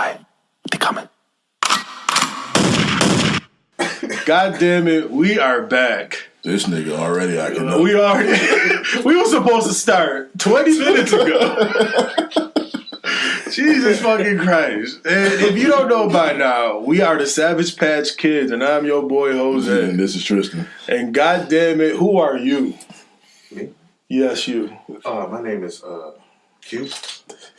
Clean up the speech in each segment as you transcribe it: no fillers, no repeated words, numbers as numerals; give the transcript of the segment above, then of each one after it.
quiet. They coming. God damn it, we are back. This nigga already acting up. We were supposed to start 20 minutes ago. Jesus fucking Christ. And if you don't know by now, we are the Savage Patch Kids, and I'm your boy Jose. And this is Tristan. And God damn it, who are you? Me? Yes, you. My name is Q.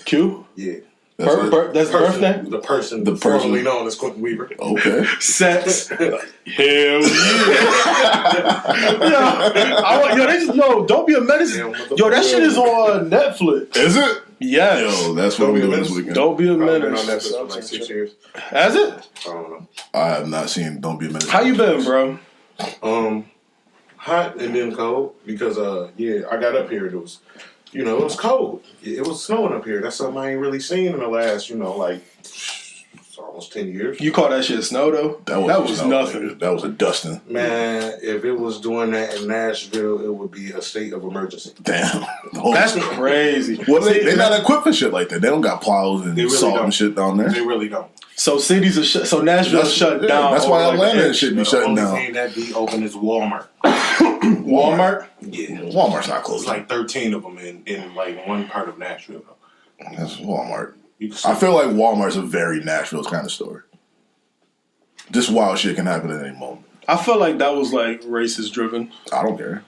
Q? Yeah. That's the birth name? The person formerly known as Quinten Weaver. Okay. Sex. Hell yeah. Don't be a menace. Yo, that shit is on Netflix. Is it? Yes. Yo, that's what I'm doing this weekend. Don't be a Been menace. on Netflix for like 6 years. Has it? I don't know. I have not seen Don't Be a Menace. How you been, bro? Hot and then cold because I got up here. It was, it was cold. It was snowing up here. That's something I ain't really seen in the last, it's almost 10 years. You call that shit snow though? That was snow, nothing. Nigga. That was a dusting. Man, if it was doing that in Nashville, it would be a state of emergency. Damn. That's crazy. Well, they're not equipped for shit like that. They don't got plows and salt and shit down there. They really don't. So cities are so Nashville's shut down. That's why Atlanta and shit be shutting down. The only thing that be open is Walmart. Walmart? Yeah. Walmart's not closed. It's like 13 of them in like one part of Nashville. That's Walmart. I feel like Walmart's a very Nashville kind of story. This wild shit can happen at any moment. I feel like that was like racist driven. I don't care.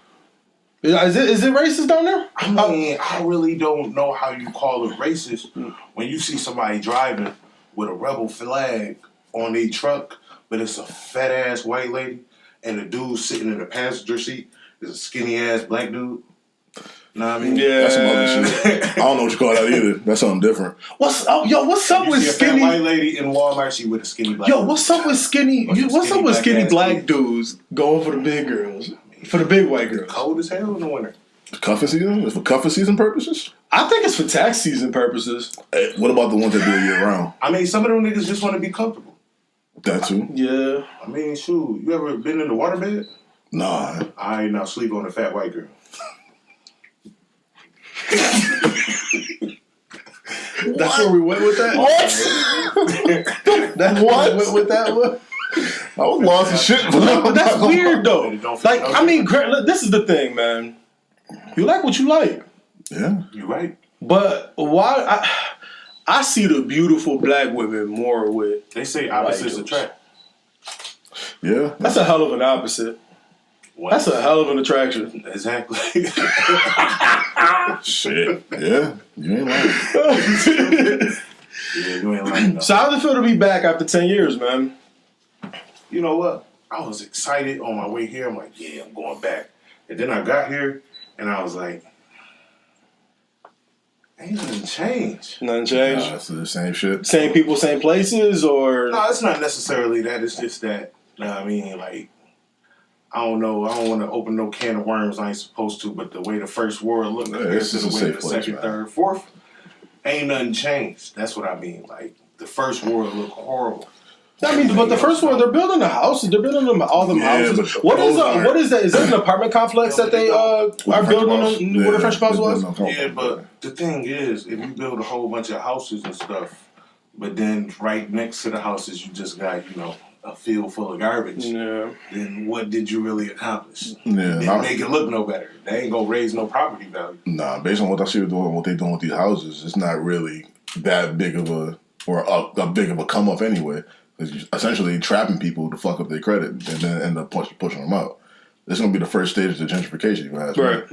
Is it racist down there? I mean, I really don't know how you call it racist when you see somebody driving with a rebel flag on their truck, but it's a fat ass white lady, and the dude sitting in the passenger seat is a skinny ass black dude. Know what I mean? Yeah, that's some other shit. I don't know what you call that either. That's something different. What's up with skinny? A white lady in Walmart, she with a skinny black. What's up with skinny? What's up with skinny black dudes going for the big girls, for the big white girls? Cold as hell in the winter. Cuffing season? It's for cuffing season purposes? I think it's for tax season purposes. Hey, what about the ones that do it year round? I mean, some of them niggas just want to be comfortable. That too? Yeah. I mean, shoot, you ever been in the waterbed? Nah. I ain't now sleep on a fat white girl. That's where we went with that? What? That's what we went with that one? I was lost in shit. But that's weird though. Like, I mean, this is the thing, man. You like what you like. Yeah. You're right. But why? I see the beautiful black women more with. They say opposites attract. Yeah. That's a hell of an opposite. What? That's a hell of an attraction. Exactly. Shit. Yeah. You ain't lying. Yeah, you ain't lying. So how's it feel to be back after 10 years, man? You know what? I was excited on my way here. I'm like, yeah, I'm going back. And then I got here, and I was like, ain't nothing changed. Nothing changed? Nah, it's the same shit. Same people, same places, or? No, it's not necessarily that. It's just that, you know what I mean? Like, I don't know. I don't want to open no can of worms I ain't supposed to, but the way the first world looked compared to the way the second, third, fourth, ain't nothing changed. That's what I mean. Like, the first world looked horrible. I mean, but the first one, they're building the houses. They're building them, all them houses. What is that? Is that an apartment complex that they are building where the French House was? Yeah, but the thing is, if you build a whole bunch of houses and stuff, but then right next to the houses you just got, a field full of garbage, then what did you really accomplish? Yeah, didn't make it look no better. They ain't gonna raise no property value. Nah, based on what I see what they doing with these houses, it's not really that big of a big of a come up anyway. It's essentially trapping people to fuck up their credit and then end up pushing them out. This is gonna be the first stage of the gentrification. Right.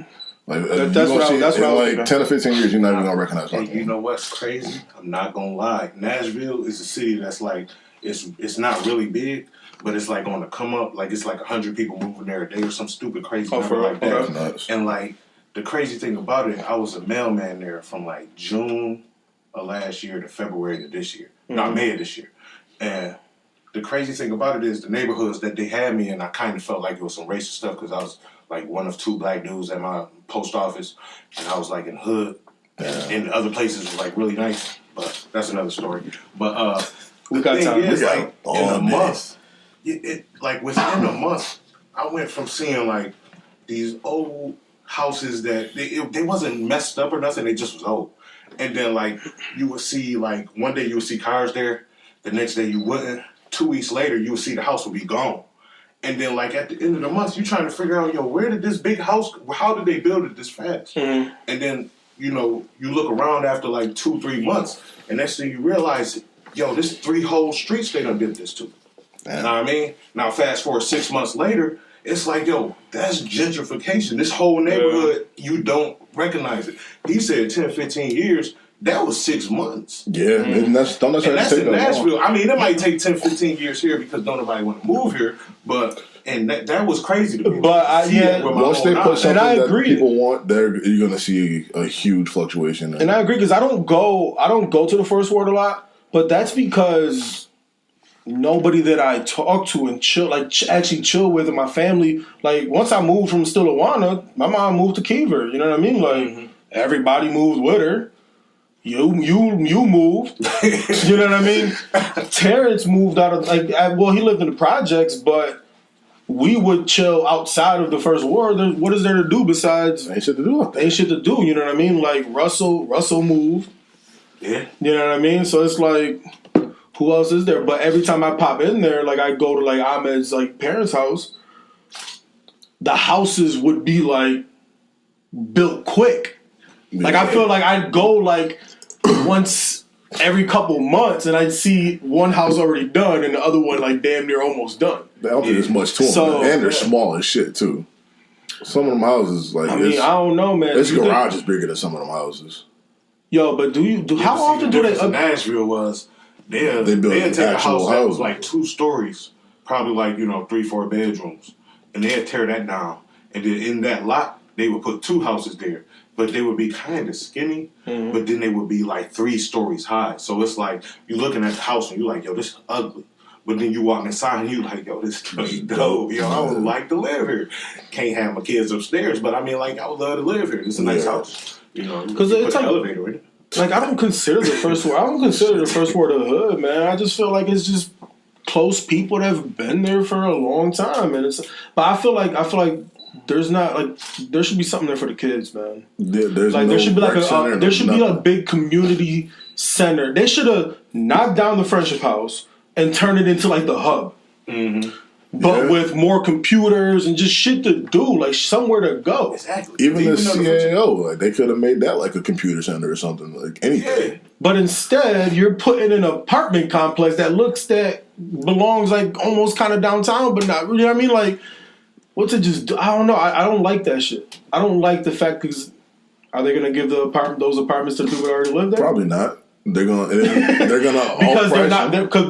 Like that's what like 10 or 15 years, you're not even gonna recognize. Hey, you know what's crazy? I'm not gonna lie. Nashville is a city that's like. It's not really big, but it's like on the come up. Like it's like 100 people moving there a day or some stupid crazy number like that. Nuts. And like the crazy thing about it, I was a mailman there from like June of last year to February of this year. Not May of this year. And the crazy thing about it is the neighborhoods that they had me in, I kind of felt like it was some racist stuff because I was like one of two black dudes at my post office, and I was like in hood, and other places was like really nice. But that's another story. But we got time. Is, like, in a month, like within a month, I went from seeing like these old houses that they wasn't messed up or nothing. They just was old, And then like you would see like one day you would see cars there, the next day you wouldn't. 2 weeks later you would see the house would be gone. And then like at the end of the month you trying to figure out, where did this big house, how did they build it this fast? And then, you look around after like 2-3 months and next thing you realize, this 3 whole streets they done did this to. You know what I mean? Now fast forward 6 months later, it's like, that's gentrification. This whole neighborhood, you don't recognize it. He said 10, 15 years. That was 6 months. Yeah, and that's in Nashville. I mean, it might take 10, 15 years here because don't nobody want to move here. But that was crazy to me. But once they put something that people want, you're going to see a huge fluctuation. And I agree because I don't go to the first ward a lot, but that's because nobody that I talk to and actually chill with in my family. Like once I moved from Stillwater, my mom moved to Kiever. You know what I mean? Like everybody moved with her. You moved. You know what I mean? Terrence moved out of he lived in the projects, but we would chill outside of the first ward. What is there to do besides? Ain't shit to do. Ain't shit to do. You know what I mean? Like Russell moved. Yeah. You know what I mean? So it's like, who else is there? But every time I pop in there, like I go to like Ahmed's like parents' house, the houses would be like built quick. Like I feel like I'd go like once every couple months and I'd see one house already done and the other one like damn near almost done. I don't think there's much to them, and they're small as shit too. Some of them houses, like I don't know, man. This garage is bigger than some of them houses. Yo, but how often do they? Nashville was they'd take a house that was like 2 stories, probably like 3-4 bedrooms, and they'd tear that down, and then in that lot they would put 2 houses there. But they would be kind of skinny, but then they would be like 3 stories high. So it's like you're looking at the house and you're like, this is ugly. But then you walk inside and you're like, this is dope. I would like to live here. Can't have my kids upstairs, but I mean, like, I would love to live here. It's a nice house. Because it's an elevator in it. Like, I don't consider the first ward. I don't consider the first ward a hood, man. I just feel like it's just close people that have been there for a long time, but I feel like there's not like there should be something there for the kids, man. Yeah, there should be like a big community center. They should have knocked down the Friendship House and turned it into like the hub, but with more computers and just shit to do, like somewhere to go. Exactly. Even the CAO, like they could have made that like a computer center or something, like anything. Yeah. But instead, you're putting an apartment complex that belongs like almost kind of downtown, but not. You know what I mean? Like. What's it just do? I don't know. I don't like that shit. I don't like the fact because are they going to give those apartments to the people that already live there? Probably not. They're gonna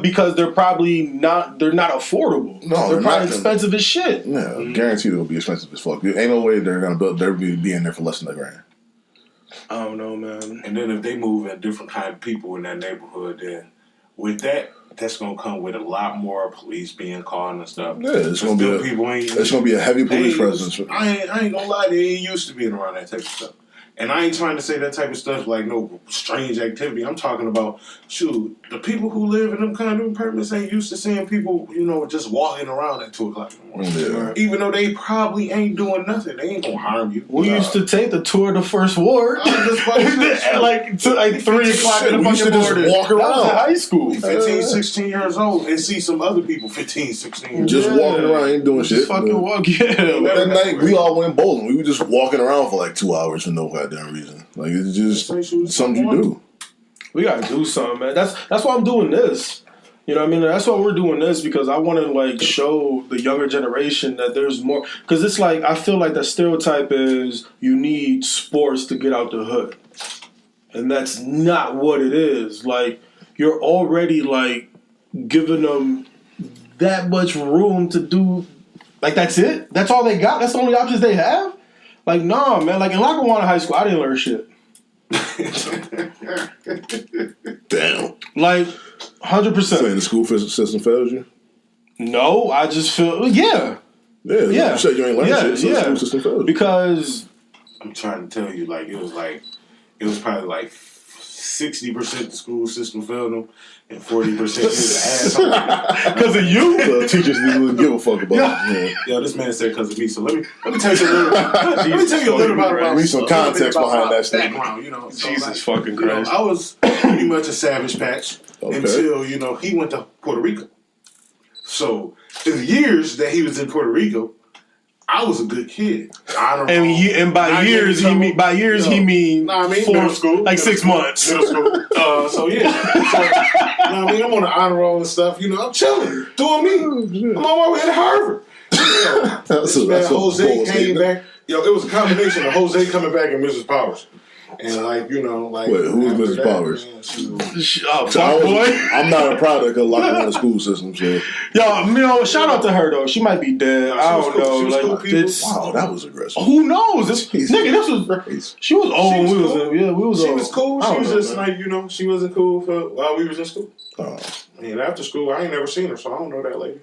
because they're probably not. They're not affordable. No, they're probably expensive as shit. Yeah, guaranteed it'll be expensive as fuck. Ain't no way they're gonna build. They're being there for less than $1,000. I don't know, man. And then if they move in different kind of people in that neighborhood, then with that's gonna come with a lot more police being called and stuff. Yeah, it's gonna be a heavy police presence. I ain't gonna lie, they ain't used to being around that type of stuff. And I ain't trying to say that type of stuff like no strange activity. I'm talking about, the people who live in them kind of apartments ain't used to seeing people, just walking around at 2 o'clock in the morning. Yeah. Even though they probably ain't doing nothing. They ain't gonna harm you. We used to take the tour of the first ward. At like 3 o'clock in the fucking morning. Walk around. That was in high school. 15, 16 years old and see some other people 15, 16 years just walking around, ain't doing shit. Fucking walk, yeah. That night, we all went bowling. We were just walking around for like 2 hours for no goddamn reason. Like, it's just something you do. We gotta do something, man. That's why I'm doing this. You know what I mean? That's why we're doing this, because I want to like show the younger generation that there's more. Because it's like, I feel like the stereotype is you need sports to get out the hood. And that's not what it is. Like, you're already like giving them that much room to do. Like, that's it? That's all they got? That's the only options they have? Like, nah, man. Like, in Lackawanna High School, I didn't learn shit. Damn. Like, 100%. Saying the school system failed you? No, I just feel, yeah. Yeah. You said you ain't learned shit, so the school system failed you. Because I'm trying to tell you, it was probably like 60% the school system failed him, and 40% he was an asshole. Because of you? The teachers didn't give a fuck about it. Yo, this man said because of me. So let me tell you a little. Let me tell you a little about Need some context behind that statement. background. You know, so Jesus fucking Christ. I was pretty much a Savage Patch until he went to Puerto Rico. So in the years that he was in Puerto Rico, I was a good kid. And by years he mean middle school, like 6 months. Middle school. So I'm on the honor roll and stuff. I'm chilling, doing me. I'm on my way to Harvard. Jose came back. It was a combination of Jose coming back and Mrs. Powers. And wait, who's Mrs. Powers? Boy. I'm not a product of like one of the school systems. So. Shout out to her though. She might be dead. I don't know. Wow, that was aggressive. Who knows? This was. She was old. We was. She was cool. She was just she wasn't cool while we was in school. And after school, I ain't never seen her, so I don't know that lady.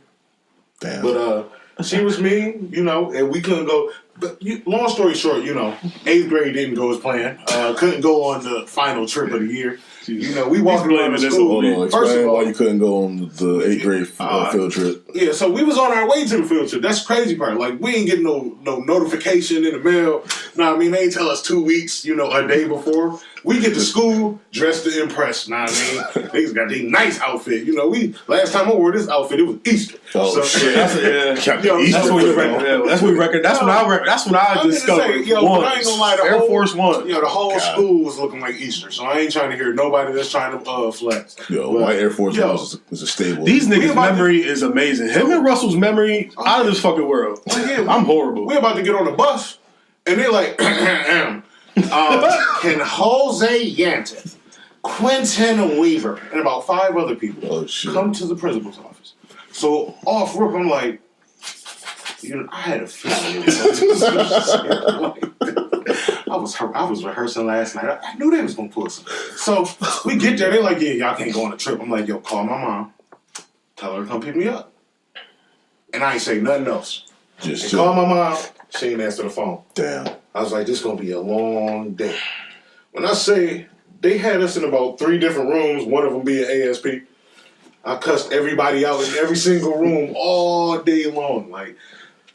Damn. But she was mean, and we couldn't go. But long story short, 8th grade didn't go as planned. Couldn't go on the final trip of the year. We walked around the school. First of all, why you couldn't go on the 8th grade field trip? Yeah, so we was on our way to the field trip. That's the crazy part. Like, we ain't getting no notification in the mail. They ain't tell us 2 weeks, a day before. We get to school dressed to impress. Niggas got these nice outfit. Last time I wore this outfit, it was Easter. Oh shit! That's what we record. That's when I discovered. I ain't gonna lie, Air Force One. The whole school was looking like Easter. So I ain't trying to hear nobody that's trying to flex. White Air Force One is a stable. These niggas' memory is amazing. Him and Russell's memory out of this fucking world. I'm horrible. We about to get on the bus, and they're like, can Jose Yantis, Quinten Weaver, and about 5 other people come to the principal's office? So off rip, I'm like, I had a feeling. I was rehearsing last night. I knew they was gonna pull something. So we get there. They're like, y'all can't go on the trip. I'm like, call my mom. Tell her to come pick me up. And I ain't say nothing else. Just call my mom. She ain't answer the phone. Damn. I was like, this is gonna be a long day. When I say they had us in about 3 different rooms, one of them being ASP, I cussed everybody out in every single room all day long. Like,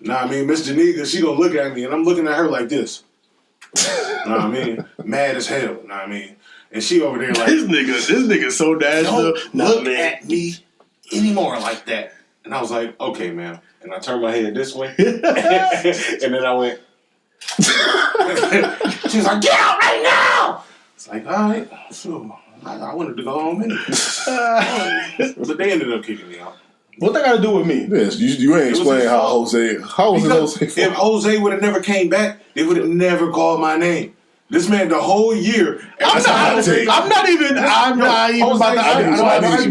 Miss Janiga, she gonna look at me, and I'm looking at her like this. Mad as hell. And she over there like, this nigga so dashed up. Look at me anymore like that. And I was like, okay, ma'am. And I turned my head this way, and then I went. She was like, get out right now! It's like, all right, so I wanted to go home anyway. But they ended up kicking me out. What they got to do with me? Yes, you ain't explaining how Jose. How was Jose? If Jose would have never came back, they would have never called my name. This man, the whole year. I'm not even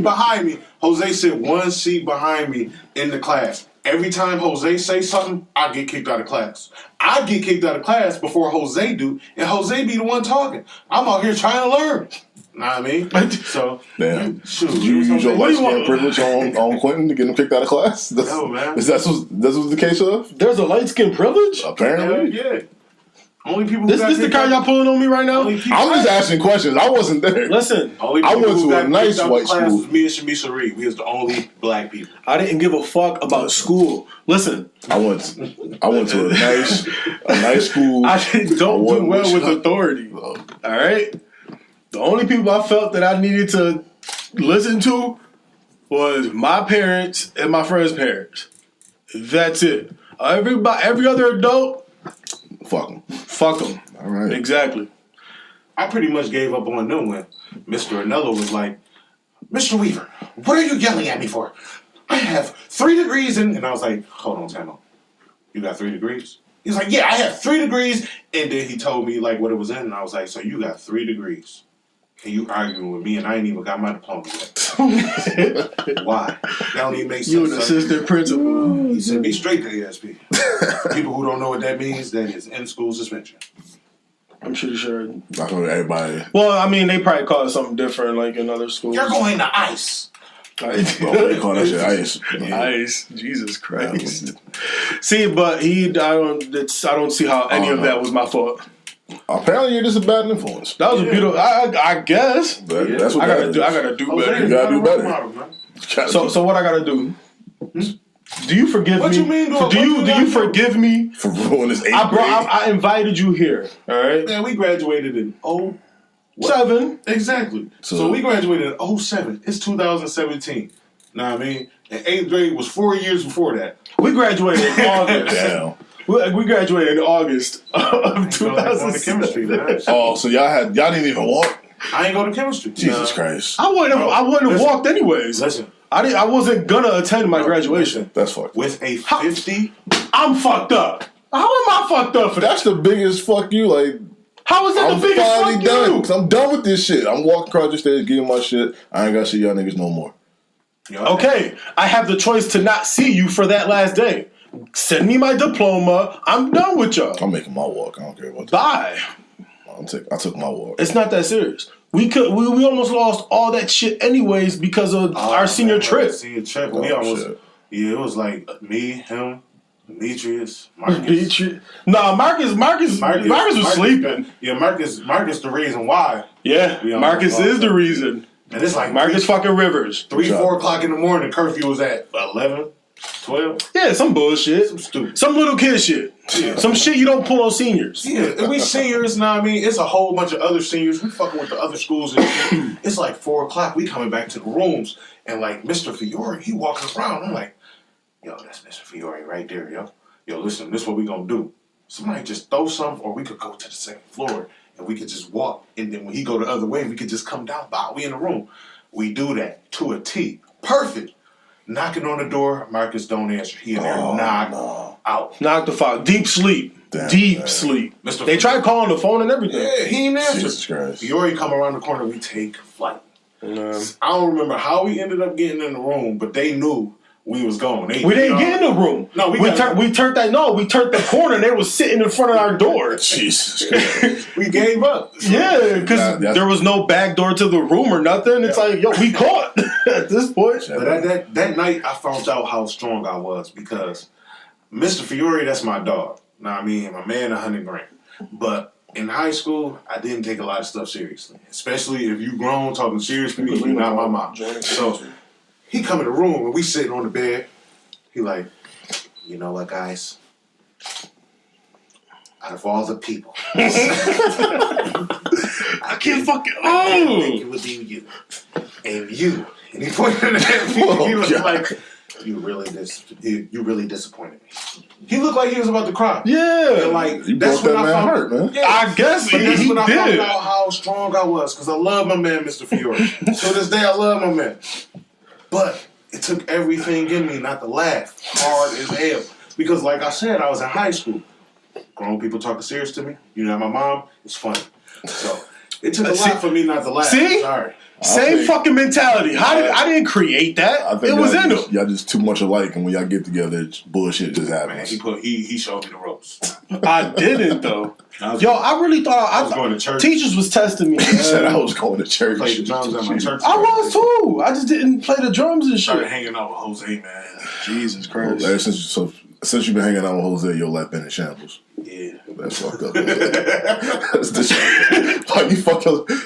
behind me. Jose sit 1 seat behind me in the class. Every time Jose say something, I get kicked out of class. I get kicked out of class before Jose do, and Jose be the one talking. I'm out here trying to learn. Know what I mean? So, damn. Did you use your light skin privilege on Quinten to get him kicked out of class? No, man. That's what the case of? There's a light skin privilege? Apparently. Yeah. Only people. This the car y'all pulling on me right now? I'm just asking questions. I wasn't there. Listen, I went to a nice white school. Was me and Shamisha Reed. We was the only black people. I didn't give a fuck about school. Listen, I went to a nice school. I don't do well with authority. All right. The only people I felt that I needed to listen to was my parents and my friend's parents. That's it. Every other adult. Fuck them. All right. Exactly. I pretty much gave up on them when Mr. Anello was like, Mr. Weaver, what are you yelling at me for? I have 3 degrees and I was like, hold on, Tano. You got 3 degrees? He's like, yeah, I have 3 degrees. And then he told me like what it was in, and I was like, so you got 3 degrees. And you arguing with me, and I ain't even got my diploma yet. Why? That don't even make sense. You an assistant principal. He said, be straight to ASP. People who don't know what that means, that is in-school suspension. I'm pretty sure. I know everybody. Well, I mean, they probably call it something different, like in other schools. You're going to ICE. They call that shit ICE. ICE. Jesus Christ. See, but I don't see how any of that was my fault. Apparently, you're just a bad influence. That was a beautiful. I guess. That's what I gotta do. I gotta do better. You gotta do better. So what I gotta do? Do you forgive me? What you mean? Do you forgive me for ruining this 8th grade? I invited you here. All right. Man, we graduated in 07. Exactly. So we graduated in 07. It's 2017. Know what I mean? And 8th grade was 4 years before that. We graduated in August. Damn. We graduated in August of 2007. Chemistry, man. Oh, so y'all didn't even walk? I ain't go to chemistry. Jesus Christ. I wouldn't have walked anyways. Listen. I wasn't gonna attend my graduation. That's fucked. With a 50. I'm fucked up. How am I fucked up for that? That's the biggest fuck you. Like, how is that I'm the biggest finally fuck done. you? 'Cause I'm done with this shit. I'm walking across the stage, getting my shit. I ain't gotta see y'all niggas no more. Okay, I have the choice to not see you for that last day. Send me my diploma. I'm done with y'all. I'm making my walk. I don't care about that. Bye. I took my walk. It's not that serious. We almost lost all that shit anyways because of our senior trip. Senior trip. We almost. Shit. Yeah, it was like me, him, Demetrius, Marcus. Marcus was sleeping. Yeah, Marcus the reason why. Yeah, Marcus is the reason. And it's like Marcus fucking Rivers. 4 o'clock in the morning. Curfew was at 11, 12. Yeah, some bullshit. Some stupid. Some little kid shit. Yeah. Some shit you don't pull on seniors. Yeah, and we seniors, know what I mean? It's a whole bunch of other seniors. We fucking with the other schools and shit. It's like 4 o'clock. We coming back to the rooms. And like Mr. Fiore, he walking around. I'm like, yo, that's Mr. Fiore right there, yo. Yo, listen, this is what we gonna do. Somebody just throw something, or we could go to the second floor and we could just walk. And then when he go the other way, we could just come down. Bow, we in the room. We do that to a T. Perfect. Knocking on the door, Marcus don't answer. He in there knocked out. Knocked the fuck. Deep sleep. Damn, Deep sleep. Mr. They tried calling the phone and everything. Yeah, he ain't answer. Jesus Christ. Fiore come around the corner, we take flight. I don't remember how we ended up getting in the room, but they knew we was going. We didn't get in the room. No, we turned the corner and they was sitting in front of our door. Jesus Christ. we gave up. So. Yeah, because there was no back door to the room or nothing. It's like, yo, we caught at this point. But that night, I found out how strong I was because Mr. Fiore, that's my dog. Know what I mean? My man, 100 grand. But in high school, I didn't take a lot of stuff seriously. Especially if you grown talking serious to me, you're not my mom. So he come in the room and we sitting on the bed. He like, you know what, guys? Out of all the people, I can't fucking. I think it would be you. And you. And he pointed at me. He was like, you really disappointed me. He looked like he was about to cry. Yeah. And like, You that's broke when that I man found hurt, man. Yeah, I guess but that's he when I did. found out how strong I was, because I love my man, Mr. Fiore. To this day, I love my man. But it took everything in me not to laugh hard as hell. Because like I said, I was in high school. Grown people talking serious to me. You know, my mom, it's funny. So it took a lot for me not to laugh. See? Sorry. Same fucking mentality. I didn't create that. It was in him. Y'all just too much alike, and when y'all get together, bullshit just Man, happens. he showed me the ropes. I didn't though. I really thought I was going to church. Teachers was testing me. He said I was going to church. Played the drums at my church. I was too. I just didn't play the drums and Started shit. hanging out with Jose, man. Jesus Christ. Ever since you've been hanging out with Jose, your life been in shambles. Yeah. That's fucked up. That's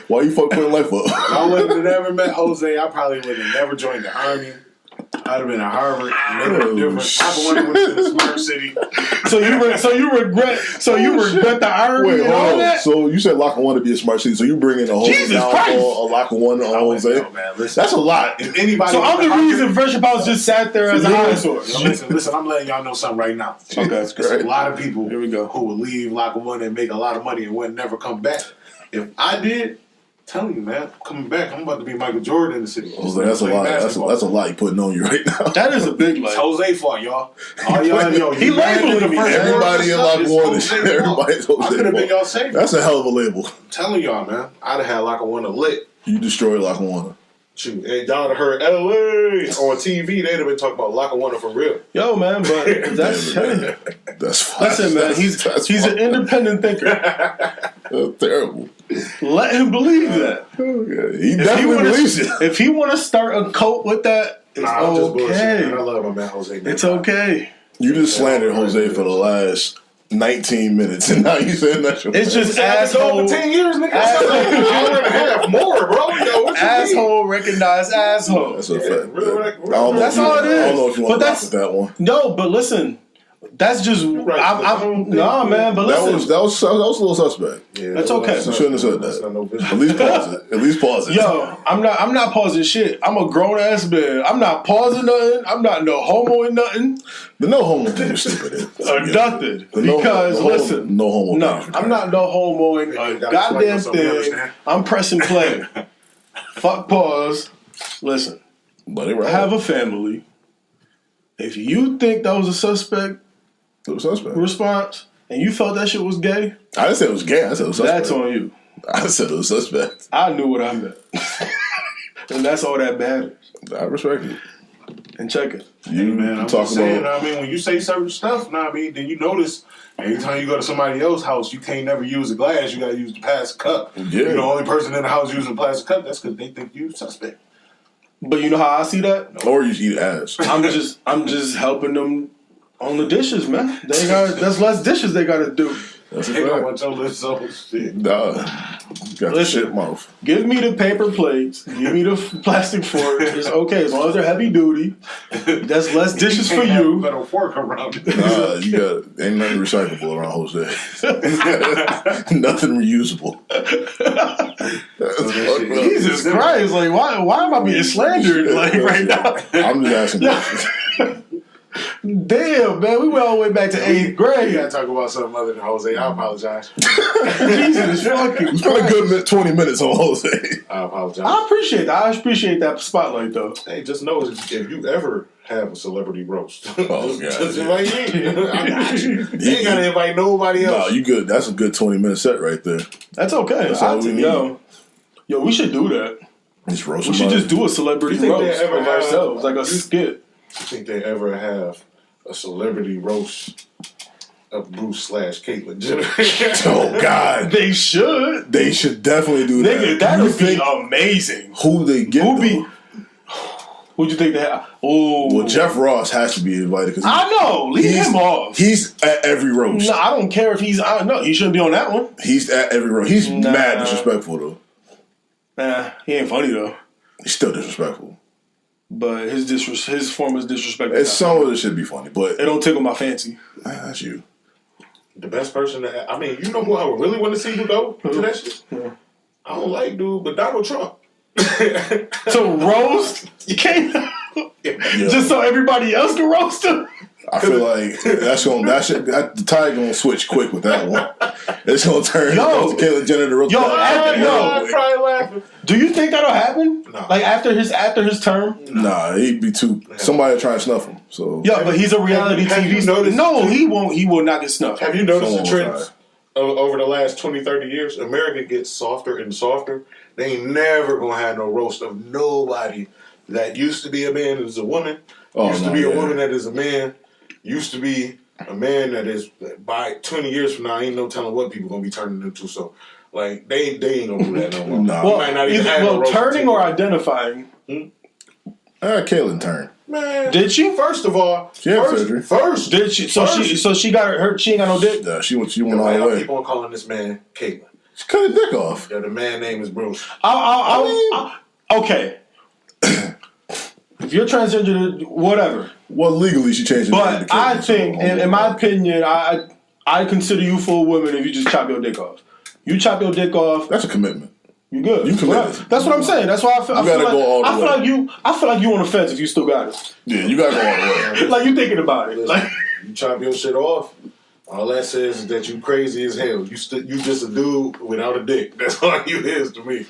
why you fuck putting life up? If I would have never met Jose, I probably would have never joined the Army. I'd have been at Harvard. Different. I went to the Smart City. So you regret the Army Wait, and all hold on. that? So you said Locker One to be a smart city. So you bring in a whole Jesus downfall Christ. of Locker One on Jose. No, man, listen. That's a lot. If anybody, So I'm the reason Fresh Pals just sat there as a dinosaur. Listen, I'm letting y'all know something right now. Okay, There's great. a lot of people Here we go. who would leave Locker One and make a lot of money and would never come back. If I did, telling you, man, coming back, I'm about to be Michael Jordan in the city. Jose, that's a lot. That's a lot you putting on you right now. That is a big It's life. Jose fault, y'all. All y'all know. He labeled me. Everybody in Locker One is everybody's Jose. I could have been y'all savior. That's a hell of a label. I'm telling y'all, man. I'd have had Locker One to lit. You destroy Locker One. Shoot, and y'all have heard LA on TV. They'd have been talking about Locker One for real. Yo, man, but that's That's listen, man. He's an independent thinker. That's terrible. Let him believe that. He definitely believes it. If he want to start a cult with that, it's Nah, I'm just bullshit, okay. man. I love my man Jose. Man. It's okay. You just slandered Jose for the last 19 minutes, and now you saying that shit. It's just I've been going asshole. for 10 years, nigga. That's like an hour and a half more, bro. Yo, what you Asshole recognize asshole. That's a fact. That's all it is. I don't know if you want But to rock with that one. No, but listen, that's just nah, man. But listen, That was a little suspect. Yeah, that's okay. You shouldn't have said that. At least pause it. At least pause it. Yo, I'm not pausing shit. I'm a grown ass man. I'm not pausing nothing. I'm not no homo in nothing. The no homo thing is stupid. Nothing. Because listen, no homo. No, I'm not no homo in a goddamn thing. I'm pressing play. Fuck pause. Listen, But it right. have a family. If you think that was a suspect It was suspect. response and you felt that shit was gay, I didn't say it was gay. I said it was suspect. that's on you. I said it was suspect. I knew what I meant. And that's all that matters. I respect it. And check it. You Man, I'm talk just saying, about. I mean, when you say certain stuff, then you notice anytime you go to somebody else's house, you can't never use a glass. You got to use the plastic cup. Yeah. You're the only person in the house using a plastic cup. That's because they think you suspect. But you know how I see that? Or you eat ass. I'm just helping them on the dishes, man. That's less dishes they gotta do. That's a They don't fact. want your lips on shit. Nah. Got the shit mouth. Give me the paper plates. Give me the plastic fork. It's okay as long as they're heavy duty. That's less dishes for Can't you. have a better fork around it. Nah, you got ain't nothing recyclable around Jose. Nothing reusable. That's fucked up. Jesus Christ! Like, why am I being slandered like right now? I'm just asking questions. Damn, man, we went all the way back to 8th You grade. gotta talk about something other than Jose. I apologize. Jesus fucking We spent a Christ. good 20 minutes on Jose. I apologize. I appreciate that. I appreciate that spotlight though. Hey, just know if you ever have a celebrity roast, God. just invite me. I got you. You ain't gotta invite nobody Nah, else. you good. That's a good 20-minute set right there. That's okay. That's all we need. Yo, we should do that. Just roast We should somebody. just do a celebrity You think roast they ever of have- ourselves, like a skit. I think they ever have a celebrity roast of Bruce / Caitlyn Jenner. Oh, God. They should. They should definitely do that. Nigga, that You would be think amazing. who they get, Who'd be? though? Who'd you think they have? Oh, Well, Jeff Ross has to be invited because I know. Leave him off. He's at every roast. No, I don't care if he's. I don't know. He shouldn't be on that one. He's at every roast. He's Nah. mad disrespectful, though. Nah, he ain't funny though. He's still disrespectful. But his form is disrespectful. It's some of it should be funny, but It don't tickle my fancy. that's you. The best person that I mean, you know who I would really want to see who go to that shit? I don't like dude, but Donald Trump. To roast, you can't. Just so everybody else can roast him. I feel like the tide gonna switch quick with that one. It's gonna turn Yo. to Caitlyn Jenner to roast. Yo, that. I'm probably laughing. Do you think that'll happen? No. Like after his term? Nah, he'd be too. Somebody try and snuff him. So Yeah, but he's a reality have TV. you noticed- No, he won't. He will not get snuffed. Have you noticed the Someone trends over the last 20, 30 years? America gets softer and softer. They ain't never gonna have no roast of nobody that used to be a man that is a woman, used to be a woman that is a man, used to be a man that is, by 20 years from now, ain't no telling what people gonna be turning into. So, like, they ain't gonna do that no more. Nah. You Well, might not even have no well, roast turning or until- identifying. Caitlyn turned. Man, Did she? First of all, She had surgery. first, Did she? So she got her. She ain't got no dick. Yeah, she went all why the y'all way. keep on calling this man Caitlyn? She cut her dick off. Yeah, the man name is Bruce. Okay. If you're transgender, whatever. Well, legally she changed her name But to Caitlyn, I think, so- in my opinion, I consider you full woman if you just chop your dick off. You chop your dick off, that's a commitment. you good. You committed. That's what I'm saying. That's why I feel. You gotta go all the way. I feel like you on the fence if you still got it. Yeah, you gotta go all the way. Like you thinking about it. Like You chop your shit off. All that says is that you crazy as hell. You just a dude without a dick. That's all you is to me.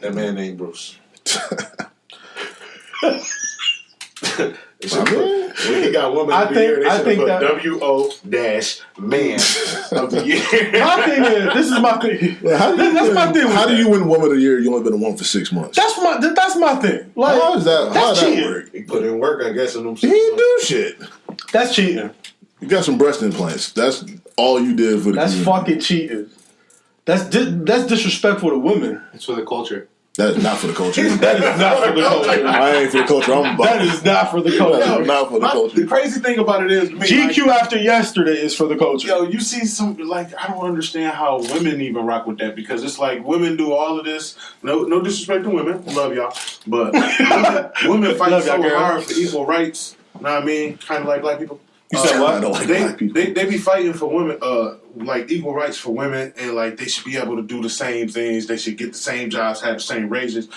That man named Bruce. When he got woman of the year, they should have put WO-man of the year. my thing is, this is my thing. That's my thing. How do you win Woman of the Year? You only been a woman for 6 months. That's my thing. Like How does that? How that's does that cheating. work? He put in work, I guess, in them. He didn't do shit. That's cheating. You got some breast implants. That's all you did for the That's community. fucking cheating. That's disrespectful to women. It's for the culture. That is not for the culture. That is not for the culture. I ain't for the culture. I'm about That is not for the culture. That is not for the culture. The crazy thing about it is, GQ after yesterday is for the culture. Yo, you see some, like, I don't understand how women even rock with that, because it's like women do all of this. No disrespect to women. Love y'all. But women fight so hard for equal rights. You know what I mean? Kind of like black people. You said what? Black people. They be fighting for women, like equal rights for women, and like they should be able to do the same things. They should get the same jobs, have the same wages.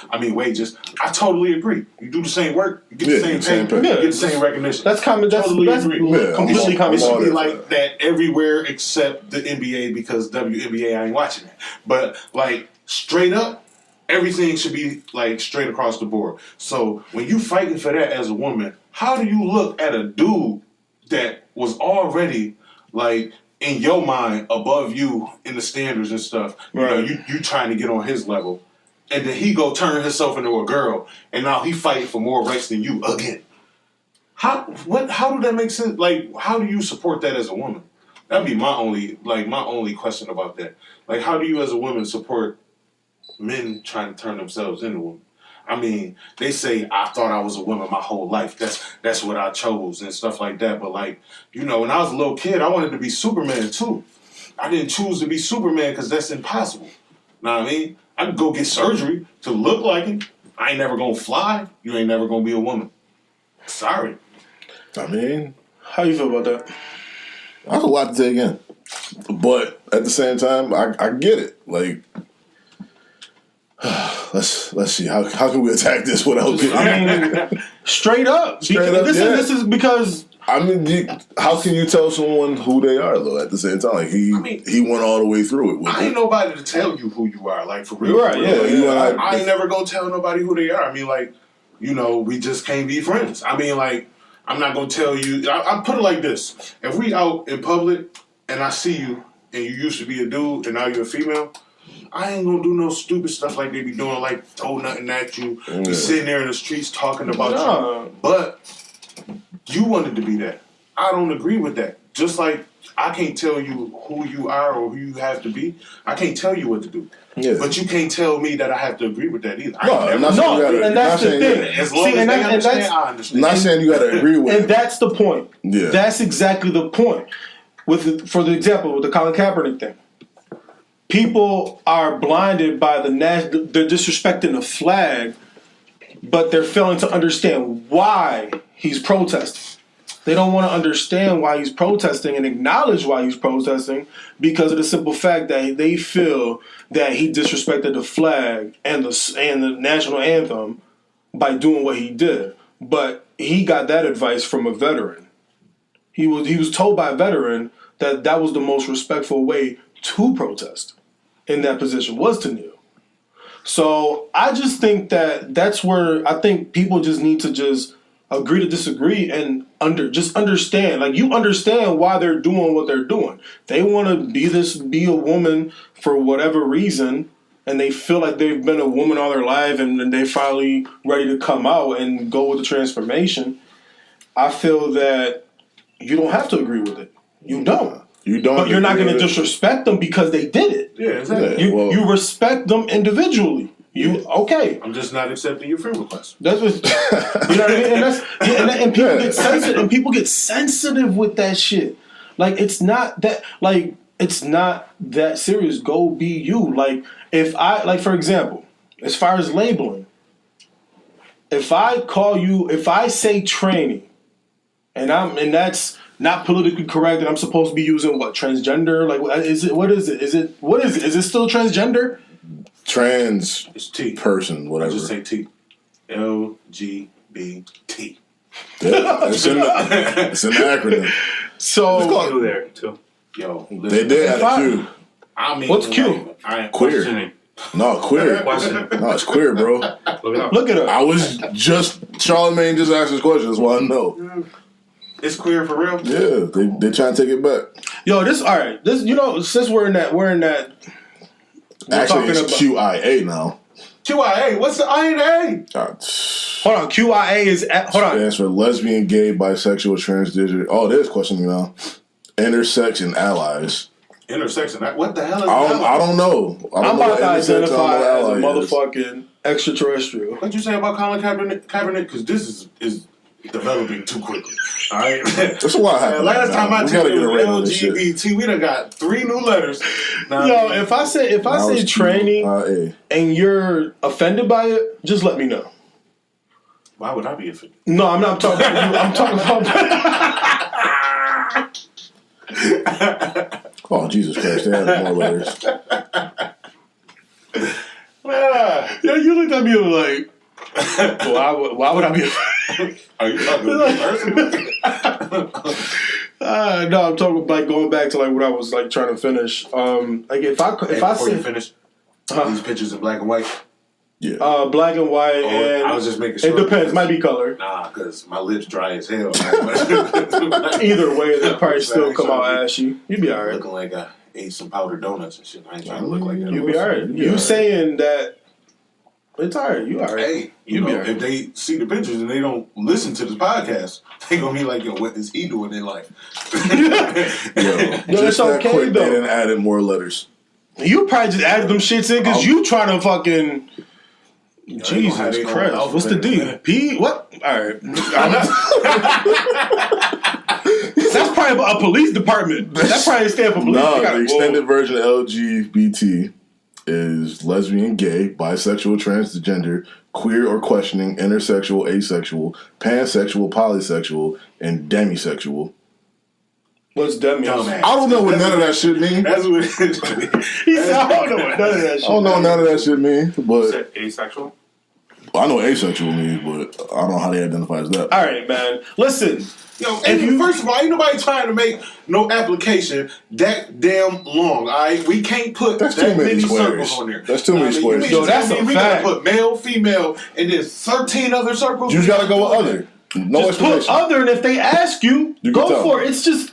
I totally agree. You do the same work, you get the same pay, you get the same recognition. That's common. That's completely common. It should be like that everywhere except the NBA, because WNBA I ain't watching that. But like straight up, everything should be like straight across the board. So when you fighting for that as a woman, how do you look at a dude that was already like in your mind above you in the standards and stuff? You know, you trying to get on his level, and then he go turn himself into a girl, and now he fighting for more rights than you again. How do that make sense? Like, how do you support that as a woman? That'd be my only question about that. Like, how do you as a woman support men trying to turn themselves into women? I mean, they say, I thought I was a woman my whole life. That's what I chose and stuff like that. But like, you know, when I was a little kid, I wanted to be Superman too. I didn't choose to be Superman because that's impossible. Know what I mean? I could go get surgery to look like him. I ain't never gonna fly. You ain't never gonna be a woman. Sorry. I mean, how you feel about that? That's a lot to take in. But at the same time, I get it. Like, let's see how can we attack this without getting? I mean, straight up. This is because I mean, how can you tell someone who they are though? At the same time, like he went all the way through it. I ain't nobody to tell you who you are. Like for real, right? I ain't never gonna tell nobody who they are. I mean, like, you know, we just can't be friends. I mean, like, I'm not gonna tell you. I put it like this: if we out in public and I see you and you used to be a dude and now you're a female, I ain't gonna do no stupid stuff like they be doing, like throw nothing at you, be sitting there in the streets talking about you. But you wanted to be that. I don't agree with that. Just like I can't tell you who you are or who you have to be. I can't tell you what to do. Yeah. But you can't tell me that I have to agree with that either. And that's the thing. As long as they understand, I understand. I'm not saying you got to agree with it. And that's the point. Yeah. That's exactly the point. For the example, with the Colin Kaepernick thing. People are blinded by they're disrespecting the flag, but they're failing to understand why he's protesting. They don't want to understand why he's protesting and acknowledge why he's protesting because of the simple fact that they feel that he disrespected the flag and the national anthem by doing what he did. But he got that advice from a veteran. He was told by a veteran that was the most respectful way to protest in that position was to kneel. So I just think that's where I think people just need to just agree to disagree and understand. Like, you understand why they're doing what they're doing. They want to be a woman for whatever reason, and they feel like they've been a woman all their life, and they're finally ready to come out and go with the transformation. I feel that you don't have to agree with it. You don't. You don't. But you're not going to disrespect them because they did it. Yeah, exactly. You respect them individually. Okay. I'm just not accepting your friend request. That's what you know what I mean. And people get sensitive. And people get sensitive with that shit. Like, it's not that serious. Go be you. Like, for example, as far as labeling, if I say tranny, and that's not politically correct, and I'm supposed to be using what, transgender? Like, what is it? Is it still transgender? Trans it's T. person, whatever. Just say T. LGBT. Yeah, it's an acronym. So it's called there too. Yo, they did have a Q. I mean, what's Q? Queer. No, queer. No, it's queer, bro. Look it up. I was Charlamagne just asked this question. That's why I know. It's queer for real. Yeah, they trying to take it back. Yo, this all right. This, you know, since we're in that. Actually, it's QIA now. QIA? What's the I and A? Hold on. QIA is hold on. Stands for lesbian, gay, bisexual, transgender. Oh, there's questioning now. Intersex and allies. Intersection? What the hell is I don't know. I'm about to identify as a motherfucking Extraterrestrial. What you say about Colin Kaepernick? Because this is developing too quickly. All right. That's what happened. Last time I checked, it was LGBT. We done got 3 new letters. Now, Yo, if I say training and you're offended by it, just let me know. Why would I be offended? No, I'm not talking about you. I'm talking about. Oh, Jesus Christ! They have more letters. Yeah, you looked at me like, why would I be offended? Are you talking to me personally? No, I'm talking about going back to like what I was like trying to finish. Like if I Before say you finish, these pictures in black and white. Yeah. Black and white, and I was just making sure. It depends. Might be color. Nah, because my lips dry as hell. Either way, they'll probably still come out ashy. You'd be alright. Looking like I ate some powdered donuts and shit. I ain't trying to look like that. You'd be alright. You saying that it's alright. You alright. Hey, you know, if they see the pictures and they don't listen to this podcast, they gonna be like, yo, what is he doing in life? It's okay quick, though. They didn't add more letters. You probably just added them shits in because you trying to fucking. Jesus Christ! What's the D? P? What? All right. That's probably a police department. That's probably stand for police. No, the extended version of LGBT is lesbian, gay, bisexual, transgender, queer or questioning, intersexual, asexual, pansexual, polysexual, and demisexual. What's demi? I don't know what none of that shit mean. That's what it is. He said, I don't know what none of that shit. I don't know what none of that shit mean, but asexual. I know asexual means, but I don't know how they identify as that. All right, man. Listen. Yo, first of all, ain't nobody trying to make no application that damn long. All right, we can't put That's that too many circles squares. on there. That's too many squares. Yo, that's a we fact. gotta put male, female, and then 13 other circles. You just gotta go with other. No Just put explanation. other, and if they ask you You go can tell. for it. It's just.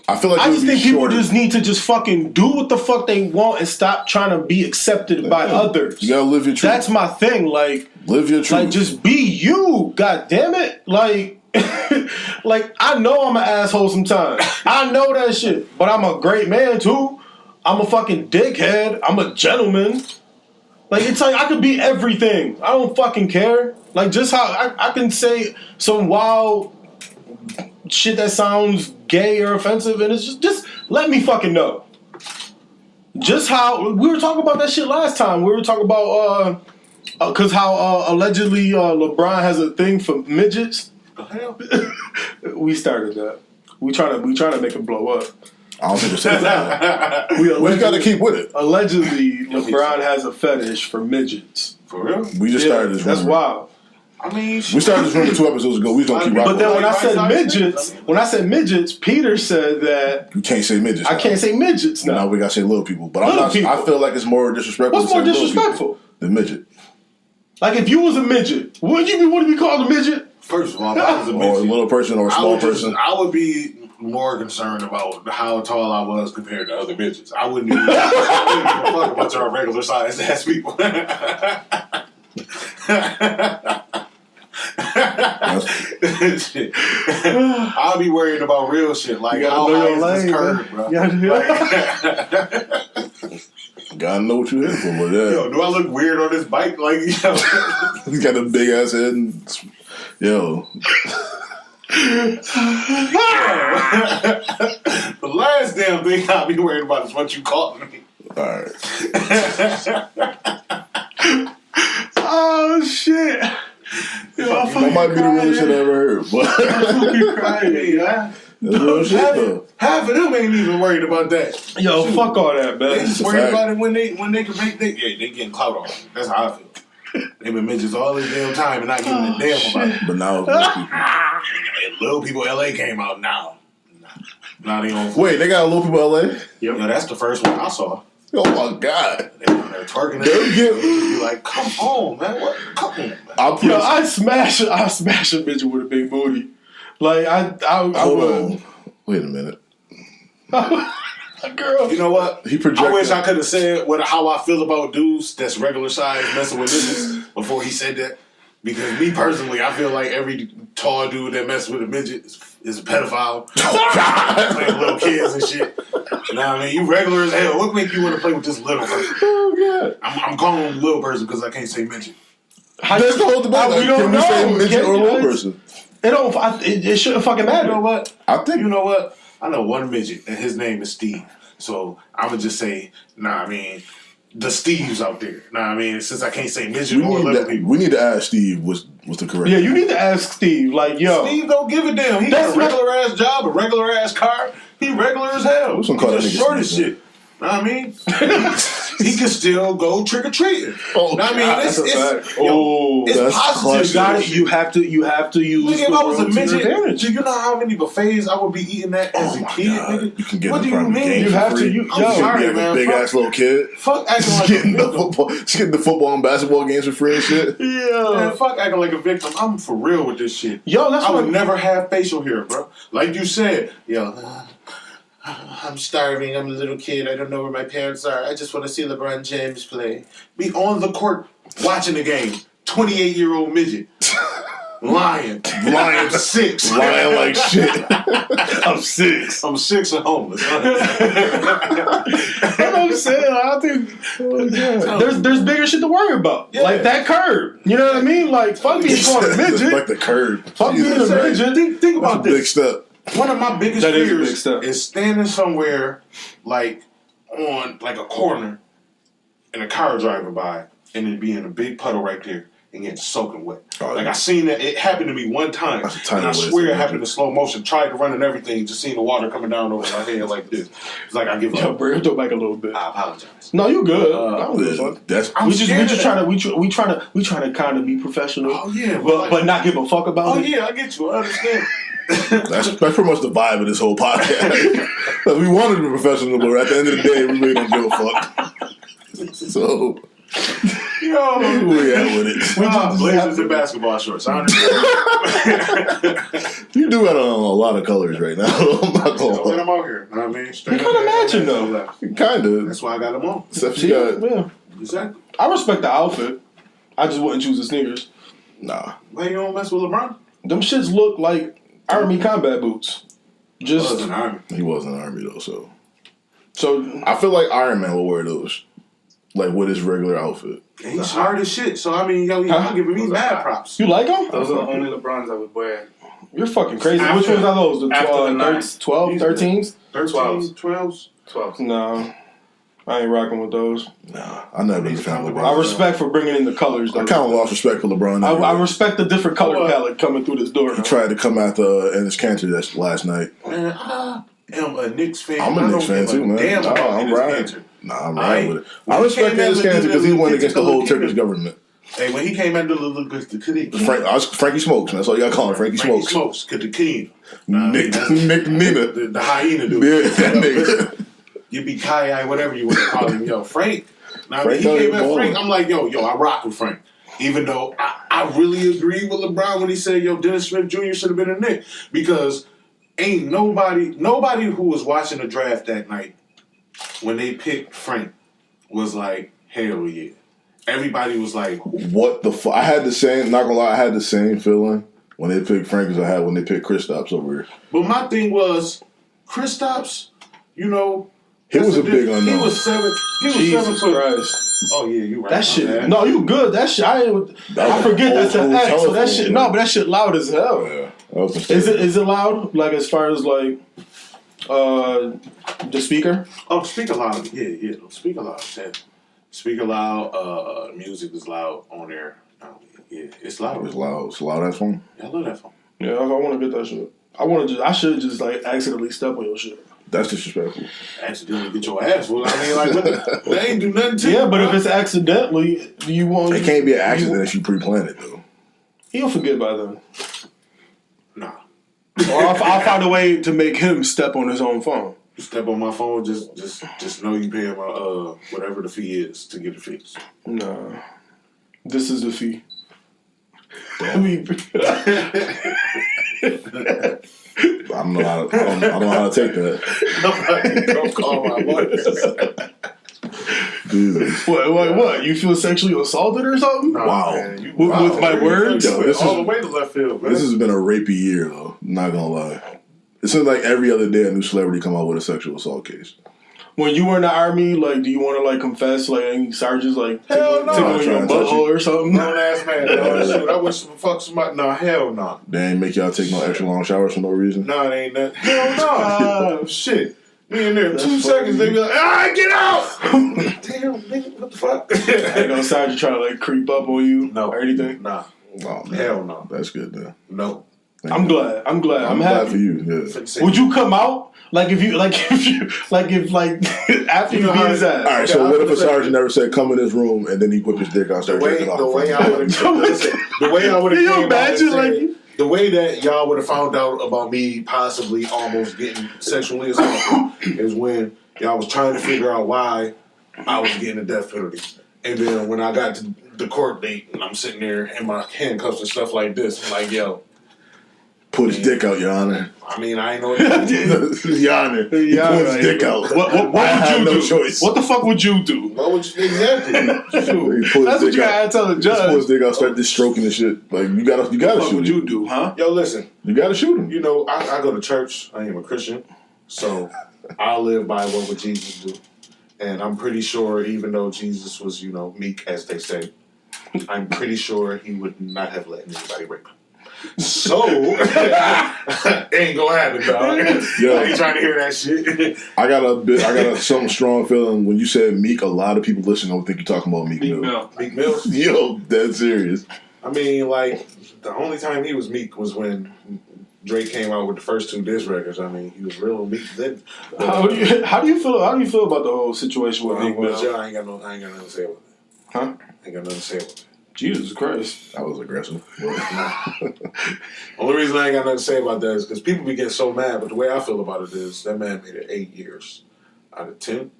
I feel like I just think people shorter. just need to just fucking do what the fuck they want and stop trying to be accepted by others. You gotta live your truth. That's my thing. Like, live your truth. like just be you. God damn it. Like, like I know I'm an asshole sometimes. I know that shit. But I'm a great man too. I'm a fucking dickhead. I'm a gentleman. Like it's like I could be everything. I don't fucking care. Like just how I can say some wild shit that sounds gay or offensive, and it's just let me fucking know. Just how we were talking about that shit last time. We were talking about because how allegedly LeBron has a thing for midgets. The hell? We started that. We trying to make it blow up. I don't think it's that. We just gotta keep with it. Allegedly, LeBron has a fetish for midgets. For real? We just started this. That's rumor. wild. I mean, We started this rumor 2 episodes ago. We just gonna keep rocking. But then when I said Right-side midgets, shit? when I said midgets, Peter said that You can't say midgets. I can't say midgets Now now. we gotta say little people. But Little I'm not. people. I feel like it's more disrespectful. What's to more say little disrespectful? people than midget? Like if you was a midget, would you be called a midget? first of all, if I was a Or a midget, little person or a small person. I would be more concerned about how tall I was compared to other midgets. I wouldn't even, fuck about your regular sized ass people. I'll be worried about real shit, like how high is this curve, bro? Gotta know what you're in for, but yeah. Yo, do I look weird on this bike? Like, yo. He's got a big ass head and yo. The last damn thing I'll be worried about is what you called me. Alright. Oh shit! Yo, That might be the realest shit I ever heard, but fucking crying, yeah. that's real shit though. Half of them ain't even worried about that. Yo, fuck all that, They man. just a worried fact. about it when they can make they getting clout on. That's how I feel. They been midgets all this damn time and not giving a damn about it. But now it's little people. And Little People LA came out now. Now they on. Wait, they got a little people LA? Yo, that's the first one I saw. Oh my god. They on there twerking. They get- Be like, come on, man. What? Come on, man. I'll put Yo, I smash a bitch with a big booty. Like I hold would. on. Wait a minute. Girl, You know what? He projected. I wish I could have said how I feel about dudes that's regular size messing with midgets before he said that. Because me personally, I feel like every tall dude that messes with a midget is a pedophile. Playing little kids and shit. You know what I mean? You regular as hell. What make you want to play with this little person? Oh god. that? I'm calling him little person because I can't say midget. That's the whole debate. We don't Can know. we say midget or little person? It shouldn't fucking matter. You know what? I think. You know what? I know one midget, and his name is Steve. So I'm gonna just say, the Steves out there. Since I can't say midget or little people. We need to ask Steve what's the correct. Yeah, you need to ask Steve. Like, yo, Steve don't give a damn. He got a regular ass job, a regular ass car. He regular as hell. Who's gonna call that He's nigga short as Steve, shit. Know what I mean? He can still go trick or treating. Oh, know what I mean? God, It's that's positive. clutch. you have to use. Look, if I was a midget, advantage. do you know how many buffets I would be eating that as a kid? Nigga? You can get What in do you front of the mean? game You for have to. free. You, I'm yo, sorry, Like man. a big ass little kid. Fuck acting Just like getting a the victim. football and basketball games for free and shit. yeah. Man, fuck acting like a victim. I'm for real with this shit. Yo, that's I what would never have facial hair, bro. Like you said, I'm starving. I'm a little kid. I don't know where my parents are. I just want to see LeBron James play. Be on the court watching the game. 28-year-old midget. Lying 6. Lying like shit. I'm 6. I'm 6 and homeless. That's what I'm saying. I think there's bigger shit to worry about. Yeah. Like that curb. You know what I mean? Like fuck being called a midget. Like the curb. Fuck being a midget. Think about Big this. step. One of my biggest That is a big fears step. is standing somewhere like on like a corner and a car driving by and then being a big puddle right there and getting soaking wet. Oh, Like I seen that it happened to me one time, That's a tiny and I way to swear say it happened it. in slow motion. Tried to run and everything, just seeing the water coming down over my head like this. It's like I give Yo, up. bro, go back a little bit. I apologize. No, you good. I don't give a fuck. That's I'm We just scared of trying that. to kind of be professional. Oh yeah, but not give a fuck about oh it. yeah, I get you. I understand. that's pretty much the vibe of this whole podcast. Like, we wanted to be professional, but at the end of the day, we really don't give a fuck. So Yo, where we at with it? Blazers and basketball shorts. I understand. You do got on a lot of colors right now. I'm not So when gonna I'm out here, you know what I mean? You kind of matching though. lie. kind of. That's why I got them on. Except See, you got yeah. Exactly. I respect the outfit. I just wouldn't choose the sneakers. nah. Why you don't mess with LeBron? Them shits look like Army combat boots. Just An army. He was in the army though, so so. I feel like Iron Man will wear those, like with his regular outfit. And he's hard as shit. So I mean, yo, he's giving me mad props. You like them? Those are the only LeBrons I would wear. You're fucking crazy. After- Which ones are those? The after the 12, 13s? 13s, 12s. 12. No. I ain't rocking with those. Nah, I never been a fan of LeBron. I respect for bringing in the colors. I Though. kind of lost respect for LeBron. I respect the different color What? palette coming through this door. He tried to come after Ennis Cantor that last night. Man, I am a Knicks fan. I'm a Knicks fan too, man. Damn, Nah, I'm Enes riding. Kanter. Nah, I'm I riding ain't- with it. when I he respect came in Ennis with Cantor because he the went against the whole Kingdom- Turkish government. Hey, when he came at the Frankie Smokes, man. That's all you got to call him, Frankie Smokes. Smokes, the king. Nick Nina. The hyena dude. Yeah, that nigga. You be Kai, whatever you want to call him, yo, Frank. Now, when Frank he came don't at even Frank, ball. I'm like, yo, I rock with Frank. Even though I really agree with LeBron when he said, yo, Dennis Smith Jr. should have been a Knick. Because ain't nobody who was watching the draft that night when they picked Frank was like, hell yeah. Everybody was like, What the fuck? I had the same, not gonna lie, I had the same feeling when they picked Frank as I had when they picked Kristaps over here. but my thing was, Kristaps, you know, He was a big He unknown. was 7 Jesus foot. Christ. Oh yeah, you right. That my shit. bad. No, you good. That shit. I was forget that's old an X. school So that telephone, shit. man. No, but that shit loud as hell. Yeah. That was Is it loud? Like as far as like the speaker? Oh, speaker loud. Yeah. Speaker loud. Yeah. Speaker loud. Music is loud on there. Yeah, it's It loud. was loud. It's loud ass phone. I love that phone. Yeah, I want to get that shit. I should just like accidentally step on your shit. That's disrespectful. Accidentally get your ass. Well, I mean, like, they ain't do nothing to you. Yeah, but if bro. it's accidentally, you won't. It can't be an accident if you pre-planned it though. He'll forget by then. Nah. Or I'll find a way to make him step on his own phone. You step on my phone, just know you paying my whatever the fee is to get it fixed. Nah, this is the fee. I don't know how to take that. Don't call my voice. Jesus. What? You feel sexually assaulted or something? Nah, Wow. man, you- With my words? Yo, this all is- the way to left field, man. This has been a rapey year though. Not gonna lie. It seems like every other day a new celebrity come out with a sexual assault case. when you were in the army, like, do you want to like confess like any sergeants like Hell no. tickling your butthole or something? Grown ass man. No, shit. I wish some fuck somebody. No, hell no. They ain't make y'all take no extra long showers for no reason. No, it ain't that. Hell no. Shit. Me in there, That's 2 seconds, they be like, get out! Damn, nigga, what the fuck? Ain't no sergeant trying to like creep up on you or anything? Nah. Oh, man. Hell no. That's good then. No. I'm glad. I'm glad happy for you. Yeah. Would you come out? After you beat his ass. All right, so what if a sergeant never said, come in this room, and then he whipped his dick out and started jerking off? The way I would have Can you imagine, the way that y'all would have found out about me possibly almost getting sexually assaulted is when y'all was trying to figure out why I was getting a death penalty. And then when I got to the court date and I'm sitting there in my handcuffs and stuff like this, I'm like, yo. Put his dick out, Your Honor. I mean, I ain't know what Your Honor. He put his dick out. What would you do? Choice. What the fuck would you do? What would you exactly? That's what you gotta tell the judge. He put his dick out, start just stroking the shit. Like you gotta shoot him. What would you do, huh? Yo, listen. You gotta shoot him. You know, I go to church. I am a Christian, so I live by what would Jesus do. And I'm pretty sure, even though Jesus was, meek as they say, I'm pretty sure he would not have let anybody rape him. So, ain't gonna happen, dog. Yo, I ain't trying to hear that shit. I got some strong feeling when you said Meek. A lot of people listening don't think you're talking about Meek Mill. Meek Mill? Yo, dead serious. I mean, like, the only time he was meek was when Drake came out with the first 2 diss records. I mean, he was real meek then. How do you feel about the whole situation with Meek Mill? I ain't got nothing to say about that. Huh? I ain't got nothing to say about that. Jesus Christ. That was aggressive. Only reason I ain't got nothing to say about that is because people be getting so mad, but the way I feel about it is that man made it 8 years out of 10.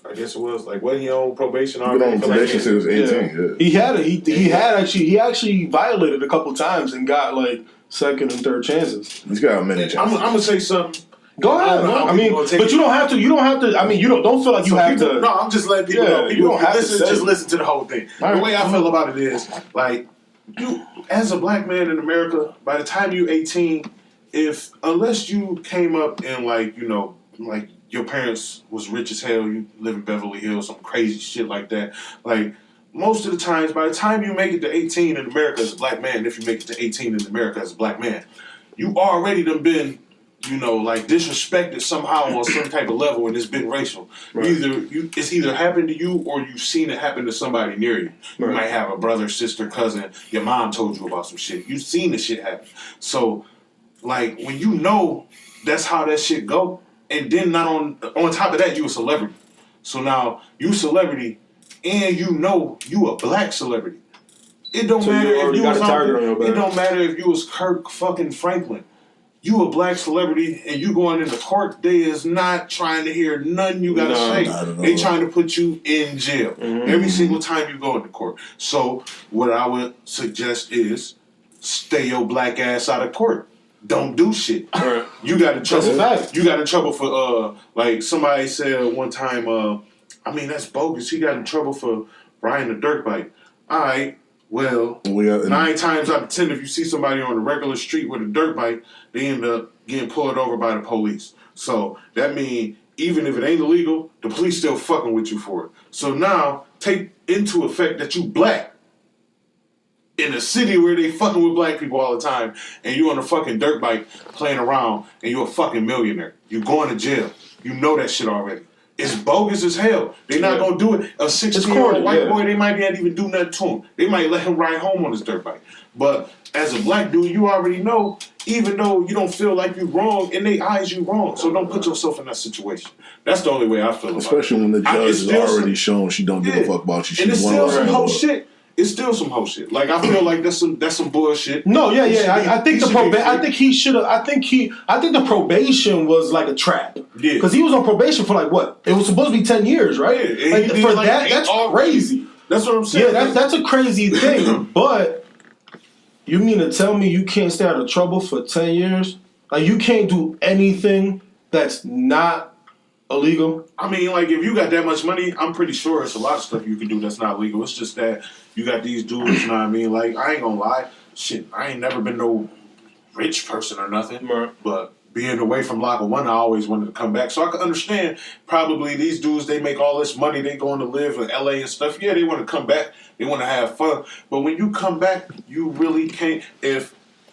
I guess it was. Like, wasn't he on probation already? He was on probation since he was 18. Yeah. He actually violated a couple times and got like second and third chances. He's got many chances. I'm gonna say something. Go ahead. I mean, but you don't have to. You don't have to. I mean, you don't feel like you have to. No, I'm just letting people know. People, you don't have to just listen to the whole thing. Right. The way I feel about it is, like, you as a black man in America, by the time you're 18, unless you came up and like your parents was rich as hell, you live in Beverly Hills, some crazy shit like that. Like, most of the times, by the time you make it to 18 in America as a black man, if you make it to 18 in America as a black man, you already done been disrespected somehow on some type of level, and it's been racial. Right. It's either happened to you or you've seen it happen to somebody near you. Right. You might have a brother, sister, cousin. Your mom told you about some shit. You've seen the shit happen. So, like, when you know that's how that shit go, and then not on top of that, you a celebrity. So now you celebrity, and you a black celebrity. It don't matter if you was it don't matter if you was Kirk fucking Franklin. You a black celebrity and you going into court, they is not trying to hear nothing you gotta say. They trying to put you in jail every single time you go into court. So what I would suggest is stay your black ass out of court. Don't do shit. Right. You got in trouble. You got in trouble for like somebody said one time, I mean that's bogus. He got in trouble for riding a dirt bike. Alright. Well, 9 times out of 10, if you see somebody on a regular street with a dirt bike, they end up getting pulled over by the police. So that means even if it ain't illegal, the police still fucking with you for it. So now take into effect that you black in a city where they fucking with black people all the time, and you on a fucking dirt bike playing around, and you're a fucking millionaire. You going to jail. You know that shit already. It's bogus as hell. They're not going to do it. A 16-year-old white boy, they might not even do nothing to him. They might let him ride home on his dirt bike. But as a black dude, you already know, even though you don't feel like you're wrong, in their eyes you wrong. So don't put yourself in that situation. That's the only way I feel about it. Especially when the judge has already shown she don't give a fuck about you. And it's still some whole shit. It's still some whole shit. Like, I feel like that's some bullshit. No, I think the probation was like a trap. Yeah. Because he was on probation for like what? It was supposed to be 10 years, right? Yeah. Like, for that's crazy. That's what I'm saying. Yeah, that's a crazy thing. But you mean to tell me you can't stay out of trouble for 10 years? Like, you can't do anything that's not illegal? I mean, like, if you got that much money, I'm pretty sure it's a lot of stuff you can do that's not legal. It's just that you got these dudes, you know what I mean? Like, I ain't gonna lie. Shit, I ain't never been no rich person or nothing. Right. But being away from Lackawanna, I always wanted to come back. So I can understand probably these dudes, they make all this money, they going to live in LA and stuff. Yeah, they want to come back, they want to have fun. But when you come back, you really can't.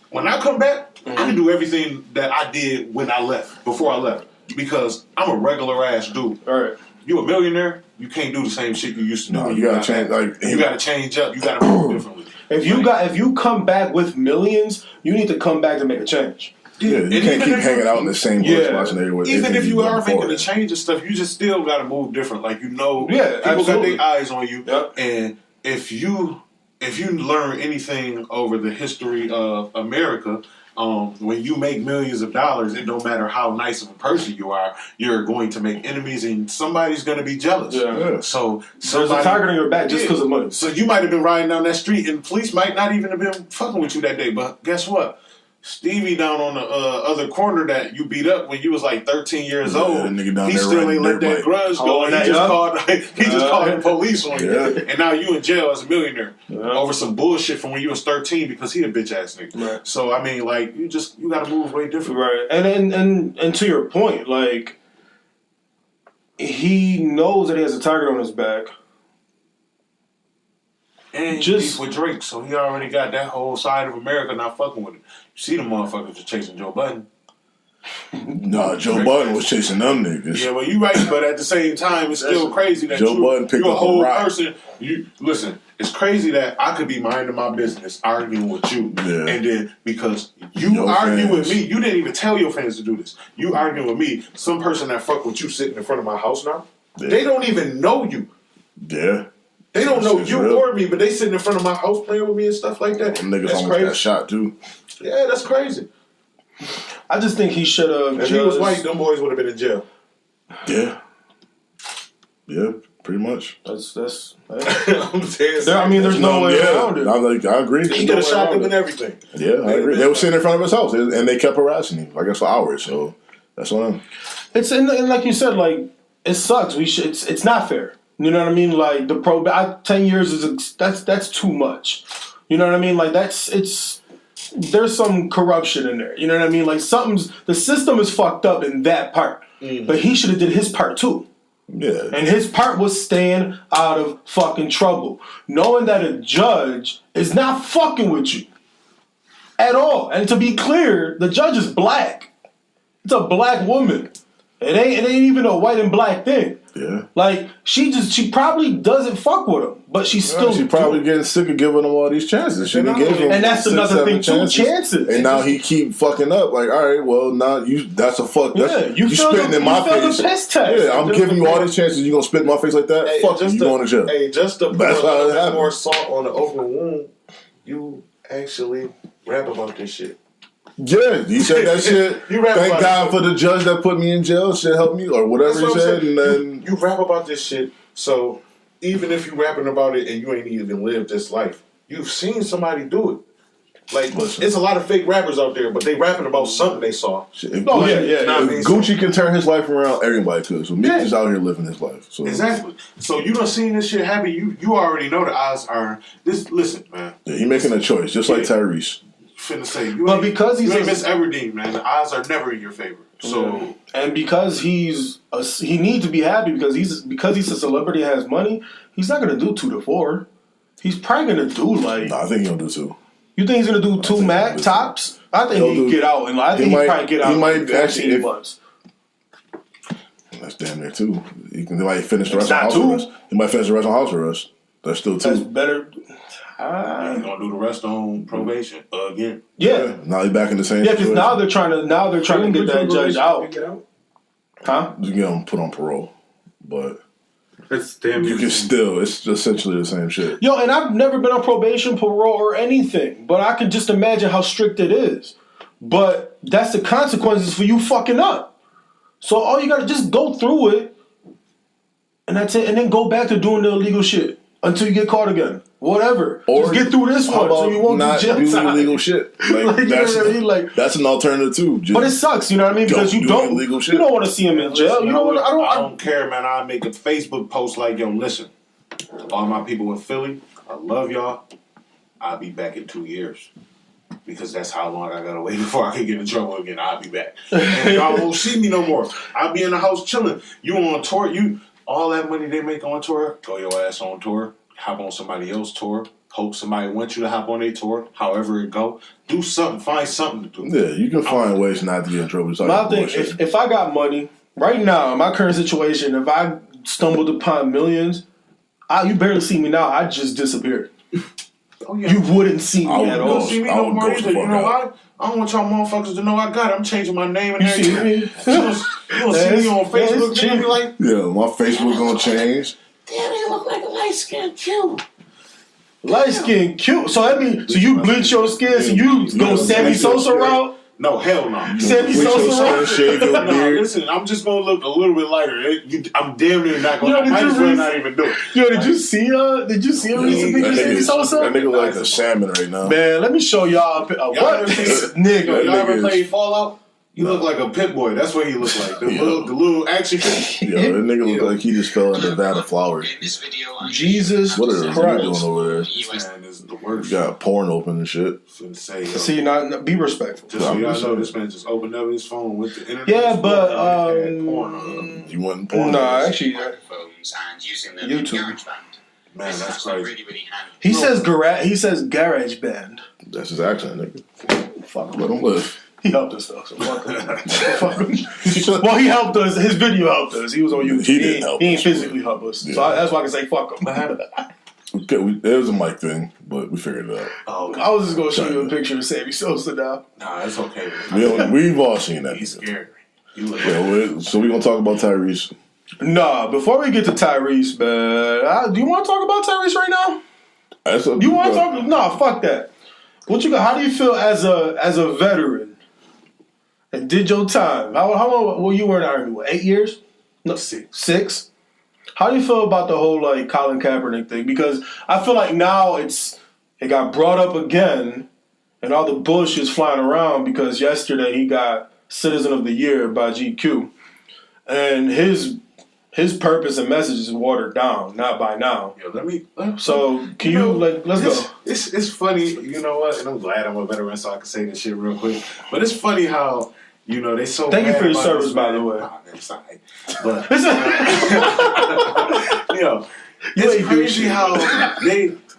When I come back, I can do everything that I did when I left, before I left. Because I'm a regular ass dude. All right. You a millionaire, you can't do the same shit you used to do. No, you gotta change. You gotta change up. You gotta move differently. If you come back with millions, you need to come back to make a change. Yeah, you can't keep hanging out in the same place watching everywhere. Even if you are making a change and stuff, you just still gotta move different. Like people got their eyes on you. Yep. And if you learn anything over the history of America, when you make millions of dollars, it don't matter how nice of a person you are, you're going to make enemies and somebody's going to be jealous. Yeah. So there's a target on your back just because of money. So you might have been riding down that street and the police might not even have been fucking with you that day. But guess what? Stevie down on the other corner that you beat up when you was like 13 years old, he still ain't let that grudge go. He just called the police on you. And now you in jail as a millionaire over some bullshit from when you was 13 because he a bitch ass nigga. Right. So I mean, like you gotta move way different. Right. And to your point, like he knows that he has a target on his back. And he's with Drake, so he already got that whole side of America not fucking with him. You see the motherfuckers just chasing Joe Budden. Nah, Joe Budden was chasing them niggas. Yeah, well, you right, but at the same time, it's still crazy that Joe Budden picked you're a up whole a rock. person. Listen, it's crazy that I could be minding my business, arguing with you, and then because you argue with me, you didn't even tell your fans to do this. You arguing with me, some person that fuck with you sitting in front of my house now, they don't even know you. Yeah. They don't know you or me, but they sitting in front of my house playing with me and stuff like that. Them niggas almost got shot too. Yeah, that's crazy. I just think he should have. If he was white, them boys would have been in jail. Yeah. Yeah, pretty much. That's I'm saying. I mean, there's no way around it. I agree. He could have shot them and everything. Yeah, I agree. They were sitting in front of his house, and they kept harassing him, I guess, for hours. So that's on them. It's and like you said, like it sucks. It's not fair. You know what I mean? Like 10 years is that's too much. You know what I mean? Like there's some corruption in there. You know what I mean? Like the system is fucked up in that part. But he should have did his part too. Yeah. And his part was staying out of fucking trouble. Knowing that a judge is not fucking with you at all. And to be clear, the judge is black. It's a black woman. It ain't even a white and black thing. Yeah. Like she probably doesn't fuck with him, but she's still. She probably getting sick of giving him all these chances. She didn't give him, and that's another thing too. Chances. And now he keep fucking up. Like, all right, well, now that's a fuck. You spitting in my face. Piss test. Yeah, I'm giving you all these chances. You gonna spit in my face like that? Hey, fuck you. Going to jail. Hey, just to put more salt on the open wound, you actually rap about this shit. Yeah, you said that shit. Thank God for the judge that put me in jail. Shit helped me, or whatever you said. And then you rap about this shit. So even if you rapping about it and you ain't even lived this life, you've seen somebody do it. Like it's a lot of fake rappers out there, but they rapping about something they saw. If Gucci can turn his life around, everybody could. So Meek is out here living his life. So exactly. So you done seen this shit happen. You already know the odds are this. Listen, man. Yeah, he making a choice, just like Tyrese. Finna say, because he's Miss Everdeen, man. The odds are never in your favor. So and because he needs to be happy because he's a celebrity and has money. He's not gonna do 2 to 4. He's probably gonna do like. I think he'll do 2. You think he's gonna do 2 max tops? I think he'll get out, and I think he'll probably get out. He might actually 14 months. That's damn near 2. He might finish the rest on house arrest. He might finish the rest on house arrest. That's still 2. That's better. He's gonna do the rest on probation again. Yeah. Now he's back in the same. Yeah, because now they're trying to get that judge out. Huh? You get him put on parole, but it's damn. You can still. It's essentially the same shit. Yo, and I've never been on probation, parole, or anything, but I can just imagine how strict it is. But that's the consequences for you fucking up. So all you gotta just go through it, and that's it, and then go back to doing the illegal shit until you get caught again. Whatever. Or just get through this one so you won't not do jail time. Illegal shit. Like, that's, you know what I mean? Like, that's an alternative too. But it sucks, you know what I mean? Because you don't want to see him in jail. You know what? I don't care, man. I make a Facebook post like, yo, listen, all my people in Philly, I love y'all. I'll be back in 2 years. because that's how long I gotta wait before I can get in trouble again. I'll be back. And y'all won't see me no more. I'll be in the house chilling. You on tour, all that money they make on tour, go your ass on tour, hop on somebody else's tour, hope somebody wants you to hop on their tour, however it go. Do something, find something to do. Yeah, you can find ways not to get in trouble. My thing, if I got money, right now, in my current situation, if I stumbled upon millions, you barely see me now. I just disappeared. Oh, yeah. You wouldn't see me at all. You don't see me no more either. You know why? I don't want y'all motherfuckers to know I got it. I'm changing my name and everything. You don't see me on Facebook. You're gonna be like, yeah, my Facebook gonna change. Damn, you look like a light-skinned cute. Light-skinned cute. So that means, so you bleach your skin, so you go Sammy Sosa route? No, hell no. Sammy Sosa route? Shave your No, beard. listen, I'm just gonna look a little bit lighter. I'm damn near not gonna. I might as well not even do it. Yo, did you see him? Did you see him recently? Sammy Sosa? That nigga like a salmon right now. Man, let me show y'all. What? Nigga. Y'all ever played Fallout? You look like a pit boy. That's what he looks like. The little action figure. Yo, that nigga look like he just fell in the vat of flour. Jesus What are you Christ. doing over there? This man is the worst. You got porn open and shit. See, not be respectful. Just so y'all know, this man just opened up his phone with the internet. Yeah, but You wasn't porn? Nah, actually, YouTube. Man, that's crazy. he says garage band. That's his accent, nigga. Fuck him. Let him live. He helped us though. So fuck him. Well, he helped us. His video helped us. He was on YouTube. He didn't help He ain't us. physically help us. Yeah. So that's why I can say fuck him. Okay, it was a mic thing, but we figured it out. Oh, I was just gonna show you a picture of Sammy Sosa now. nah, it's okay. We've all seen that. He's scary. You look So we gonna talk about Tyrese. Nah, before we get to Tyrese, man, do you want to talk about Tyrese right now? You want to talk? Nah, fuck that. What you got? How do you feel as a veteran and did your time? How long? Well, you were in the Army. What, 8 years? No, 6. How do you feel about the whole like Colin Kaepernick thing? Because I feel like now it got brought up again, and all the bullshit's flying around because yesterday he got Citizen of the Year by GQ, and his purpose and message is watered down, not by now. Yo, So can you let's go. It's funny, you know what? And I'm glad I'm a veteran, so I can say this shit real quick. But it's funny how they so. Thank you for your mad service, this, by the way. Nah, man, it's all right. But it's crazy how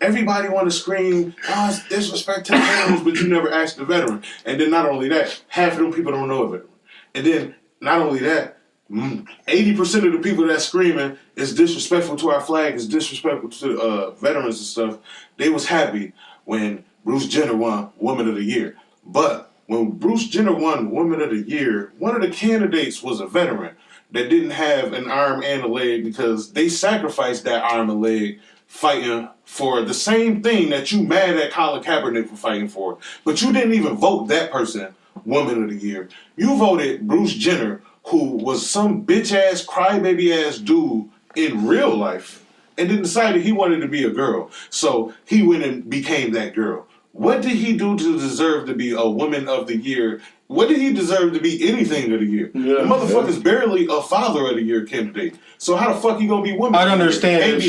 everybody want to scream, "Oh, it's disrespect to the veterans," but you never ask the veteran. And then not only that, half of them people don't know a veteran. And then not only that, 80% of the people that's screaming is disrespectful to our flag, is disrespectful to veterans and stuff. They was happy when Bruce Jenner won Woman of the Year. But when Bruce Jenner won Woman of the Year, one of the candidates was a veteran that didn't have an arm and a leg because they sacrificed that arm and leg fighting for the same thing that you mad at Colin Kaepernick for fighting for. But you didn't even vote that person Woman of the Year. You voted Bruce Jenner, who was some bitch-ass, crybaby-ass dude in real life, and then decided he wanted to be a girl. So he went and became that girl. What did he do to deserve to be a Woman of the Year? What did he deserve to be anything of the year? The motherfucker's barely a Father of the Year candidate. So how the fuck he gonna be Woman? I don't understand.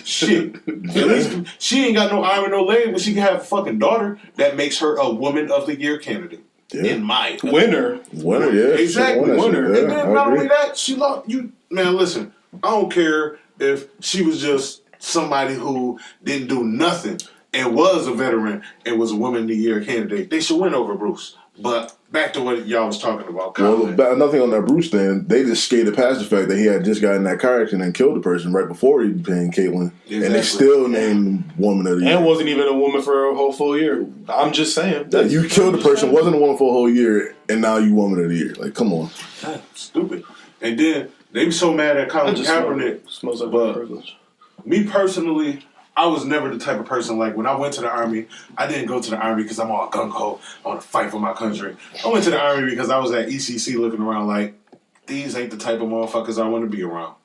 Shit. At least she ain't got no arm and no leg, but she can have a fucking daughter. That makes her a Woman of the Year candidate. Yeah. In my winner, yeah, exactly, winner. Yeah, and then not only that, she lost. Man, listen, I don't care if she was just somebody who didn't do nothing and was a veteran and was a Woman of the Year candidate. They should win over Bruce. But back to what y'all was talking about. Colin. Well, nothing on that Bruce thing. They just skated past the fact that he had just got in that car accident and killed a person right before he became Caitlyn. Exactly. And they still named him Woman of the Year. And wasn't even a woman for a whole full year. I'm just saying. That you killed a person, wasn't a woman for a whole year, and now you Woman of the Year. Like, come on. That's stupid. And then they be so mad at Colin Kaepernick. Smells like but privilege. Me personally, I was never the type of person, like, when I went to the Army, I didn't go to the Army because I'm all gung-ho, I want to fight for my country. I went to the Army because I was at ECC looking around like, these ain't the type of motherfuckers I want to be around.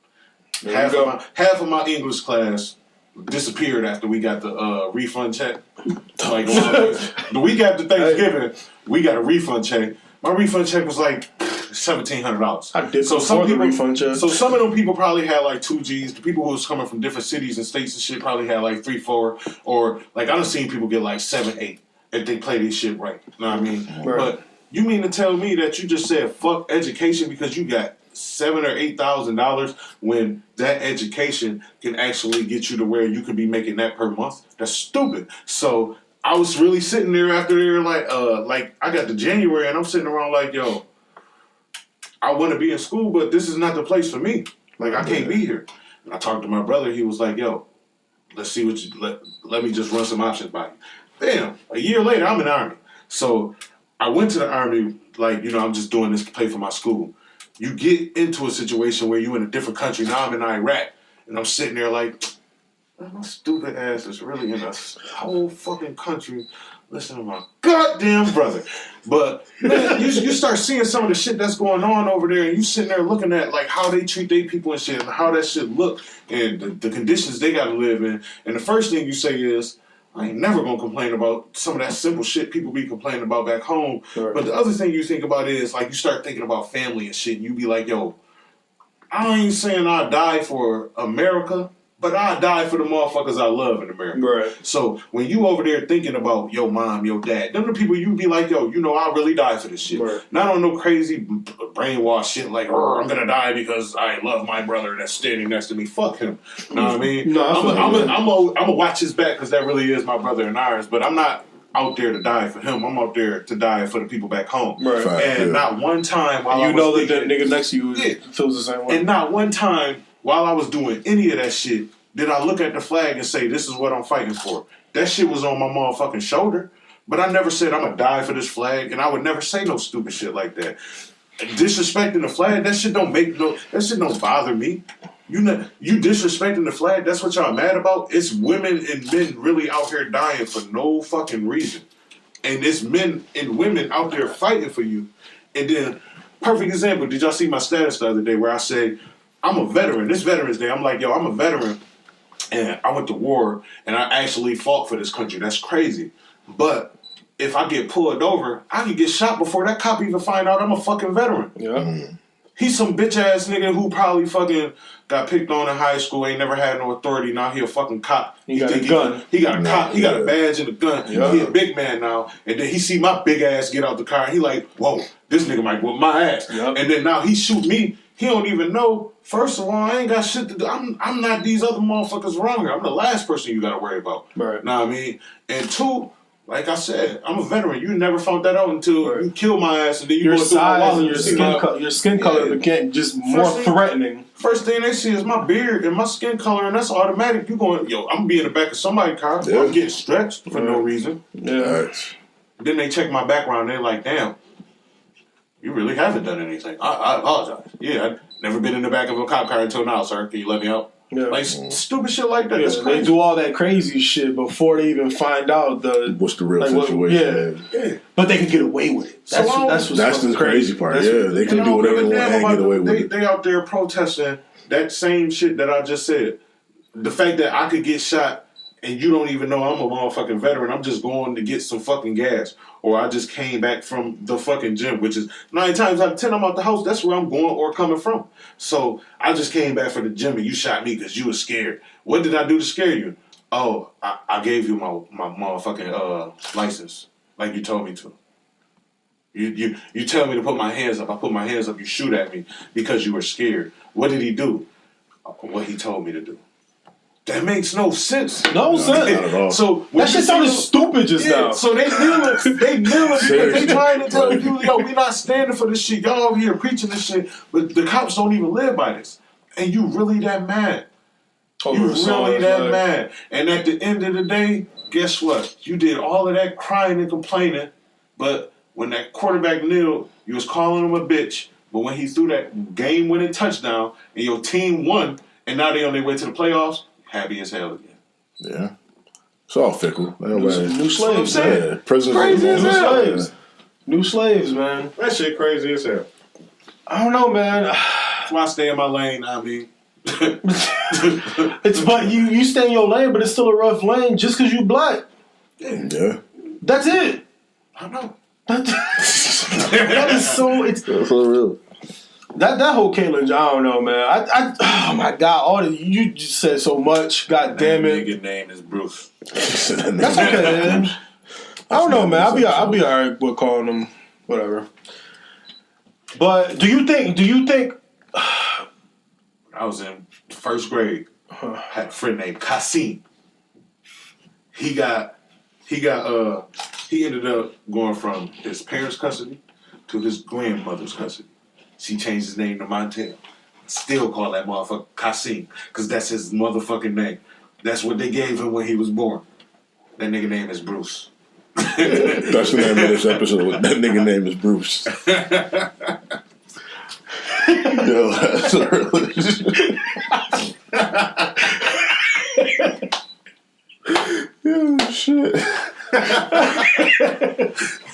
Half of my English class disappeared after we got the refund check. Like, the week after Thanksgiving, we got a refund check. My refund check was like $1,700. I did so some people, refund check. So some of them people probably had like 2 G's. The people who was coming from different cities and states and shit probably had like 3, 4, or like I done seen people get like 7, 8. if they play this shit right. You know what I mean? Right. But you mean to tell me that you just said fuck education because you got $7,000 or $8,000 when that education can actually get you to where you could be making that per month? That's stupid. So I was really sitting there after there like I got to January and I'm sitting around like, yo, I want to be in school, but this is not the place for me. Like I can't be here. And I talked to my brother. He was like, yo, let's see what you let me just run some options by you. Bam, a year later, I'm in the Army. So I went to the Army, like, you know, I'm just doing this to pay for my school. You get into a situation where you're in a different country. Now I'm in Iraq, and I'm sitting there like, my stupid ass is really in a whole fucking country listening to my goddamn brother. But man, you start seeing some of the shit that's going on over there, and you sitting there looking at like how they treat their people and shit, and how that shit look, and the conditions they got to live in. And the first thing you say is, I ain't never gonna complain about some of that simple shit people be complaining about back home. Sure. But the other thing you think about is like you start thinking about family and shit, and you be like, yo, I ain't saying I'll die for America, but I'll die for the motherfuckers I love in America. Right. So when you over there thinking about your mom, your dad, them the people you be like, yo, you know, I'll really die for this shit. Right. Not on no crazy brainwash shit like, I'm gonna die because I love my brother that's standing next to me. Fuck him. You know what I mean? No, I'm gonna watch his back because that really is my brother and ours, but I'm not out there to die for him. I'm out there to die for the people back home. Right. And not one time while I was know that nigga next to you feels the same way. And not one time while I was doing any of that shit, did I look at the flag and say, this is what I'm fighting for? That shit was on my motherfucking shoulder. But I never said I'm going to die for this flag, and I would never say no stupid shit like that. Disrespecting the flag, that shit don't bother me. You disrespecting the flag, that's what y'all mad about? It's women and men really out here dying for no fucking reason. And it's men and women out there fighting for you. And then, perfect example, did y'all see my status the other day where I said, I'm a veteran. This Veterans Day, I'm like, yo, I'm a veteran, and I went to war, and I actually fought for this country. That's crazy. But if I get pulled over, I can get shot before that cop even find out I'm a fucking veteran. Yeah. Mm. He's some bitch-ass nigga who probably fucking got picked on in high school, ain't never had no authority, now he a fucking cop. He got a gun. He got a cop. He got a badge and a gun. Yeah. He a big man now. And then he see my big ass get out the car, and he like, whoa, this nigga might whip my ass. Yep. And then now he shoot me. He don't even know. First of all, I ain't got shit to do. I'm not these other motherfuckers around here. I'm the last person you got to worry about. Right. Know what I mean? And two, like I said, I'm a veteran. You never found that out until you kill my ass, and then you your go through my size and your skin color became just more threatening. First thing they see is my beard and my skin color, and that's automatic. You going, yo, I'm gonna be in the back of somebody's car. Yeah. I'm getting stretched for no reason. Yeah. Then they check my background. They're like, damn. You really haven't done anything. I apologize. Yeah, I've never been in the back of a cop car until now, sir. Can you let me out? Yeah. Like stupid shit like that. That's crazy. They do all that crazy shit before they even find out what's the real situation. Yeah. But they can get away with it. That's the crazy part. They can do whatever they want and get away with it. They out there protesting that same shit that I just said. The fact that I could get shot and you don't even know I'm a motherfucking veteran. I'm just going to get some fucking gas. Or I just came back from the fucking gym, which is 9 times out of 10 I'm out the house. That's where I'm going or coming from. So I just came back from the gym and you shot me because you were scared. What did I do to scare you? Oh, I gave you my motherfucking license like you told me to. You tell me to put my hands up. I put my hands up. You shoot at me because you were scared. What did he do? What he told me to do. That makes no sense. No sense. Not at all. So that shit sounded stupid just now. So they kneeling because they trying to tell you, yo, we not standing for this shit. Y'all over here preaching this shit, but the cops don't even live by this. And you really that mad. You really that mad. And at the end of the day, guess what? You did all of that crying and complaining, but when that quarterback kneeled, you was calling him a bitch, but when he threw that game-winning touchdown and your team won, and now they on their way to the playoffs, happy as hell again. Yeah. It's all fickle. New slaves, man. Crazy as hell. New slaves, man. That shit crazy as hell. I don't know, man. That's why I stay in my lane, I mean. But you stay in your lane, but it's still a rough lane just because you black. Yeah. That's it. I know. That is so... It's so real. That whole Caitlyn, I don't know, man. Oh my God, you just said so much. God damn it. Nigga name is Bruce. That's okay, man. I don't know, man. I'll be alright with calling them whatever. But do you think? I was in first grade. I had a friend named Kasim. He ended up going from his parents' custody to his grandmother's custody. She changed his name to Montel. Still call that motherfucker Kasim, because that's his motherfucking name. That's what they gave him when he was born. That nigga name is Bruce. That's the name of this episode. That nigga name is Bruce. Yo, that's Yo, shit.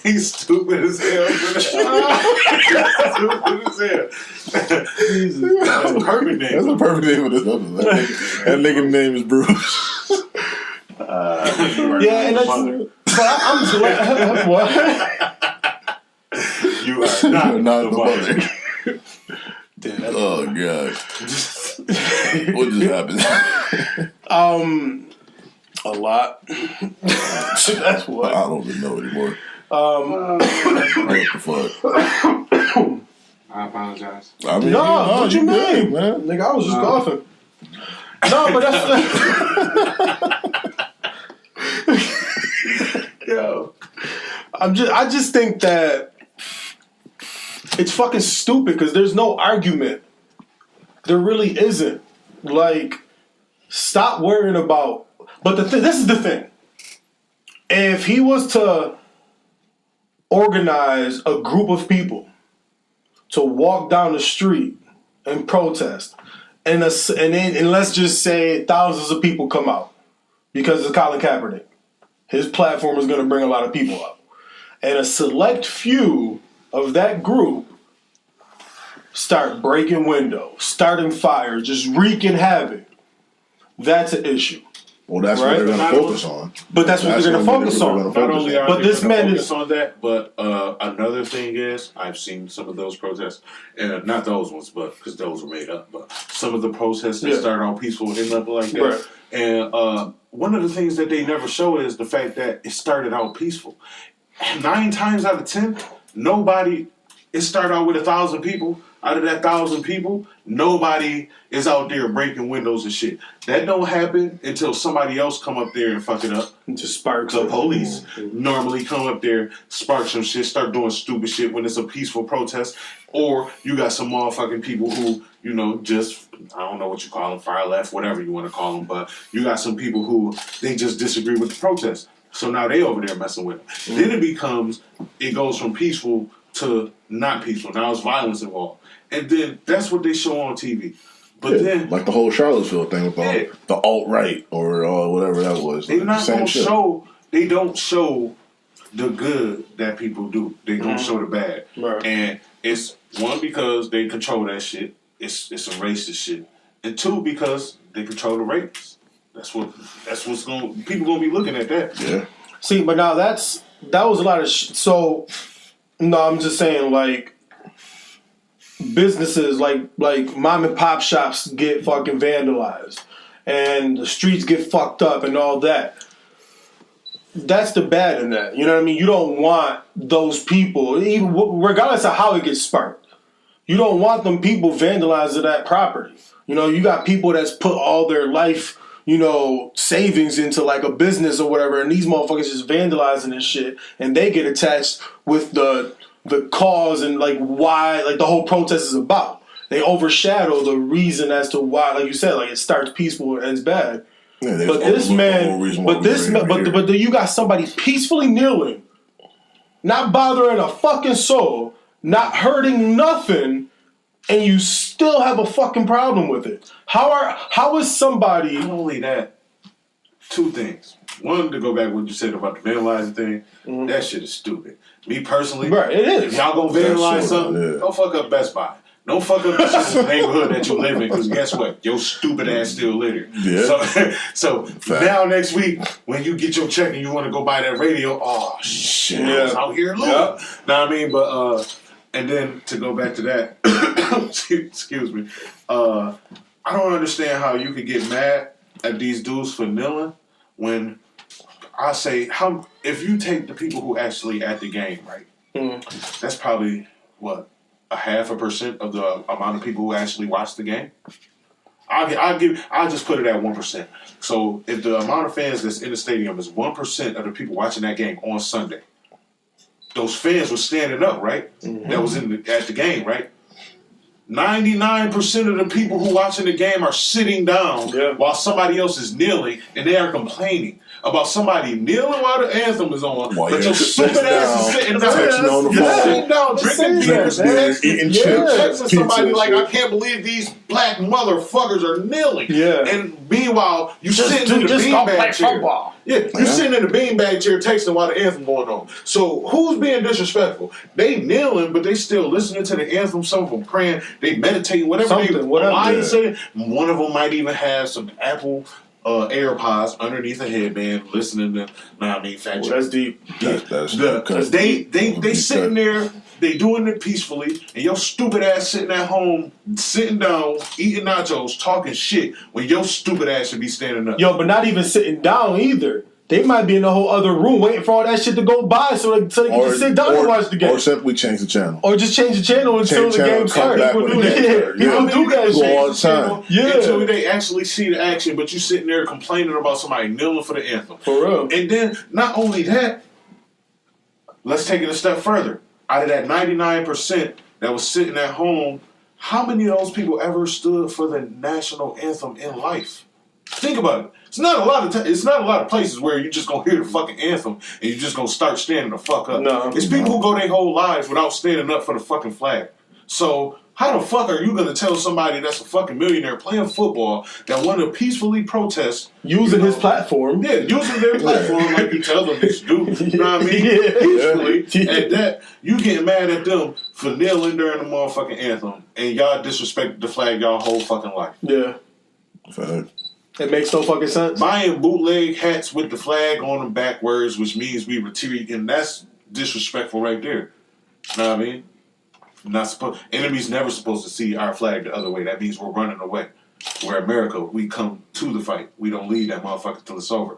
He's stupid as hell. Stupid as hell. Jesus. That's a perfect name. That's a perfect name for this episode. That nigga name is Bruce. Yeah, and that's. I'm glad. What? You are not the mother. Damn. Oh god. What just happened? A lot. That's what. I don't even know anymore. What the fuck? I apologize. I mean, No, what you mean, man? Nigga, I was just coughing. No, but that's. Yo, I just think that it's fucking stupid because there's no argument. There really isn't. Like, stop worrying about. But this is the thing. If he was to organize a group of people to walk down the street and protest, and let's just say thousands of people come out because of Colin Kaepernick, his platform is going to bring a lot of people out, and a select few of that group start breaking windows, starting fires, just wreaking havoc. That's an issue. Well, that's right? what they're going to focus on. But that's what they're going to focus on. Not only are but they this man focus on that, but another thing is, I've seen some of those protests, and not those ones, but because those were made up, but some of the protests that start out peaceful end up like that. Right. And one of the things that they never show is the fact that it started out peaceful. 9 times out of 10, it started out with 1,000 people. Out of that 1,000 people, nobody is out there breaking windows and shit. That don't happen until somebody else come up there and fuck it up. Just sparks The police normally come up there, spark some shit, start doing stupid shit when it's a peaceful protest. Or you got some motherfucking people who, just, I don't know what you call them, far left, whatever you want to call them, but you got some people who, they just disagree with the protest. So now they over there messing with it. Then it goes from peaceful to not peaceful. Now it's violence involved. And then that's what they show on TV. But then, like the whole Charlottesville thing with the alt-right or whatever that was. They're not going to show. They don't show the good that people do. They don't show the bad. Right. And it's one, because they control that shit. It's some racist shit. And 2, because they control the rapists. That's what's going. People gonna be looking at that. Yeah. See, but now that was a lot of so. No, I'm just saying, like, businesses like mom and pop shops get fucking vandalized and the streets get fucked up and all that. That's the bad in that. You know what I mean? You don't want those people, even regardless of how it gets sparked. You don't want them people vandalizing that property. You got people that's put all their life, savings into like a business or whatever, and these motherfuckers just vandalizing this shit, and they get attached with the cause and like why like the whole protest is about. They overshadow the reason as to why, like you said, like it starts peaceful and ends bad. Yeah, but you got somebody peacefully kneeling, not bothering a fucking soul, not hurting nothing, and you still have a fucking problem with it. How is somebody? Not only that, 2 things. One, to go back to what you said about the vandalizing thing, that shit is stupid. Me personally, right, it is. If y'all gonna vandalize something, don't fuck up Best Buy. Don't fuck up the neighborhood that you live in, because guess what? Your stupid ass still litter. Yeah. So now next week, when you get your check and you want to go buy that radio, oh shit, I was out here looting. Know what I mean? But and then to go back to that, excuse me, I don't understand how you could get mad at these dudes for kneeling when I say, if you take the people who actually at the game, right? That's probably what 0.5% of the amount of people who actually watch the game. I'll just put it at 1%. So if the amount of fans that's in the stadium is 1% of the people watching that game on Sunday, those fans were standing up, right? That was at the game, right? 99% of the people who watching the game are sitting down while somebody else is kneeling, and they are complaining about somebody kneeling while the anthem is on, but your stupid ass is sitting down, sitting down, drinking beers, eating chips, texting somebody like, I can't believe these black motherfuckers are kneeling. And meanwhile, you sitting in the beanbag chair. You sitting in the beanbag chair texting while the anthem going on. So who's being disrespectful? They kneeling, but they still listening to the anthem. Some of them praying, they meditating, whatever. One of them might even have some Apple AirPods underneath a headband, listening to. Fat. That's deep. They sitting there. They doing it peacefully, and your stupid ass sitting at home, sitting down, eating nachos, talking shit, when your stupid ass should be standing up. Yo, but not even sitting down either. They might be in a whole other room waiting for all that shit to go by so they can just sit down and watch the game. Or simply change the channel. Or just change the channel until the game starts. People do that shit all the time. Until they actually see the action, but you sitting there complaining about somebody kneeling for the anthem. For real. And then, not only that, let's take it a step further. Out of that 99% that was sitting at home, how many of those people ever stood for the national anthem in life? Think about it. It's not a lot of places where you just gonna hear the fucking anthem and you just gonna start standing the fuck up. No, it's people who go their whole lives without standing up for the fucking flag. So how the fuck are you gonna tell somebody that's a fucking millionaire playing football that want to peacefully protest using his platform? Yeah, using their platform like you tell them they should do. You know what I mean? Peacefully. And that you getting mad at them for kneeling during the motherfucking anthem, and y'all disrespect the flag y'all whole fucking life. Yeah. Fact. It makes no fucking sense. Buying bootleg hats with the flag on them backwards, which means we retreat, and that's disrespectful right there. You know what I mean? Enemies never supposed to see our flag the other way. That means we're running away. We're America. We come to the fight. We don't leave that motherfucker till it's over.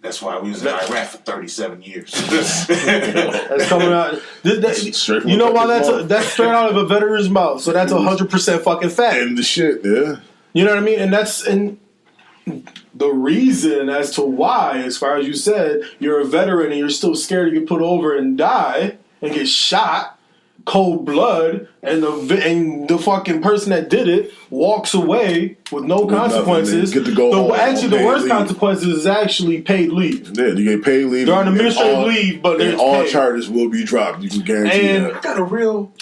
That's why we was in Iraq for 37 years. That's coming out. You know why that's straight out of a veteran's mouth. So that's 100% fucking fact. And the shit, yeah. You know what I mean? And the reason as to why, as far as you said, you're a veteran and you're still scared to get put over and die and get shot, cold blood, and the fucking person that did it walks away with no consequences. Get to go home, the worst consequences is actually paid leave. Yeah, you get paid leave. They're on administrative leave, but all charges will be dropped. You can guarantee that. I got a real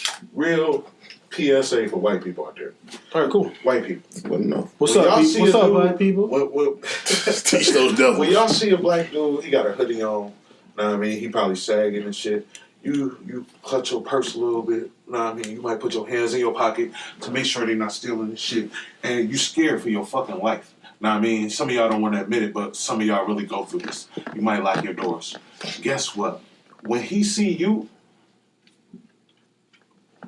PSA for white people out there. All right, cool. White people. What's up, white people? Teach those devils. When y'all see a black dude, he got a hoodie on. Know what I mean? He probably sagging and shit. You clutch your purse a little bit. Know what I mean? You might put your hands in your pocket to make sure they're not stealing the shit. And you scared for your fucking life. Know what I mean? Some of y'all don't want to admit it, but some of y'all really go through this. You might lock your doors. Guess what? When he see you,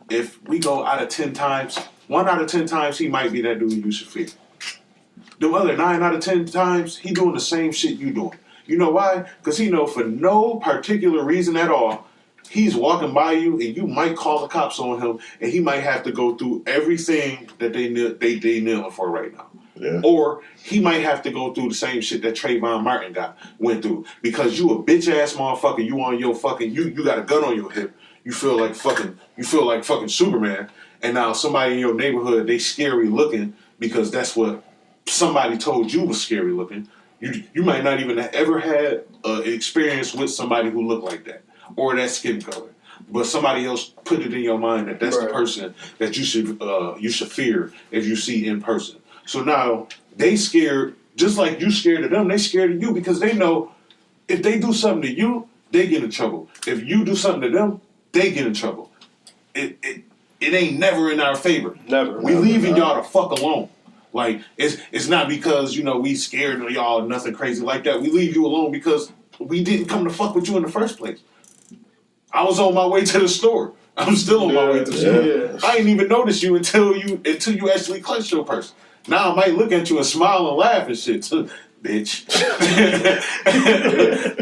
if we go out of 10 times, 1 out of 10 times, he might be that dude you should fear. The other 9 out of 10 times, he doing the same shit you doing. You know why? Because he know for no particular reason at all, he's walking by you and you might call the cops on him and he might have to go through everything that they kneeling for right now. Yeah. Or he might have to go through the same shit that Trayvon Martin went through. Because you a bitch ass motherfucker, you on your fucking, you got a gun on your hip. You feel like fucking Superman, and now somebody in your neighborhood, they scary looking because that's what somebody told you was scary looking. You might not even have ever had an experience with somebody who looked like that or that skin color, but somebody else put it in your mind that that's the person that you should fear if you see in person. So now they scared, just like you scared of them. They scared of you because they know if they do something to you, they get in trouble. If you do something to them, they get in trouble. It ain't never in our favor. Never. We leaving y'all the fuck alone. Like it's not because we scared of y'all or nothing crazy like that. We leave you alone because we didn't come to fuck with you in the first place. I was on my way to the store. I'm still on my way to the store. Yeah. I didn't even notice you until you actually clutched your purse. Now I might look at you and smile and laugh and shit. So bitch.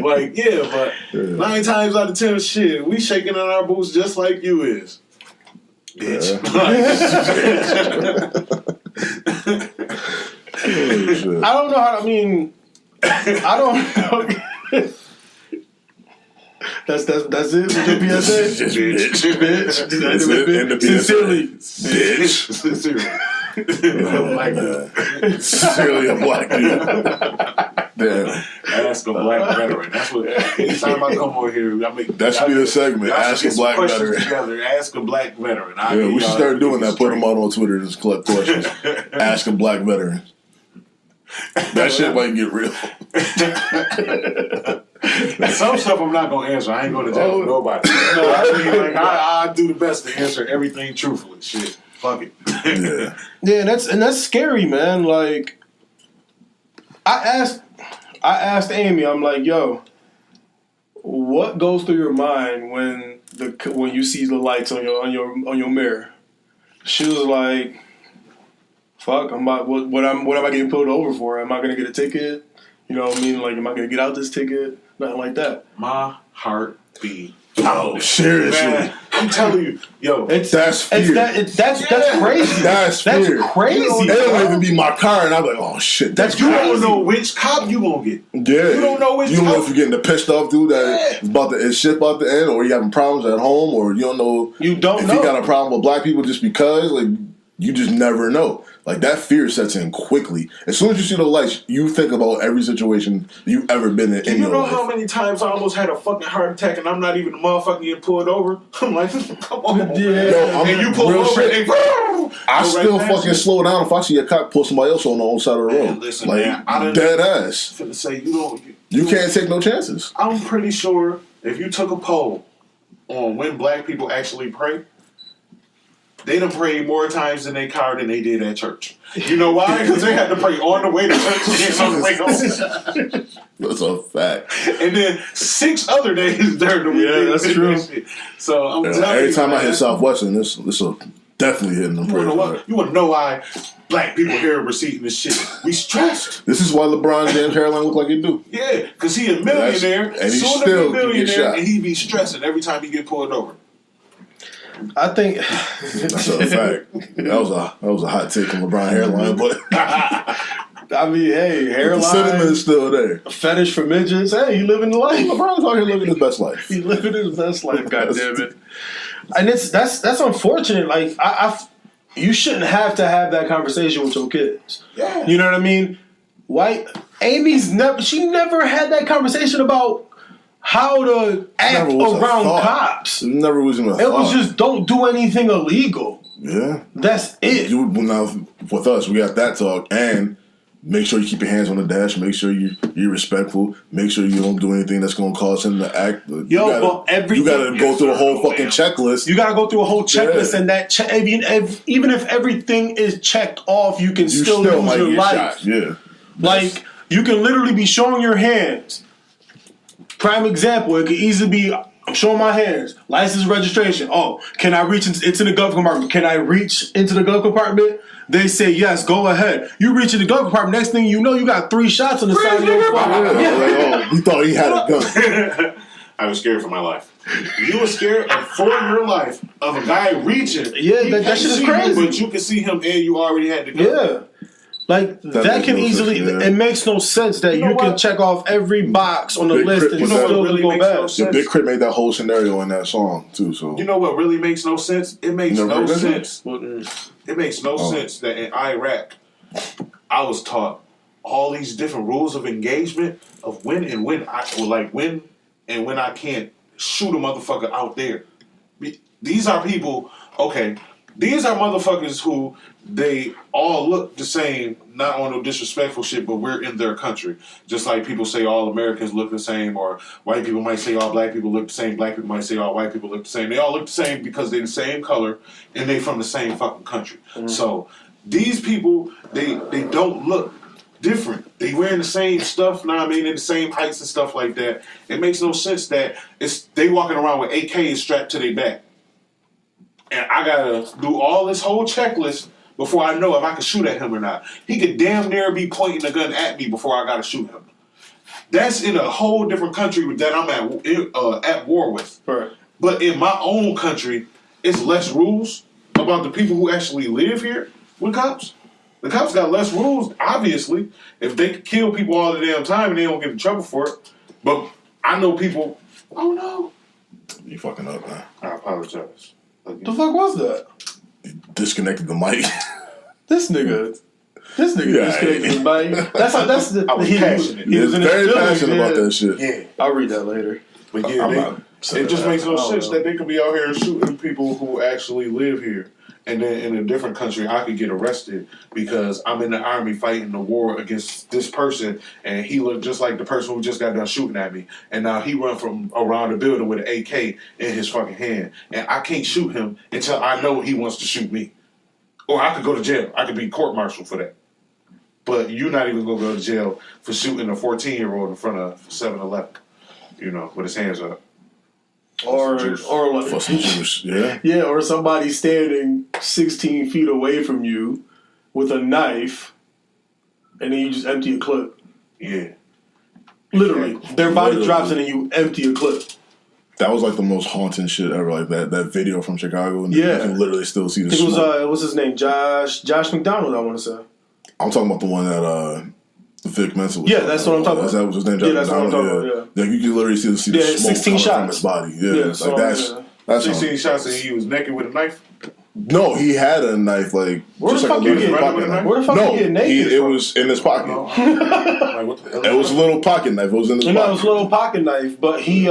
Like, yeah, but 9 times out of 10, shit, we shaking in our boots just like you is. Bitch. I don't know how. I mean, I don't know. That's it with your PSA. Bitch. That's it. And the Sincerely, bitch. Sincerely. Black dude. Sincerely a black dude. Damn. Ask a black veteran. That's what. Anytime I come over here, I make that should be the segment. Ask a black veteran. Together. Ask a black veteran. Yeah, we should start doing that. Put them out on Twitter. Just collect questions. Ask a black veteran. That shit might get real. Some stuff I'm not gonna answer. I ain't going to tell nobody. No, I do the best to answer everything truthfully. Shit, fuck it. Yeah, that's scary, man. Like, I asked Amy. I'm like, yo, what goes through your mind when you see the lights on your mirror? She was like, fuck, what am I getting pulled over for? Am I gonna get a ticket? You know what I mean? Like, am I gonna get out this ticket? Nothing like that. My heart beat. Oh, seriously. Man, I'm telling you, yo, that's fear. That's crazy. That's fear. That's crazy. It don't even be my car, and I'm like, oh shit. You don't know which cop you gonna get. Yeah. You don't know which You don't cop. know if you're getting the pissed off dude that is shit about to end, or you having problems at home, or you don't know. You don't if know. you got a problem with black people just because, like, you just never know. Like, that fear sets in quickly. As soon as you see the lights, you think about every situation you've ever been in. Do you know how many times I almost had a fucking heart attack and I'm not even the motherfucker getting pulled over? I'm like, come on. Yeah. Yo, and you pull over and I still fucking slow down if I see a cop pull somebody else on the old side of the road. Man, listen, like, man, I dead ass. I'm finna say, You can't take no chances. I'm pretty sure if you took a poll on when black people actually pray, they done prayed more times in their car than they did at church. You know why? Because they had to pray on the way to church and on the way home. That's a fact. And then 6 other days during the week. Yeah, that's true. So I'm telling you, every time I man, hit Southwestern, this will definitely hit them. You want to know why black people here are receiving this shit? We stressed. This is why LeBron James' hairline look like it do. Yeah, because he a millionaire, and he soon still to be a get millionaire, shot. and he be stressing every time he get pulled over. I think that's a fact. That was a hot take on LeBron hairline, but I mean, hey, hairline, the sentiment is still there. Fetish for midgets. Hey, he living the life. LeBron's out here living his best life. He living his best life. God damn it! And that's unfortunate. Like you shouldn't have to have that conversation with your kids. Yeah. You know what I mean? Amy's never had that conversation about how to act around cops. It never was even a thought. It was just don't do anything illegal. Yeah. That's it. Now, with us, we got that talk, and make sure you keep your hands on the dash. Make sure you're respectful. Make sure you don't do anything that's going to cause him to act. You got to go through a whole fucking checklist. You got to go through a whole checklist, and that even if everything is checked off, you can still lose your life. Shot. Yeah. Like, you can literally be showing your hands. Prime example, it could easily be, I'm showing my hands, license, registration. Oh, can I reach into the glove compartment? Can I reach into the glove compartment? They say, yes, go ahead. You reach in the glove compartment, next thing you know, you got 3 shots on the side of your fucking Like, you thought he had a gun. I was scared for my life. You were scared for your life of a guy reaching. Yeah, that shit is crazy. But you can see him and you already had the gun. Yeah. Like, that can easily, it makes no sense that you can check off every box on the list and still really go back. The Big Crit made that whole scenario in that song, too. So you know what really makes no sense? It makes no sense. It makes no Oh. sense that in Iraq, I was taught all these different rules of engagement of when I can't shoot a motherfucker out there. These are people, okay, these are motherfuckers who they all look the same, not on no disrespectful shit, but we're in their country. Just like people say all Americans look the same, or white people might say all black people look the same, black people might say all white people look the same. They all look the same because they're the same color and they from the same fucking country. Mm-hmm. So these people, they don't look different. They wearing the same stuff, know what I mean, in the same heights and stuff like that. It makes no sense that they walking around with AKs strapped to their back. And I gotta do all this whole checklist before I know if I can shoot at him or not. He could damn near be pointing the gun at me before I gotta shoot him. That's in a whole different country that I'm at war with. Right. But in my own country, it's less rules about the people who actually live here with cops. The cops got less rules, obviously, if they kill people all the damn time and they don't get in trouble for it. But I know people, oh no. You fucking up, man. I apologize. The fuck was that? You disconnected the mic. This nigga disconnected his mic. That's the. I was passionate. He was in his very feelings, passionate about that shit. Yeah. I'll read that later. But yeah, it just makes no sense that they could be out here shooting people who actually live here. And then in a different country, I could get arrested because I'm in the army fighting the war against this person, and he looked just like the person who just got done shooting at me. And now he run from around the building with an AK in his fucking hand, and I can't shoot him until I know he wants to shoot me, or I could go to jail. I could be court-martialed for that. But you're not even gonna go to jail for shooting a 14-year-old in front of 7-Eleven, with his hands up. Or like, For some juice, yeah. yeah, or somebody standing 16 feet away from you with a knife, and then you just empty a clip. Yeah. Literally, their body drops and then you empty a clip. That was like the most haunting shit ever. Like that video from Chicago, and Yeah. you can literally still see the It was smoke. what's his name? Josh McDonald, I want to say. I'm talking about the one that Vic Mensa was. Yeah, that's what I'm talking about. That was his name. Yeah, that's what I'm talking about, Like you can literally see the smoke 16 coming from shots. his body. Yeah, Yeah, like so, that's 16 shots and he was naked with a knife? No, he had a knife, like Where just the like fuck a you little get- pocket knife. where the fuck no, you get naked it from? was in his pocket. Like, what the hell? It was a little pocket knife. It was in his You know, it pocket. was a little pocket knife, but he,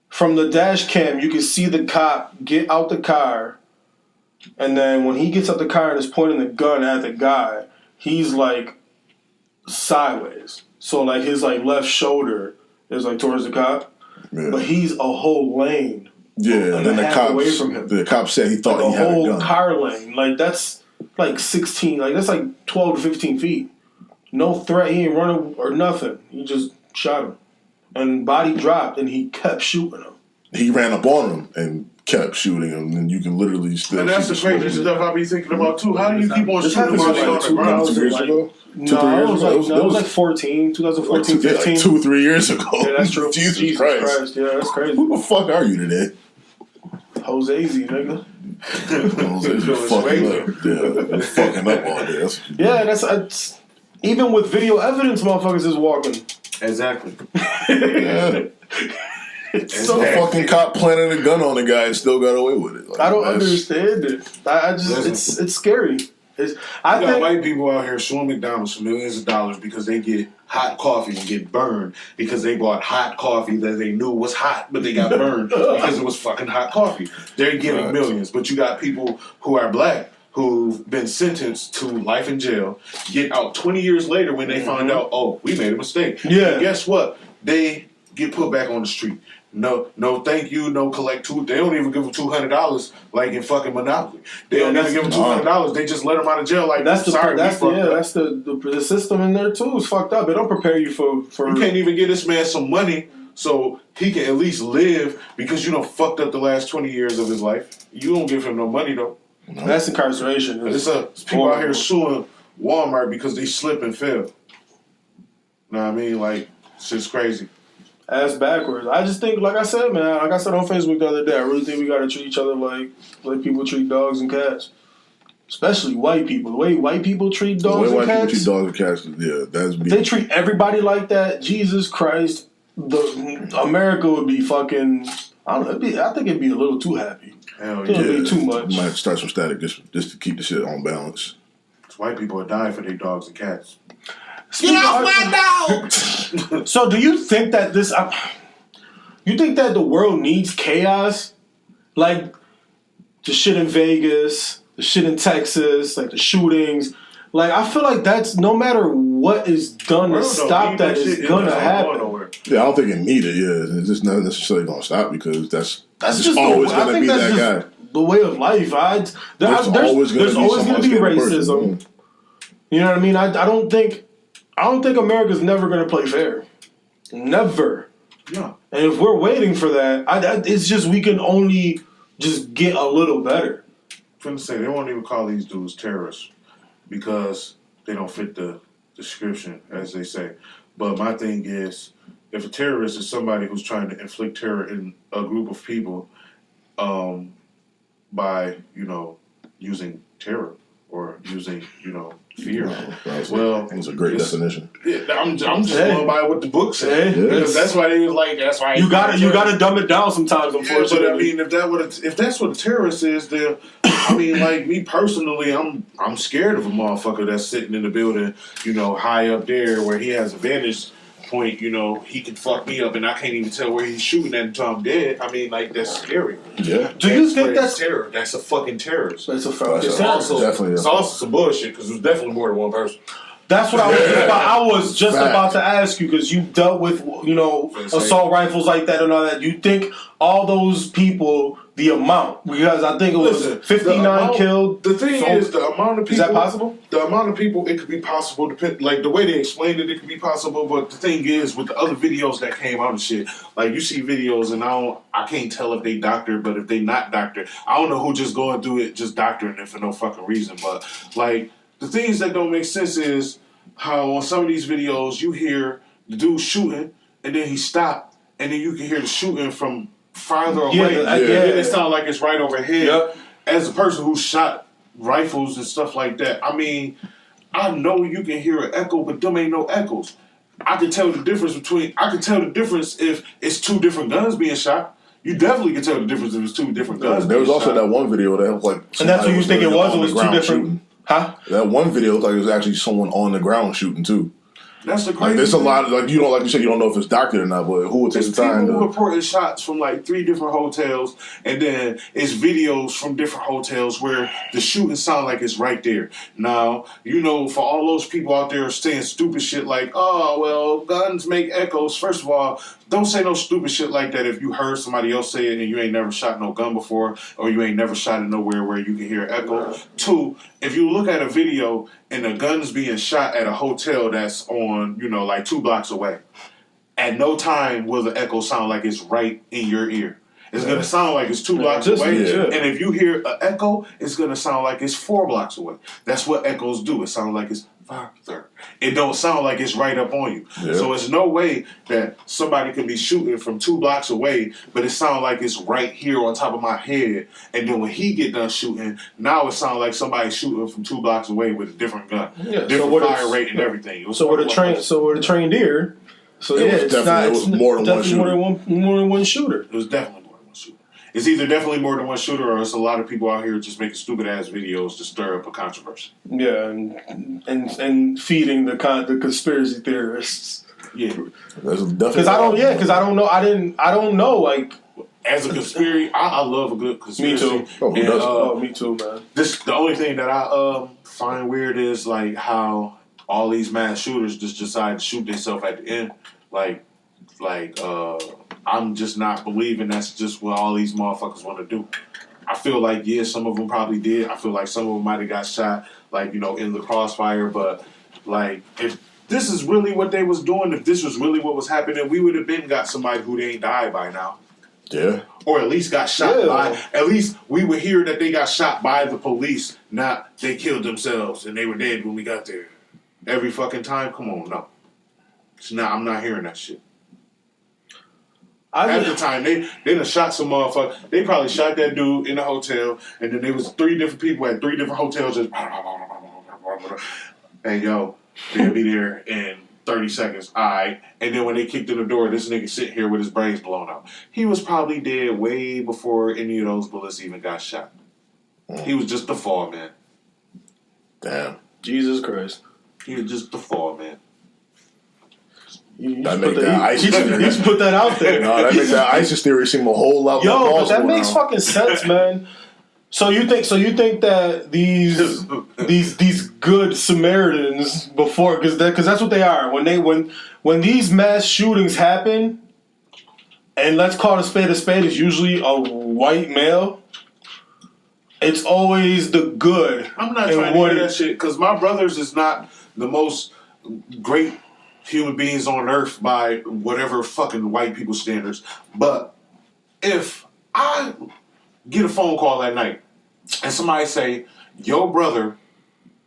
from the dash cam, you can see the cop get out the car, and then when he gets out the car and is pointing the gun at the guy, he's like sideways. So like his like left shoulder is like towards the cop, Yeah. but he's a whole lane. Yeah, and and then a half away from him. the cop said he thought Like he a had a whole gun. car lane. Like that's like 16, like that's like 12 to 15 feet. No threat, he ain't running or nothing. He just shot him. And body dropped and he kept shooting him. He ran up on him and kept shooting him, and you can literally still. And that's see the crazy smoke. stuff I be thinking about too. How do you keep on This shooting happened while like they on the ground? 2 years ago. No, it was like, It was like 14, 2014, like 15. 2-3 years ago. Yeah, that's true. Jesus Christ. Yeah, that's crazy. Who the fuck are you today? Jose Z, nigga. Jose's fucking up. Yeah, fucking up all day. That's what you do. Yeah, that's even with video evidence, motherfuckers is walking. Exactly. Yeah. It's So the fucking cop planted a gun on the guy and still got away with it. Like, I don't that's- understand it. I just Listen. it's scary. I You got think white people out here suing McDonald's for millions of dollars because they get hot coffee and get burned because they bought hot coffee that they knew was hot, but they got burned because it was fucking hot coffee. They're getting Right. millions, but you got people who are black who've been sentenced to life in jail, get out 20 years later when they find out, oh, we made a mistake. Yeah. And guess what? They get put back on the street. No, thank you. No, collect two. They don't even give them $200 like in fucking Monopoly. They don't even give them $200. They just let them out of jail. Like that's the sorry, that's we the, fucked up. that's the system in there too is fucked up. They don't prepare you for You can't even get this man some money so he can at least live because you done fucked up the last 20 years of his life. You don't give him no money though. That's incarceration. It's people out here suing Walmart because they slip and fell. Know what I mean? Like, shit's crazy. Ass backwards. I just think, like I said, man, like I said on Facebook the other day, I really think we gotta treat each other like people treat dogs and cats. Especially white people. The way white people treat The dogs way and white people cats. treat dogs and cats, yeah, that's If they treat everybody like that, Jesus Christ, America would be fucking. I think it'd be a little too happy. Hell It'd yeah. be too much. Might have to start some static just to keep the shit on balance. White people are dying for their dogs and cats. Get off my dog! So, do you think that you think that the world needs chaos, like the shit in Vegas, the shit in Texas, like the shootings? Like, I feel like that's no matter what is done to stop that, it's gonna happen. Yeah, I don't think it needed. Yeah, it's just not necessarily gonna stop because that's just always I gonna think be that's that just guy. the way of life. There's always gonna be racism. You know what I mean? I don't think America's never gonna play fair. Never. No. And if we're waiting for that, it's just we can only just get a little better. finna say they won't even call these dudes terrorists because they don't fit the description, as they say. But my thing is, if a terrorist is somebody who's trying to inflict terror in a group of people, by using terror or using fear. Well, it's a great definition. Yeah, I'm just going by what the book said. Because that's why they was like, that's why you gotta dumb it down sometimes. Unfortunately, but I mean, if that's what a terrorist is, then I mean, like me personally, I'm scared of a motherfucker that's sitting in the building, high up there where he has a vantage point. He can fuck me up, and I can't even tell where he's shooting at until I'm dead. I mean, like that's scary. Yeah. Do you think that's terror? That's a fucking terrorist. That's a It's also some bullshit because there's definitely more than one person. That's what I was just about to ask you, because you dealt with assault rifles like that and all that. You think all those people, the amount, because I think it was 59 killed. The thing is, the amount of people. Is that possible? The amount of people, it could be possible. Like the way they explained it, it could be possible. But the thing is, with the other videos that came out and shit, like you see videos, and I can't tell if they doctored, but if they not doctored, I don't know who just going through it, just doctoring it for no fucking reason. But like the things that don't make sense is how on some of these videos you hear the dude shooting, and then he stopped, and then you can hear the shooting from farther away. It sounds like it's right overhead. Yep. As a person who shot rifles and stuff like that, I mean, I know you can hear an echo, but them ain't no echoes. I can tell the difference if it's two different guns being shot. You definitely can tell the difference if it's two different guns. There was also that one video that was like, and that's what you think it was. It was two different. Shooting. Huh? That one video looked like it was actually someone on the ground shooting too. That's the crazy. Like there's a lot of, like you said, you don't know if it's doctored or not, but who would take the time? People reporting shots from like 3 different hotels, and then it's videos from different hotels where the shooting sound like it's right there. Now, for all those people out there saying stupid shit like, oh well, guns make echoes. First of all, don't say no stupid shit like that if you heard somebody else say it and you ain't never shot no gun before, or you ain't never shot it nowhere where you can hear echo. 2, if you look at a video and a gun's being shot at a hotel that's on, like 2 blocks away, at no time will the echo sound like it's right in your ear. It's going to sound like it's 2 blocks away. Yeah. And if you hear an echo, it's going to sound like it's 4 blocks away. That's what echoes do. It sounds like it's farther. It don't sound like it's right up on you. Yeah. So it's no way that somebody can be shooting from 2 blocks away, but it sounds like it's right here on top of my head. And then when he get done shooting, now it sounds like somebody's shooting from 2 blocks away with a different gun, different fire rate and everything. So with a trained ear, it was more than one shooter. It was definitely. It's either definitely more than one shooter, or it's a lot of people out here just making stupid ass videos to stir up a controversy. Yeah, and feeding the conspiracy theorists. Yeah, because I don't know. I don't know. Like as a conspiracy, I love a good conspiracy. Me too. Me too, man. The only thing that I find weird is like how all these mass shooters just decide to shoot themselves at the end, like. I'm just not believing that's just what all these motherfuckers want to do. I feel like, some of them probably did. I feel like some of them might have got shot, in the crossfire. But, if this is really what they was doing, if this was really what was happening, we would have got somebody who ain't died by now. Yeah. Or at least got shot by, at least we would hear that they got shot by the police, not they killed themselves and they were dead when we got there. Every fucking time? Come on, no. I'm not hearing that shit. At the time, they done shot some motherfucker. They probably shot that dude in the hotel, and then there was 3 different people at 3 different hotels just and they'll be there in 30 seconds. Alright. And then when they kicked in the door, this nigga sitting here with his brains blown out. He was probably dead way before any of those bullets even got shot. He was just the fall, man. Damn. Jesus Christ. He was just the fall, man. You just put that out there. No, that makes that ISIS theory seem a whole lot more plausible. But that makes fucking sense, man. So you think that these good Samaritans before, because that's what they are, when these mass shootings happen, and let's call a spade is usually a white male. It's always the good. I'm not trying to hear that shit because my brothers is not the most great human beings on earth by whatever fucking white people standards. But if I get a phone call at night and somebody say, your brother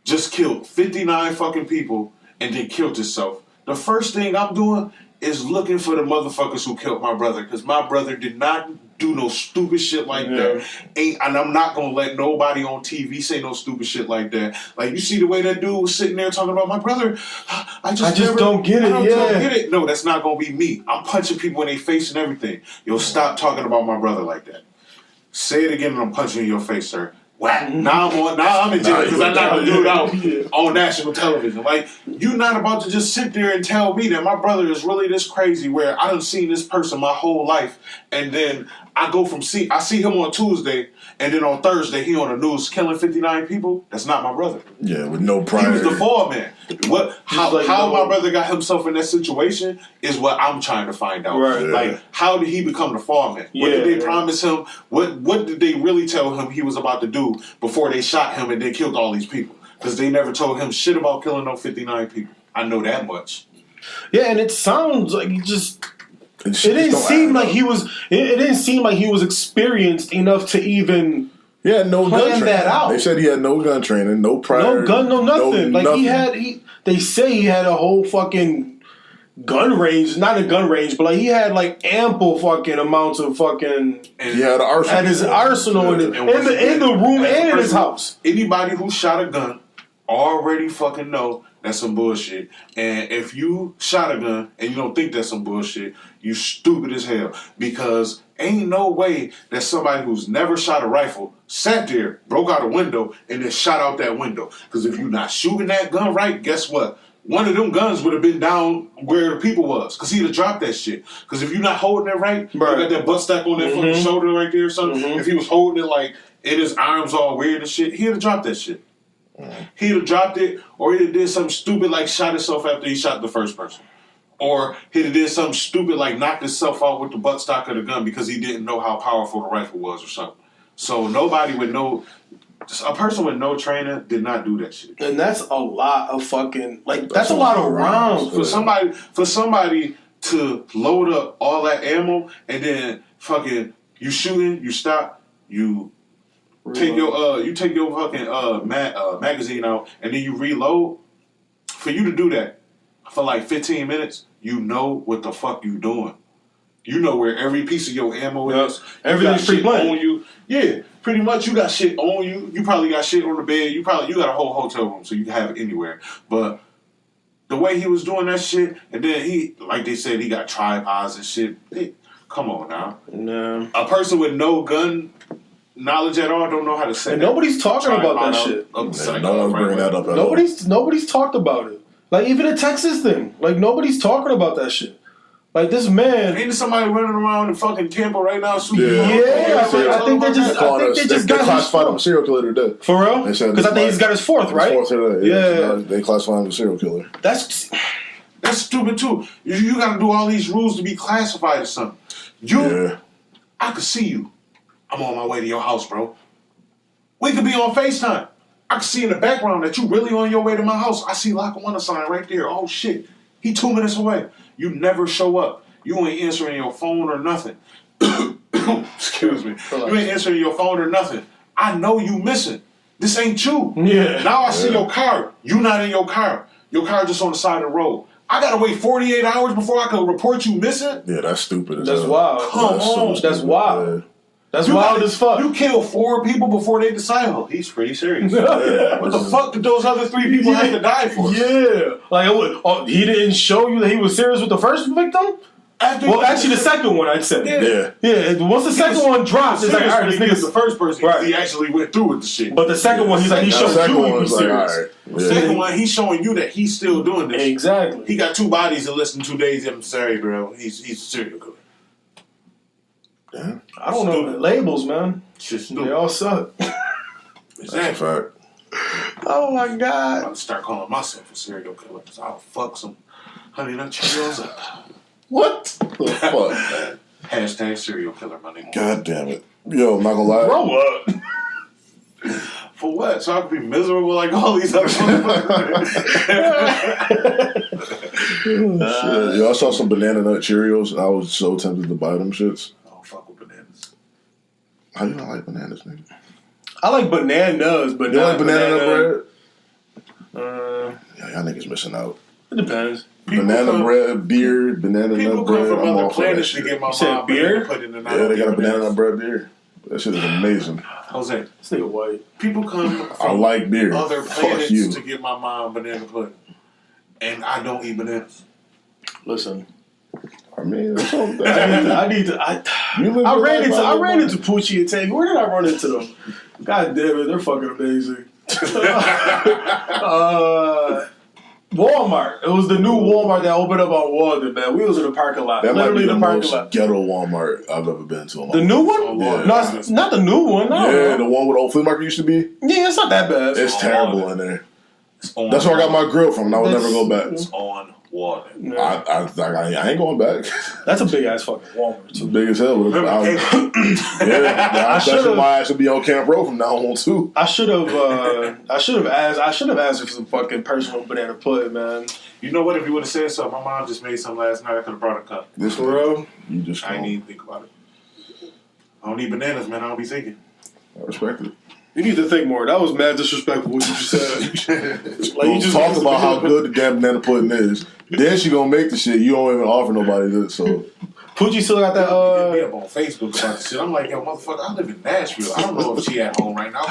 just killed 59 fucking people and then killed himself, the first thing I'm doing is looking for the motherfuckers who killed my brother, because my brother did not do no stupid shit like that. And I'm not gonna let nobody on TV say no stupid shit like that. Like, you see the way that dude was sitting there talking about my brother, I just don't get it. Don't get it. No, that's not gonna be me. I'm punching people in their face and everything. Yo, stop talking about my brother like that. Say it again and I'm punching in your face, sir. Wow. Now I'm in jail because I knocked the dude out on national television. Like, you're not about to just sit there and tell me that my brother is really this crazy where I done seen this person my whole life, and then I go from I see him on Tuesday, and then on Thursday he on the news killing 59 people. That's not my brother. Yeah, with no prior. He was the fall man. How my brother got himself in that situation is what I'm trying to find out. Right. Like, how did he become the fall man? What did they promise him? What did they really tell him he was about to do before they shot him and they killed all these people? Because they never told him shit about killing no 59 people. I know that much. Yeah, and it sounds like he just. It didn't seem like he was. It didn't seem like he was experienced enough to even. He had no gun training. That out. They said he had no gun training, no prior. No gun, no nothing. Nothing. They say he had a whole fucking gun range. Not a gun range, but like he had like ample fucking amounts of fucking. And he had an arsenal. At his arsenal in the room and in his house. Anybody who shot a gun already fucking know that's some bullshit. And if you shot a gun and you don't think that's some bullshit, you stupid as hell. Because ain't no way that somebody who's never shot a rifle sat there, broke out a window, and then shot out that window. Because if you're not shooting that gun right, guess what? One of them guns would have been down where the people was. Because he'd have dropped that shit. Because if you're not holding it right, you got that butt stack on that fucking shoulder right there or something. If he was holding it like in his arms all weird and shit, he'd have dropped that shit. He'd have dropped it, or he'd have did something stupid like shot himself after he shot the first person. Or he'd have did something stupid like knocked himself out with the buttstock of the gun because he didn't know how powerful the rifle was or something. So nobody would know. A person with no training did not do that shit. And that's a lot of fucking that's a lot of rounds for somebody to load up all that ammo and then fucking you shooting, you stop, you take your fucking magazine out and then you reload. For you to do that for like 15 minutes, you know what the fuck you doing. You know where every piece of your ammo is. Everything's pre-planned on you. Yeah, pretty much you got shit on you. You probably got shit on the bed. You got a whole hotel room so you can have it anywhere. But the way he was doing that shit, and then he, like they said, he got tripods and shit. Come on now. No. A person with no gun knowledge at all don't know how to say and nobody's talking about that shit. No one's bringing that up at all. Nobody's talked about it. Like, even the Texas thing. Like, nobody's talking about that shit. Like, this man. Ain't somebody running around in fucking Tampa right now? I think they just got classified him a serial killer today. For real? Because I think he's got his fourth, right? His fourth today. Yeah. They classified him as a serial killer. That's stupid too. You got to do all these rules to be classified as something. I could see you. I'm on my way to your house, bro. We could be on FaceTime. I can see in the background that you really on your way to my house. I see Lackawanna sign right there. Oh shit, he 2 minutes away. You never show up. You ain't answering your phone or nothing. Excuse me. You ain't answering your phone or nothing. I know you missing. This ain't you. Yeah. Now I see your car. You not in your car. Your car just on the side of the road. I gotta wait 48 hours before I can report you missing? Yeah, that's stupid. That's wild. Come on. That's wild. That's wild as fuck. You killed 4 people before they decide, oh, he's pretty serious. What the fuck did those other 3 people have to die for? Yeah. Like, he didn't show you that he was serious with the first victim? Actually, the second one, I'd say. Yeah. Once the second one drops, it's like, all right, this nigga's the first person. Right. He actually went through with the shit. But the second one, he's like, he showed you he was serious. All right. The second one, he's showing you that he's still doing this. Exactly. He got 2 bodies in less than 2 days. I'm sorry, bro. He's a serial killer. Yeah. I don't know the labels, man. They all suck. That's a fact. Oh my God. I'm about to start calling myself a serial killer because I'll fuck some Honey Nut Cheerios up. What the fuck? Hashtag serial killer, my nigga. God damn it. Yo, I'm not gonna lie. Grow up. For what? So I can be miserable like all these other motherfuckers? Shit. Yo, I saw some banana nut Cheerios and I was so tempted to buy them shits. I don't fuck with bananas. How you not like bananas, nigga? I like bananas, but You not like banana bread? Yeah, Y'all niggas missing out. It depends. Banana bread, beer, banana People nut come bread. from I'm other all for that planets to shit. get my You said mom beer? pudding and I Yeah, don't they got a get banana bananas. bread beer. That shit is amazing. Jose, This nigga white. people come I from like beer. other Fuck planets you. to get my mom banana pudding. And I don't eat bananas. Listen, I mean, that's all, I ran into Poochie and Tavy. Where did I run into them? God damn it, they're fucking amazing. Walmart. It was the new Walmart that opened up on Walden, man. We was in the parking lot. That might be Literally the the parking most lot. ghetto Walmart I've ever been to. The new one? Yeah. No, it's not the new one. No. Yeah, the one where the old flea market used to be. Yeah, it's not that bad. It's terrible in there. It's on That's where I got my grill from, and I would never go back. It's on water. Yeah. I ain't going back. That's a big ass fucking Walmart It's too. big as hell. That's why I should be on Camp Road from now on too. I should have asked for some fucking personal banana pudding, man. You know what? If you would have said something, my mom just made some last night. I could have brought a cup. This For real? you just I didn't even think about it. I don't eat bananas, man. I don't be thinking. I respect it. You need to think more. That was mad disrespectful what you just said. Like you just talk about how good the damn banana pudding is. Then she gonna make the shit. You don't even offer nobody this. So Poochie still got that. Hit me up on Facebook about this shit. I'm like, yo, motherfucker, I live in Nashville. I don't know if she at home right now.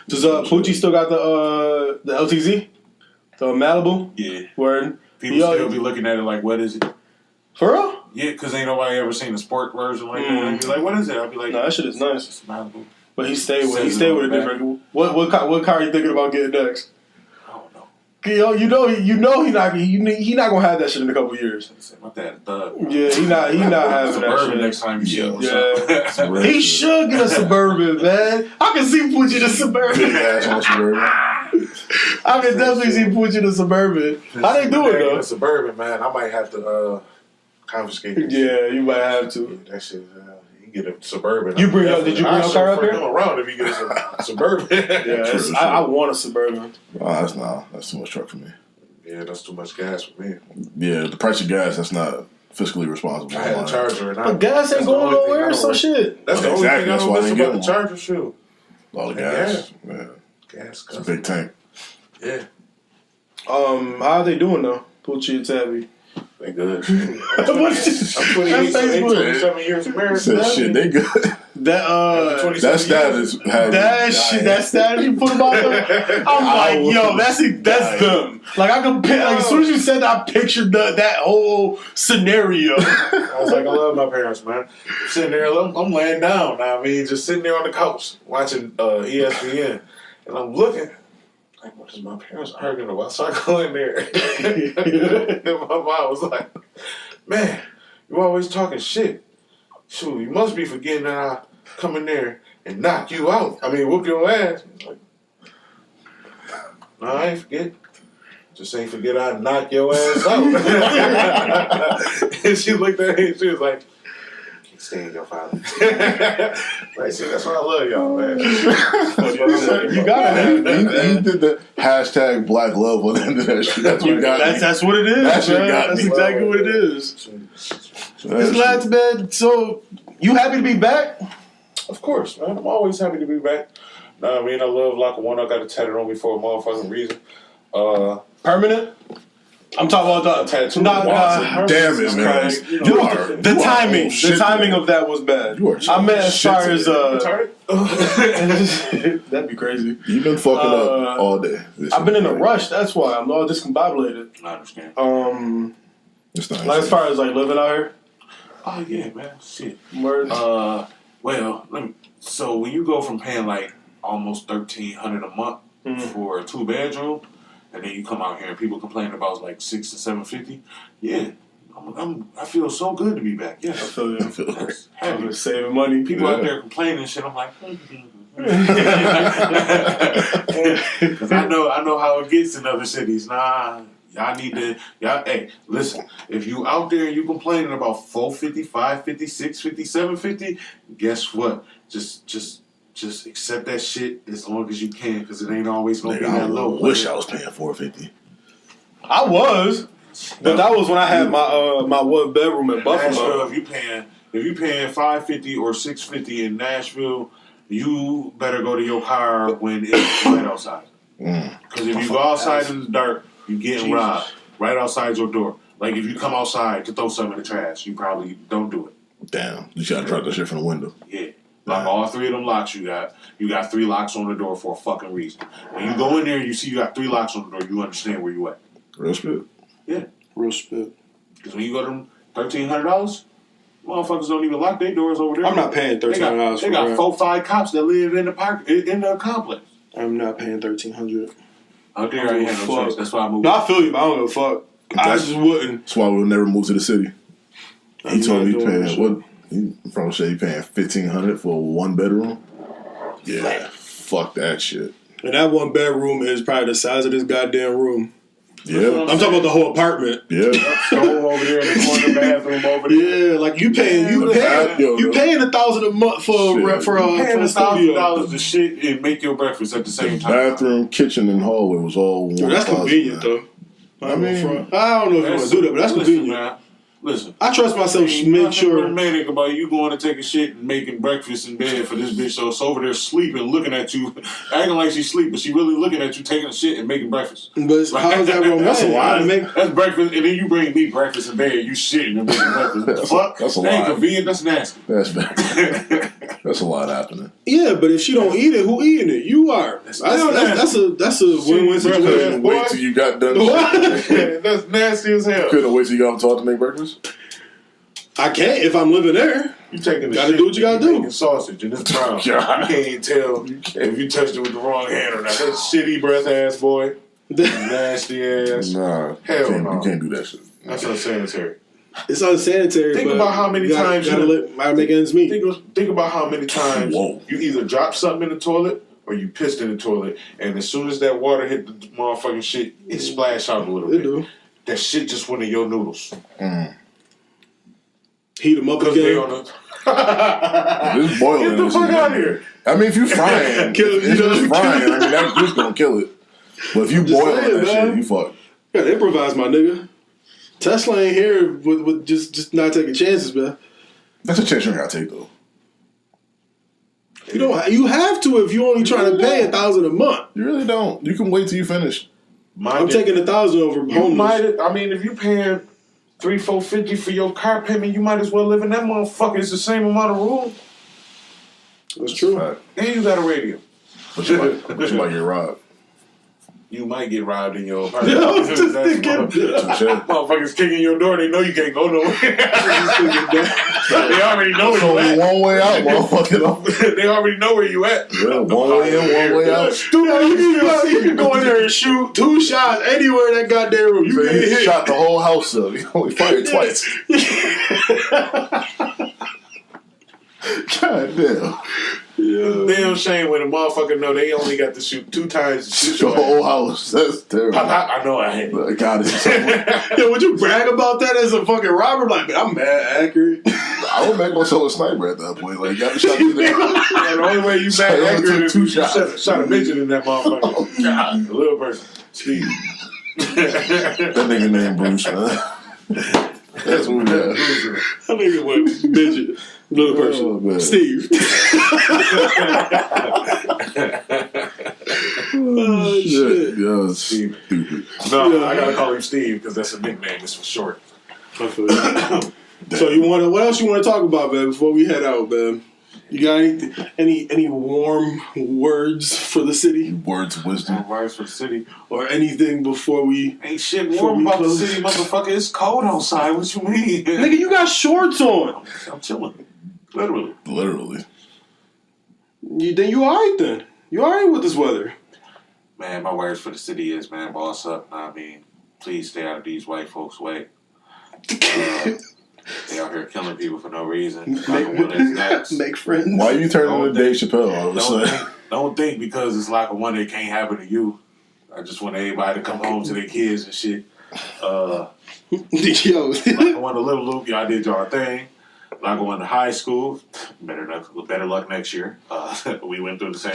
Does Poochie still got the LTZ, the Malibu? Yeah. Word. People still be looking at it like, what is it? For real? Yeah, because ain't nobody ever seen a sport version like that. I'd be like, what is it? I'd be like, No, that shit is nice. It's Malibu. But he stayed with a different. What car are you thinking about getting next? I don't know. Yo, you know he not gonna have that shit in a couple years. My dad a thug. Yeah, he not having that Suburban shit. next time you see him. Yeah. He should get a Suburban, man. I can see Poochie the Suburban. big ass on Suburban. I can definitely see Poochie the Suburban. How they do it though? A Suburban, man. I might have to confiscate it. Yeah, you might have to. Yeah, that shit. You get a Suburban. Did you bring your car up here? Him around if you get a Suburban. Yeah, I want a Suburban. Oh, that's too much truck for me. Yeah, that's too much gas for me. Yeah, the price of gas, that's not fiscally responsible. I had a Charger, and But gas ain't going nowhere, so shit. That's the only thing I don't miss about the Charger, shoot. All the gas. Yeah. Gas. It's a big tank. Yeah. How are they doing though, Poochie and Tabby? They good. What? I'm 27 years of marriage. Said shit, they good. That status that status you put about them. I'm like, yo, that's them. Like I can, like as soon as you said that, I pictured that whole scenario. I was like, I love my parents, man. Sitting there, I'm laying down. I mean, just sitting there on the couch watching ESPN, and I'm looking. Like, what is my parents arguing about? So I go in there, and my mom was like, "Man, you always talking shit. Shoot, you must be forgetting that I come in there and knock you out. I mean, whoop your ass." Like, no, I ain't forget. Just ain't forget I knock your ass out. And she looked at me and she was like, "Can't stand your father." Like, see, that's why I love y'all, man. You gotta have that. You did the hashtag Black Love on the end of that shit. That's what got me. That's what it is. That shit man. got That's me. exactly what it is. That It's glad to bed. So, you happy to be back? Of course, man. I'm always happy to be back. Nah, I mean, I love Lock One. I got it tatted on me for a motherfucking reason. Permanent? I'm talking about the tattoo. Damn it, man. The timing of that was bad. You are I meant as far as Retarded? that'd be crazy. You've been fucking up all day. I've been in a rush. That's why I'm all discombobulated. I understand. It's not Like as far as like living out here. Oh yeah, man. Shit. Word. Well, so when you go from paying like almost $1,300 a month for a 2-bedroom, and then you come out here and people complain about like $600 to $750, yeah, I feel so good to be back. Yeah, I feel you. happy. I'm saving money. People out there complaining and shit. I'm like, because I know how it gets in other cities. Nah. Y'all need to, hey, listen, if you out there and you complaining about $450, $550, $650, $750, guess what? Just accept that shit as long as you can, because it ain't always going to be that low. I wish I was paying $450. I was. But that was when I had my 1 bedroom in Buffalo. Nashville, if you paying $550 or $650 in Nashville, you better go to your car when it's right outside. Because if you go outside in the dark, you're getting robbed right outside your door. Like if you come outside to throw something in the trash, you probably don't do it. Damn, you gotta try that shit from the window. Yeah. Like all 3 of them locks you got 3 locks on the door for a fucking reason. When you go in there and you see you got 3 locks on the door, you understand where you at. Real spit. Yeah. Real spit. Because when you go to them $1,300, motherfuckers don't even lock their doors over there. I'm not paying $1,300. They got 4-5 cops that live in the park in the complex. I'm not paying $1,300. Out there, I ain't had no choice. That's why I moved. No, I feel you, but I don't give a fuck. I just wouldn't. That's why we'll never move to the city. He told me he paying shit. what? He probably said he paying $1,500 for a 1 bedroom. Yeah, fuck that shit. And that 1 bedroom is probably the size of this goddamn room. Yeah, I'm talking about the whole apartment. yeah. Stove over there in the corner, bathroom over there. Yeah, like you paying $1,000 a month for Paying a studio. $1,000 to shit and make your breakfast at the same time. Bathroom, kitchen, and hallway was all one. Yo, that's convenient though. I don't know if you want to do that, but that's convenient. Man, listen. I trust myself to make sure. Romantic about you going to take a shit and making breakfast in bed for this bitch, so it's over there sleeping, looking at you, acting like she's asleep, but she really looking at you taking a shit and making breakfast. But how is that romantic? That's a lie. That's breakfast, and then you bring me breakfast in bed, you shitting and making breakfast. What the fuck? That's a That ain't lie. convenient. That's nasty. That's bad. That's a lot happening. Yeah, but if she don't eat it, who eating it? You are. That's a win-win situation. Couldn't wait till you got done. That's nasty as hell. Couldn't wait till you got taught to make breakfast. I can't if I'm living there. You taking the Gotta shit, do what you gotta do. making sausage and it's brown. You God. can't even tell if you touched it with the wrong hand or not. That shitty breath ass boy. Nasty ass. Nah, Hell no. you can't do that shit. That's unsanitary. It's unsanitary. Think but about how many times gotta make ends meet. Think about how many times Whoa. you either dropped something in the toilet or you pissed in the toilet, and as soon as that water hit the motherfucking shit, it splashed out a little They bit. do. That shit just went in your noodles. Heat them up Because they again. on the... It's boiling. Get the fuck out of here. I mean, if you frying, Kill it, it's you know, just frying. I mean, that grease gonna kill it. But if you boil saying, that man. shit, you fuck. You gotta improvise, my nigga. Tesla ain't here with just not taking chances, man. That's a chance you gotta take though. You have to if you only trying to pay $1,000 a month. You really don't. You can wait till you finish. I'm taking $1,000 over homeless. I mean, if you paying $3,450 for your car payment, you might as well live in that motherfucker. It's the same amount of room. That's true. Fact. And you got a radio. But you might get robbed. You might get robbed in your apartment. Yeah, I was just thinking. Motherfuckers kicking your door. They know you can't go nowhere. They already know where you Only at. one way out, motherfucker. They already know where you at. Yeah, one way in, one way out. You can go in there and shoot 2 shots anywhere in that goddamn room. You So get he hit. shot the whole house up. He only fired twice. God damn. Damn shame when a motherfucker know they only got to shoot 2 times to shoot The your whole house. That's terrible. I know I hate it. God, it's Yo, would you brag about that as a fucking robber? Like, man, I'm mad accurate. I would make myself a sniper at that point. Like, got the shot to the Yeah, the only way you So mad I only accurate took is 2 you shots. shot a midget in that motherfucker. Oh, God. A little person. Steve. That nigga named Bruce, man. That's what we got. That nigga went midget. Little person. Oh, man. Steve. Oh, shit. Yeah, Steve. Stupid. No, Yeah. I gotta call him Steve because that's a nickname. It's for short. I feel you. So what else you want to talk about, man, before we head out, man? You got any warm words for the city? Words of wisdom. Words for the city. Or anything before we... Ain't shit Before warm we about the close. city, motherfucker. It's cold outside. What you mean? Nigga, you got shorts on. I'm chilling. Literally. Literally. Then you alright then. You alright with this weather. Man, my words for the city is, man, boss up. I mean, please stay out of these white folks' way. They out here killing people for no reason. Like a one that's next. Make friends. Why you turning into Dave Chappelle all of a sudden? Don't think because it's like a one that can't happen to you. I just want everybody to come home to their kids and shit. Yo. Like I went to Little Loop, y'all did y'all thing. Like I went to high school, better luck next year. We went through the same.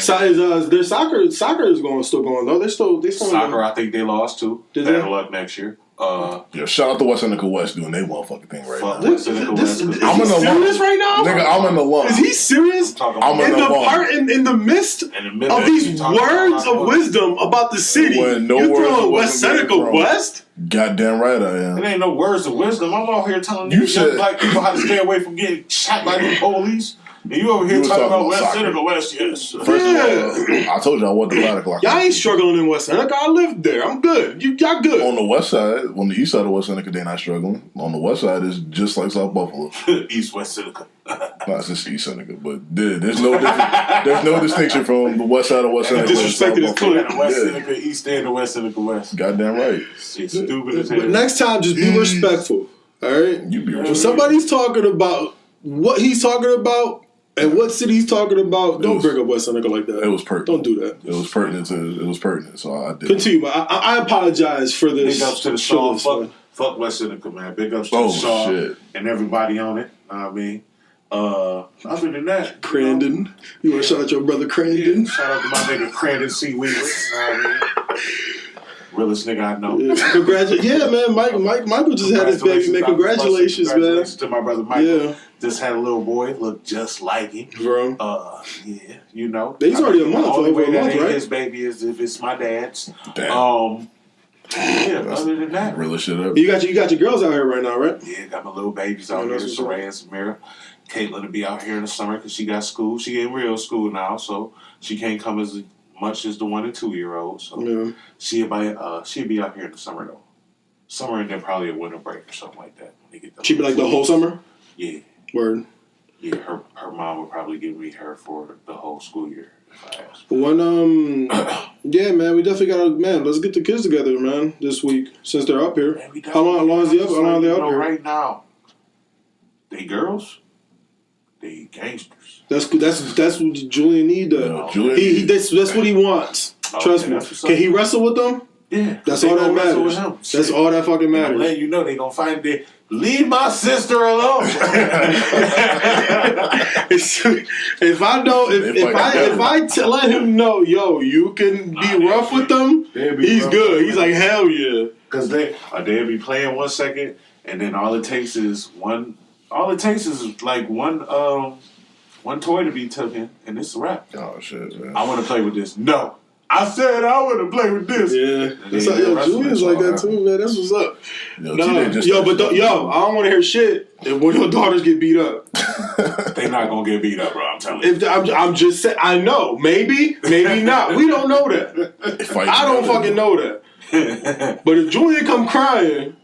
Their soccer is still going though. They still Soccer, I think they lost too. Did Better they? luck next year. Yo, shout out to West Seneca West doing their motherfucking thing right now. Is he serious right now? Nigga, I'm in the lump. Is he serious? I'm in the lump. In the midst of these words of wisdom about the city, When no you words throwing of West wisdom Seneca came from- West? Goddamn right I am. It ain't no words of wisdom. I'm out here telling You you said- black people how to stay away from getting shot by the police. And you over here You was talking about talking West about Seneca West, yes. First of all, I told you I wasn't radical. Y'all ain't struggling in West Seneca. I lived there. I'm good. Y'all good. On the west side, on the east side of West Seneca, they're not struggling. On the west side, it's just like South Buffalo. East West Seneca. No, it's just East Seneca, but there's no distinction from the west side of West Seneca. Disrespected his clique. The West Seneca East and the West Seneca West. Goddamn right. It's stupid as hell. But next time, just be respectful. All right. You be When somebody's talking about what he's talking about and what city he's talking about, don't bring up West Seneca like that. It was pertinent. Don't do that. It was pertinent. So I did. Continue. I apologize for this. Big ups to the Shaw. Fuck West Seneca, man. Big ups to the Shaw and everybody on it. Know what I mean? Other than that, Crandon. You want to shout out your brother Crandon? Yeah, shout out to my nigga Quinten Weaver. Know what I mean? Realest nigga I know. Yeah, congratulations. Yeah, man. Michael just had his baby, man. Congratulations, man. Congratulations to my brother Michael. Yeah. Just had a little boy, looked just like him. Bro. Yeah, you know. He's already a month. The only way Over a that month, ain't right? his baby is if it's my dad's. Damn. Yeah, other than that. Real shit up. You got your girls out here right now, right? Yeah, got my little babies out here, Saray and Samira. Caitlin will be out here in the summer because she got school. She in real school now, so she can't come as much as the 1 and 2 year olds. So Yeah. she'll be out here in the summer though. Summer and then probably a winter break or something like that. When they get She'd be like the whole summer? Yeah. Word. Yeah, her mom would probably give me her for the whole school year if I asked. Yeah, man, we definitely gotta, let's get the kids together, man, this week, since they're up here. Man, How long is how long are they up here? Right now, they girls, they gangsters. That's what Julian need. Julian. That's what he wants. Trust me. Can he wrestle with them? Yeah, That's all that matters. That's all that fucking I'm matters. letting you know they gonna find it. Leave my sister alone. If I let him know, yo, you can be rough with them, he's good. He's like, hell yeah. Because they'll be playing 1 second, and then all it takes is like one toy to be taken, and it's a wrap. Oh shit, man. I want to play with this. No. I said I want to play with this. Yeah. That's how, Julian's like that too, man. That's what's up. I don't want to hear shit if one of your daughters get beat up. They not going to get beat up, bro. I'm telling you. I'm just saying, I know. Maybe not. We don't know that. I don't fucking know that. But if Julian come crying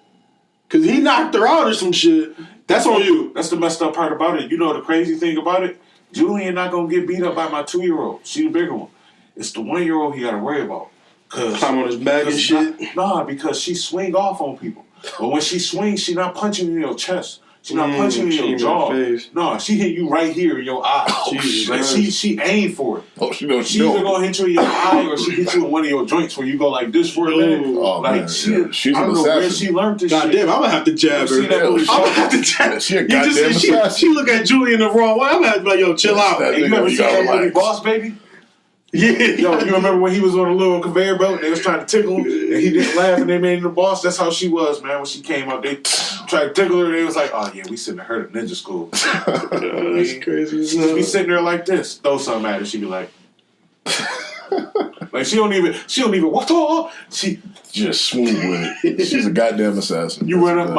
because he knocked her out or some shit, that's on you. That's the messed up part about it. You know the crazy thing about it? Julian not going to get beat up by my 2-year-old. She the bigger one. It's the 1-year-old he got to worry about. Climb on his back and shit? Nah, because she swing off on people. But when she swings, she not punching you in your chest. She not punching you in your jaw. No, she hit you right here in your eye. Like she aimed for it. Oh, she knows. She either gonna hit you in your eye or she hit you in one of your joints where you go like this for a minute. Oh, like man. she's I don't know where she learned this shit. Goddamn, I'm gonna have to jab her. You seen that movie? I'm gonna have to jab. She a goddamn assassin. She look at Julian the wrong way. I'm gonna have to be like, yo, chill out. Hey, you ever seen that movie Boss Baby? Yeah. Yo, you remember when he was on a little conveyor belt and they was trying to tickle him and he didn't laugh and they made him the boss? That's how she was, man. When she came up, they tried to tickle her and they was like, oh yeah, we sitting her at ninja school. That's crazy. She just be sitting there like this, throw something at her, she be like, like she don't even what? She just smooth with it. She's a goddamn assassin. You run up,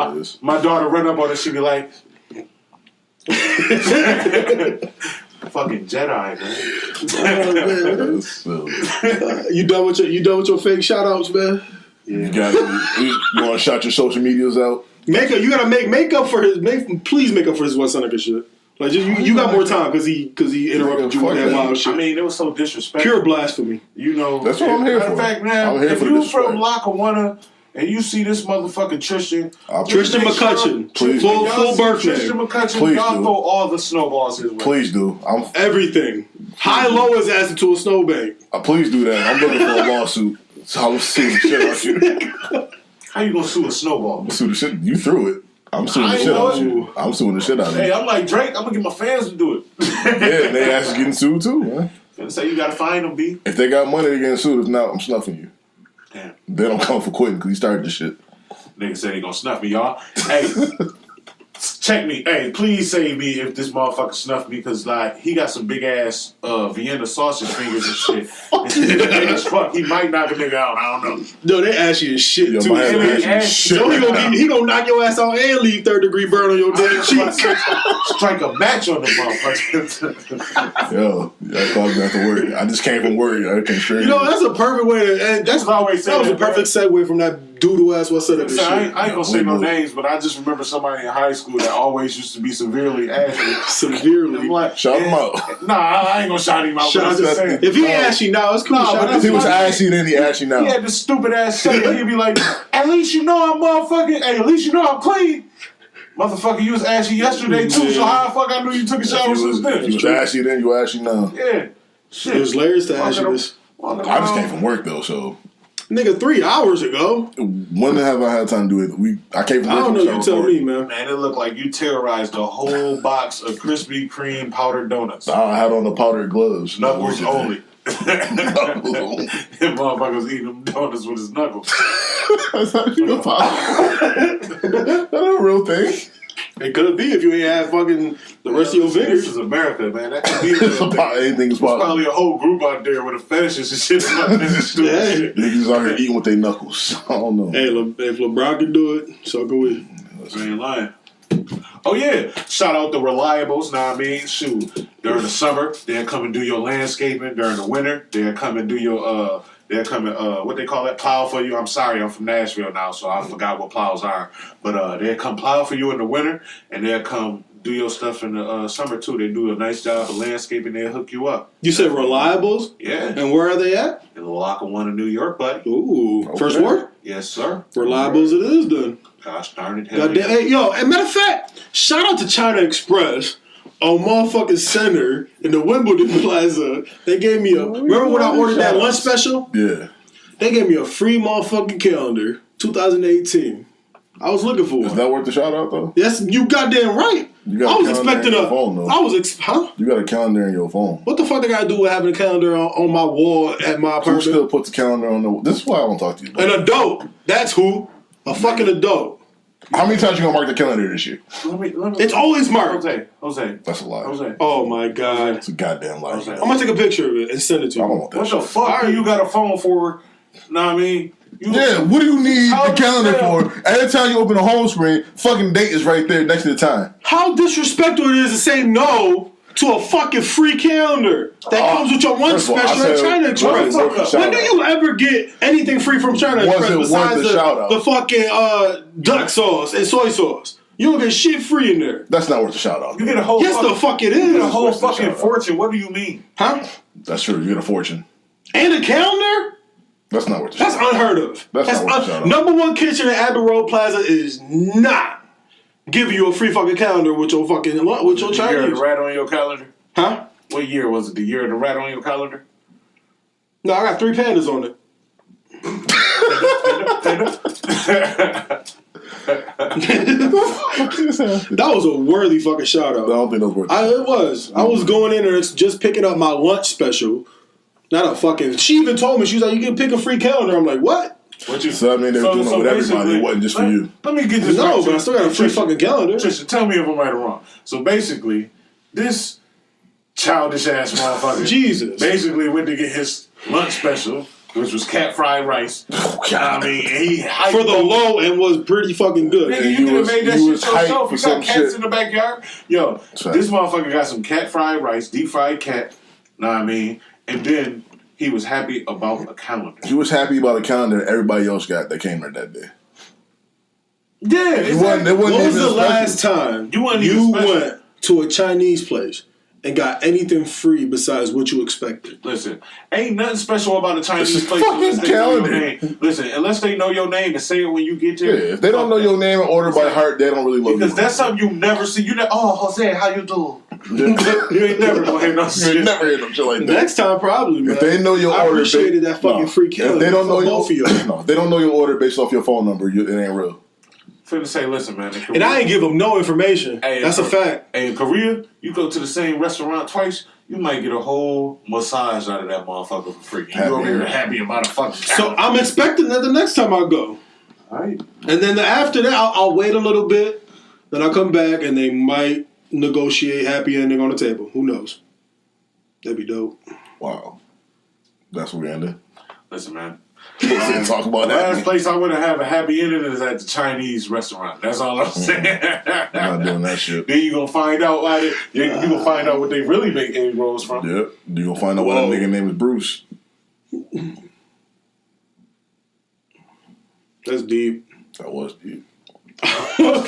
my daughter run up on her, she be like, fucking Jedi, man. You done with your fake shout outs, man? Yeah. You want to shout your social medias out? You gotta make up for his. Please make up for his West Seneca shit. Like you got more time because he interrupted you with that wild shit. I mean, it was so disrespectful. Pure blasphemy. You know, that's what I'm here for. Matter of fact, man, if you from Lackawanna and you see this motherfucking Tristan McCutcheon, full birth name. Tristan McCutcheon, y'all throw all the snowballs his way. Please do. Everything. High low his ass into a snowbank. Please do that. I'm looking for a lawsuit. So I'm suing the shit out you. How you gonna sue a snowball? Sue the shit. You threw it. I'm suing the shit out of you. I'm suing the shit out of you. Hey, I'm like Drake. I'm gonna get my fans to do it. Yeah, and they actually getting sued too, man. Gonna say you gotta find them, B. If they got money, they getting sued. If not, I'm snuffing you. Damn. Then I'm coming for Quinten because he started this shit. Nigga said he gonna snuff me, y'all. Hey, check me. Hey, please save me if this motherfucker snuff me, because like he got some big ass Vienna sausage fingers and shit. As fuck, he might knock a nigga out. I don't know. No, they ashy as shit Yo, too. my ass shit. So he gonna knock your ass out and leave 3rd-degree burn on your damn cheeks. Strike a match on the motherfucker. Yo, that caused me after work. I just came from work. I came straight. You know, that's a perfect way to. And that was a perfect segue from that doodle ass what's up this shit. I ain't gonna say no names, but I just remember somebody in high school that always used to be severely ashy. Severely. I'm like, shout him out. Nah, I ain't gonna shout him out. Shout I'm just saying. If he ashy now, it's cool. Nah, but If he was ashy, then he ashy now. He had this stupid ass saying. He'd be like, "At least you know I'm motherfucking. Hey, at least you know I'm clean." Motherfucker, you was ashy yesterday too. So how the fuck I knew you took a shower since then? If you was ashy then, you ashy now. Yeah, shit. There's layers to ashiness. I just came from work though, so. Nigga, 3 hours ago. When have I had time to do it? I came from I work. don't know. You tell me, man. Man, it looked like you terrorized a whole box of Krispy Kreme powdered donuts. I had on the powdered gloves. Knuckles only. Knuckles only. That motherfucker's eating them donuts with his knuckles. That's not even That's not a real thing. It could be if you ain't had fucking the rest of your This fingers. is America, man. That could be a It's real thing. about anything is There's possible. probably a whole group out there with a fetishes and shit. Stupid Yeah. shit. Niggas out here eating with their knuckles. I don't know. Hey, if LeBron can do it, so can we. I ain't lying. Oh yeah, shout out the reliables. Know what I mean? Shoot, during the summer they'll come and do your landscaping. During the winter they'll come and do your they'll come and what they call that, plow for you. I'm sorry, I'm from Nashville now, so I forgot what plows are. But they'll come plow for you in the winter, and they'll come do your stuff in the summer too. They do a nice job of landscaping. They'll hook you up. You said reliables? Yeah, And where are they at? in the Lackawanna, New York, buddy. Ooh. Okay. First word? Yes, sir. Reliables it is then. Gosh darn it. hell Goddamn. yeah. Hey, yo, and matter of fact, shout out to China Express on motherfucking center in the Wimbledon Plaza. They gave me remember when I ordered that lunch special? Yeah. They gave me a free motherfucking calendar, 2018. I was looking for Is it. that worth the shout out though? Yes, you goddamn right. You got I a was calendar expecting in your phone, though. huh? You got a calendar in your phone. What the fuck they gotta do with having a calendar on my wall at my Who apartment? still puts the calendar on the? This is why I don't talk to you. An adult. That's who. A fucking adult. How many times you gonna mark the calendar this year? Let me, It's always marked. Jose. That's a lie. Jose. Oh my god. It's a goddamn lie. Okay. I'm gonna take a picture of it and send it to I you. don't want that What shit. the fuck do you got a phone for? Know what I mean? Yeah, what do you need How the calendar the for? Every time you open a home screen, fucking date is right there next to the time. How disrespectful it is to say no to a fucking free calendar that comes with your lunch first of all, I special at said, China Express. was it worth the When do shout-out? you ever get anything free from China Was Express it worth besides the shout-out? the fucking duck sauce and soy sauce? You don't get shit free in there. That's not worth the shout out. You get a whole Yes, the fuck it you get a is. whole What's the fucking shout-out? fortune. What do you mean? Huh? That's true. You get a fortune. And a calendar? That's not worth the That's shout out. unheard of. That's not worth the shout-out. Number one kitchen at Abbey Road Plaza is not giving you a free fucking calendar with your fucking with your The year of Chinese. the rat on your calendar? Huh? What year was it? The year of the rat on your calendar? No, I got 3 pandas on it. That was a worthy fucking shout I out. don't think that's worth It was. I was going in there just picking up my lunch special. Not a fucking. She even told me, she was like, "You can pick a free calendar." I'm like, "What?" What you? So I mean, they were doing it with everybody. basically- It wasn't just for you. Let me get this No, right. but I still got a free fucking calendar. Trisha, tell me if I'm right or wrong. So basically, this childish ass motherfucker Jesus. basically went to get his lunch special, which was cat fried rice. I mean, and he hyped For the up. low and was pretty fucking good. Nigga, And you you could have was- made that you shit was hyped yourself. for You some got cats shit. in the backyard. Yo, right. this motherfucker got some cat fried rice, deep fried cat. Know what I mean? And then he was happy about a calendar. He was happy about a calendar everybody else got that came there that day. Yeah, It wasn't When was even the special. last time You wasn't even special. went to a Chinese place and got anything free besides what you expected? Listen, ain't nothing special about a Chinese It's a place unless fucking they know your calendar. name. Listen, unless they know your name and say it when you get Yeah, there. if they don't know your name and order by heart, they don't really love Because you. that's something you never see. You know, oh, Jose, how you do? You ain't never gonna hear no You shit. ain't never hear them shit like that. Next time, probably, man. If they know your I order, appreciated that fucking free calendar. If they don't know for your, both of you. no, if they don't know your order based off your phone number, it ain't real. Finna say, listen, man. in And I Korea- ain't give them no information. Hey, That's a fact. Hey, in Korea, you go to the same restaurant twice, you might get a whole massage out of that motherfucker for free. You Happy. over here happy about a fucking So I'm expecting that the next time I go. Right. And then after that, I'll wait a little bit. Then I'll come back and they might negotiate happy ending on the table. Who knows? That'd be dope. Wow. That's where we ended. Listen, man. Talk about The that. last place I want to have a happy ending is at the Chinese restaurant. That's all I'm saying. I'm not doing that shit. Then you gonna find out why you gonna find out what they really make egg rolls from. Yep. You gonna find out why that nigga name is Bruce. That's deep. That was deep. I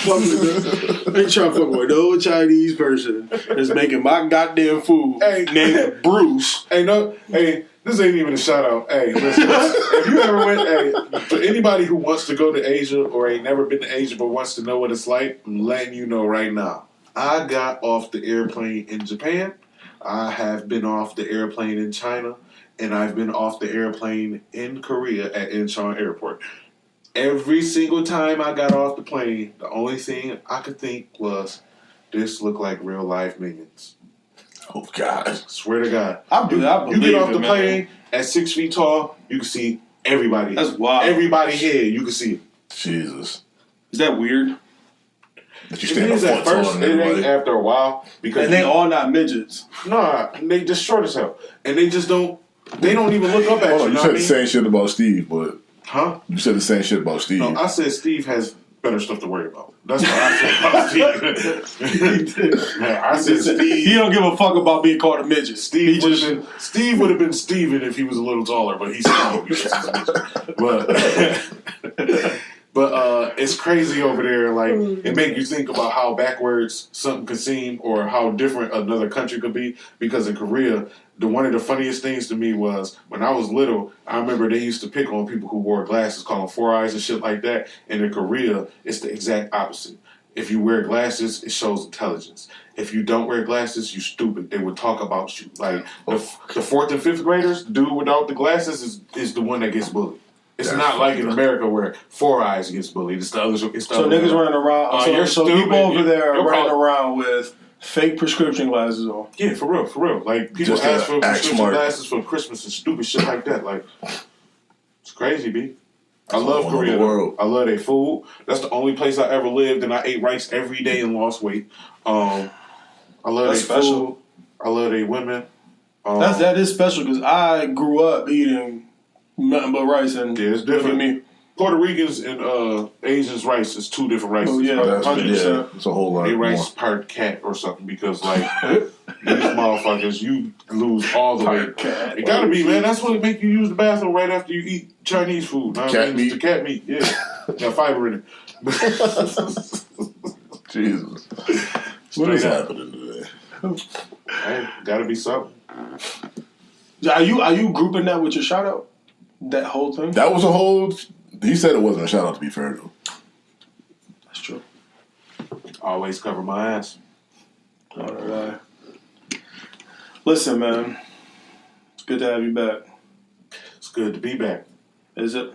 ain't trying to fuck with no Chinese person that's making my goddamn food named Bruce. Hey, this ain't even a shout out. Hey, listen, if you ever went, for anybody who wants to go to Asia or ain't never been to Asia but wants to know what it's like, I'm letting you know right now. I got off the airplane in Japan. I have been off the airplane in China, and I've been off the airplane in Korea at Incheon Airport. Every single time I got off the plane, the only thing I could think was, this looked like real life Minions. Oh, God. Swear to God. I believe you get off the man. plane at 6 feet tall, you can see everybody. That's wild. Everybody here, you can see. Jesus. Is that weird? That you It stand a is at foot taller first, than it ain't everybody. after a while. Because And they all not midgets. Nah, they just short as hell. And they just don't, they don't even look up at Hold on, you. you said the same shit about Steve, but Huh? you said the same shit about Steve. No, I said Steve has better stuff to worry about. That's what I said about Steve. Man, I said Steve. He don't give a fuck about being called a midget. Steve would have been Steven if he was a little taller, but he's Steve because he's a midget. But it's crazy over there. Like, it make you think about how backwards something could seem or how different another country could be. Because in Korea, one of the funniest things to me was when I was little, I remember they used to pick on people who wore glasses, call them 4 eyes and shit like that. And in Korea, it's the exact opposite. If you wear glasses, it shows intelligence. If you don't wear glasses, you stupid. They would talk about you. Like, the 4th and 5th graders, the dude without the glasses is the one that gets bullied. It's not like in America where 4 eyes gets bullied. It's the other. So niggas running around. you're So stupid. people over there are You're running probably- around with fake prescription glasses on. Yeah, for real. Like, people Just ask for act prescription smart. glasses for Christmas and stupid shit like that. Like, it's crazy, B. I That's love all over Korea. the world. I love their food. That's the only place I ever lived, and I ate rice every day and lost weight. I love That's their special. food. I love their women. That is special because I grew up eating nothing but rice and Yeah, it's different. Me. Puerto Ricans and Asians' rice is 2 different rices. Oh, yeah. That's 100%. It's a whole lot They more. rice part cat or something because like these motherfuckers, you lose all the weight. Cat. It gotta be, man. That's what make you use the bathroom right after you eat Chinese food. Cat meat. The cat meat, yeah, got fiber in it. Jesus. What Straight is up. happening today? Hey, gotta be something. Are you grouping that with your shout out? That whole thing? That was a whole. He said it wasn't a shout out, to be fair, though. That's true. Always cover my ass. All right. Listen, man. It's good to have you back. It's good to be back. Is it?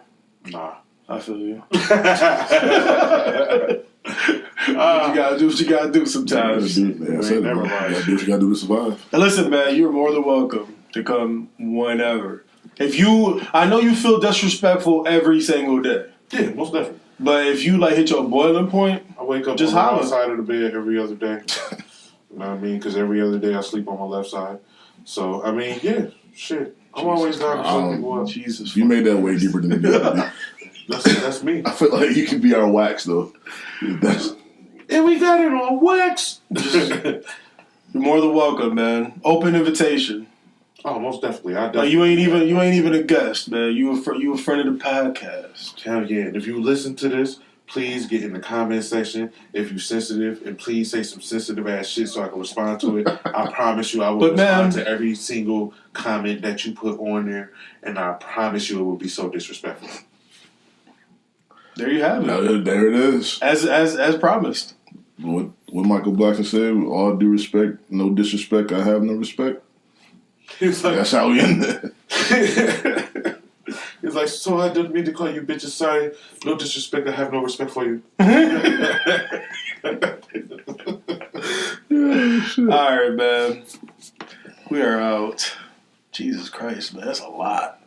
Nah. I feel you. You gotta do what you gotta do sometimes. Yeah, I said it, never bro. mind. You gotta do what you gotta do to survive. And listen, man, you're more than welcome to come whenever. I know you feel disrespectful every single day, Yeah, most definitely. but if you like hit your boiling point, I wake up Just on the holler. wrong side of the bed every other day. You know what I mean? Because every other day I sleep on my left side. So, I mean, yeah, shit. I'm always down to something people up. Jesus, You made that way deeper than it needed to That's me. be. I feel like you can be our wax, though. That's, And we got it on wax. you're more than welcome, man. Open invitation. Oh, most definitely. I Like definitely. you ain't even a guest, man. You a friend of the podcast. Hell yeah. And if you listen to this, please get in the comment section if you're sensitive, and please say some sensitive ass shit so I can respond to it. I promise you I will But, man- respond to every single comment that you put on there, and I promise you it will be so disrespectful. There you have it. there it is. As promised. What Michael Blackson said, with all due respect, no disrespect, I have no respect. He's like, That's how we end it. he's like, so I didn't mean to call you bitches. Sorry, no disrespect. I have no respect for you. All right, man. We are out. Jesus Christ, man, that's a lot.